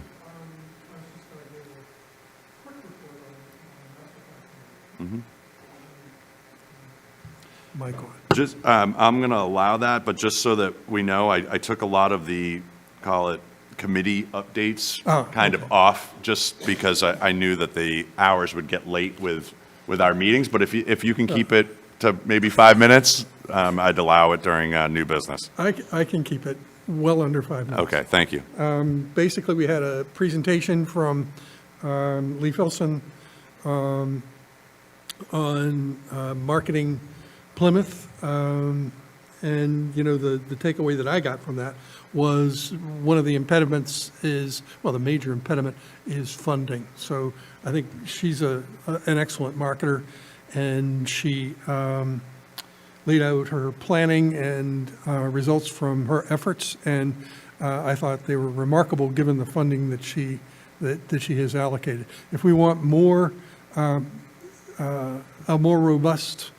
Michael. Just, I'm going to allow that, but just so that we know, I took a lot of the, call it, committee updates kind of off, just because I knew that the hours would get late with our meetings. But if you can keep it to maybe 5 minutes, I'd allow it during new business. I can keep it well under 5 minutes. Okay, thank you. Basically, we had a presentation from Lee Filson on marketing Plymouth. And, you know, the takeaway that I got from that was one of the impediments is, well, the major impediment is funding. So I think she's an excellent marketer, and she laid out her planning and results from her efforts, and I thought they were remarkable given the funding that she has allocated. If we want more, a more robust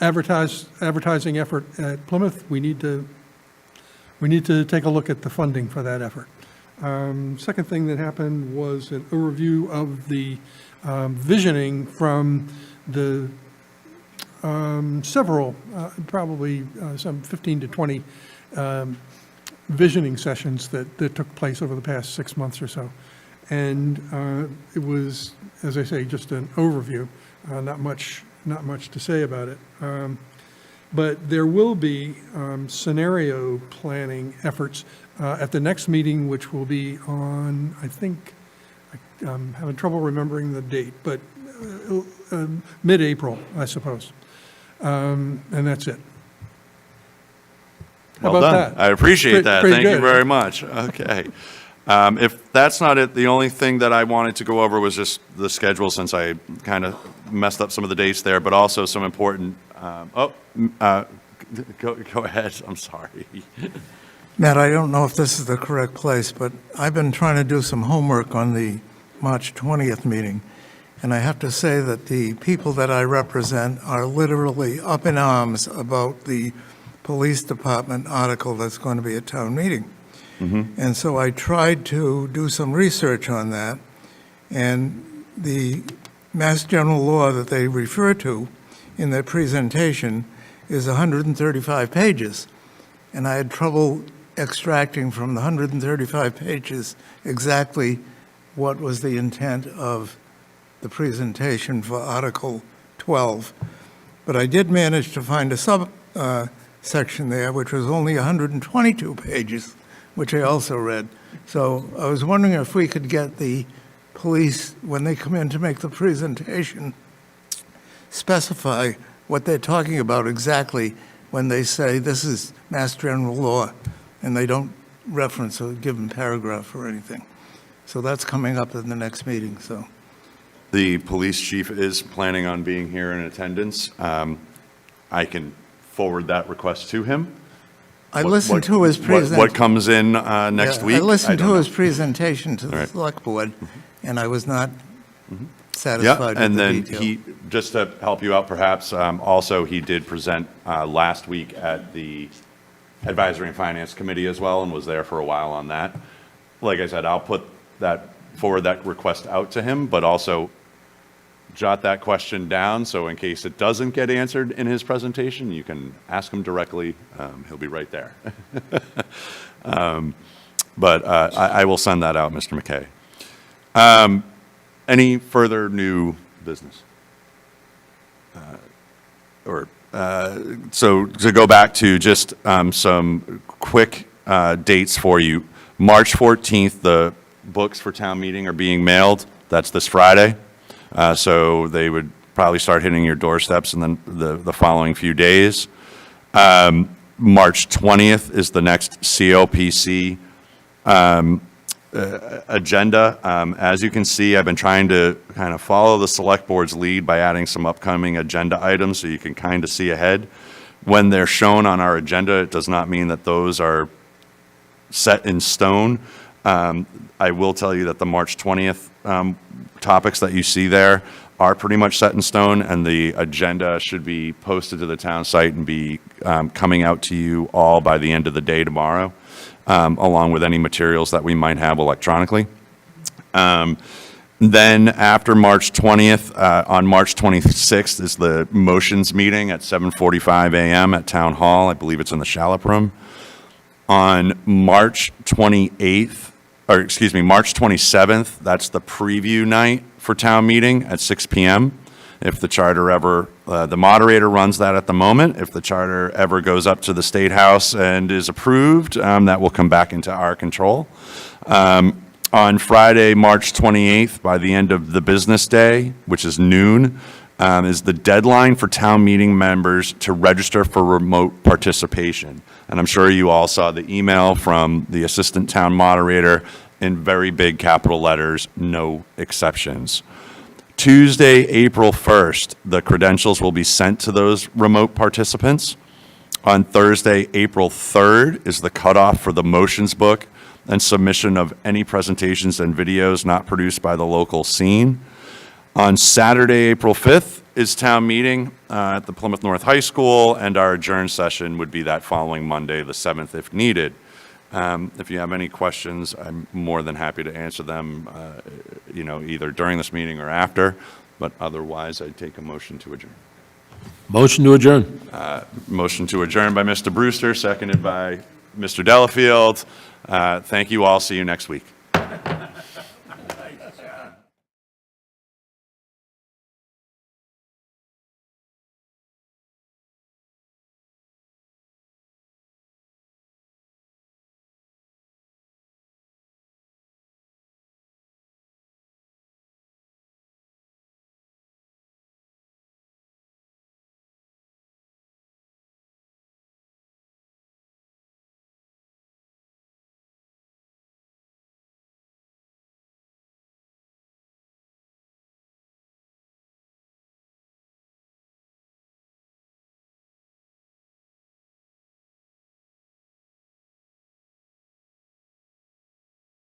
advertising effort at Plymouth, we need to take a look at the funding for that effort. Second thing that happened was an overview of the visioning from the several, probably some 15 to 20 visioning sessions that took place over the past 6 months or so. And it was, as I say, just an overview, not much to say about it. But there will be scenario planning efforts at the next meeting, which will be on, I think, I'm having trouble remembering the date, but mid-April, I suppose. And that's it. How Well about done. that? I appreciate that. Pretty Thank you good. very much. Okay. If that's not it, the only thing that I wanted to go over was just the schedule, since I kind of messed up some of the dates there, but also some important, go ahead, I'm sorry. Matt, I don't know if this is the correct place, but I've been trying to do some homework on the March 20th meeting, And I have to say that the people that I represent are literally up in arms about the police department article that's going to be at town meeting. And so I tried to do some research on that, and the Mass General Law that they refer to in their presentation is 135 pages. And I had trouble extracting from the 135 pages exactly what was the intent of the presentation for Article 12. But I did manage to find a section there, which was only 122 pages, which I also read. So I was wondering if we could get the police, when they come in to make the presentation, specify what they're talking about exactly when they say this is Mass General Law, and they don't reference a given paragraph or anything. So that's coming up in the next meeting, so. The police chief is planning on being here in attendance. I can forward that request to him. I listened to his presentation. What comes in next week? I listened to don't his know. presentation to the All right. select board, and I was not Yeah, satisfied with and the then detail. just to help you out perhaps, also he did present last week at the Advisory and Finance Committee as well and was there for a while on that. Like I said, I'll forward that request out to him, but also jot that question down, so in case it doesn't get answered in his presentation, you can ask him directly. He'll be right there. But I will send that out, Mr. McKay. Any further new business? So to go back to just some quick dates for you. March 14th, the books for town meeting are being mailed. That's this Friday. So they would probably start hitting your doorsteps in the following few days. March 20th is the next COPC agenda. As you can see, I've been trying to kind of follow the select board's lead by adding some upcoming agenda items so you can kind of see ahead. When they're shown on our agenda, it does not mean that those are set in stone. I will tell you that the March 20th topics that you see there are pretty much set in stone, and the agenda should be posted to the town site and be coming out to you all by the end of the day tomorrow, along with any materials that we might have electronically. Then after March 20th, on March 26th is the motions meeting at 7:45 a.m. at Town Hall. I believe it's in the Shallop Room. On March 28th, or excuse me, March 27th, that's the preview night for town meeting at 6 p.m. If the charter ever, the moderator runs that at the moment. If the charter ever goes up to the State House and is approved, that will come back into our control. On Friday, March 28th, by the end of the business day, which is noon, is the deadline for town meeting members to register for remote participation. And I'm sure you all saw the email from the assistant town moderator in very big capital letters, no exceptions. Tuesday, April 1st, the credentials will be sent to those remote participants. On Thursday, April 3rd, is the cutoff for the motions book and submission of any presentations and videos not produced by the local scene. On Saturday, April 5th, is town meeting at the Plymouth North High School, and our adjourned session would be that following Monday, the 7th, if needed. If you have any questions, I'm more than happy to answer them, either during this meeting or after, but otherwise, I'd take a motion to adjourn. Motion to adjourn. Motion to adjourn by Mr. Brewster, seconded by Mr. Delafield. Thank you all. See you next week.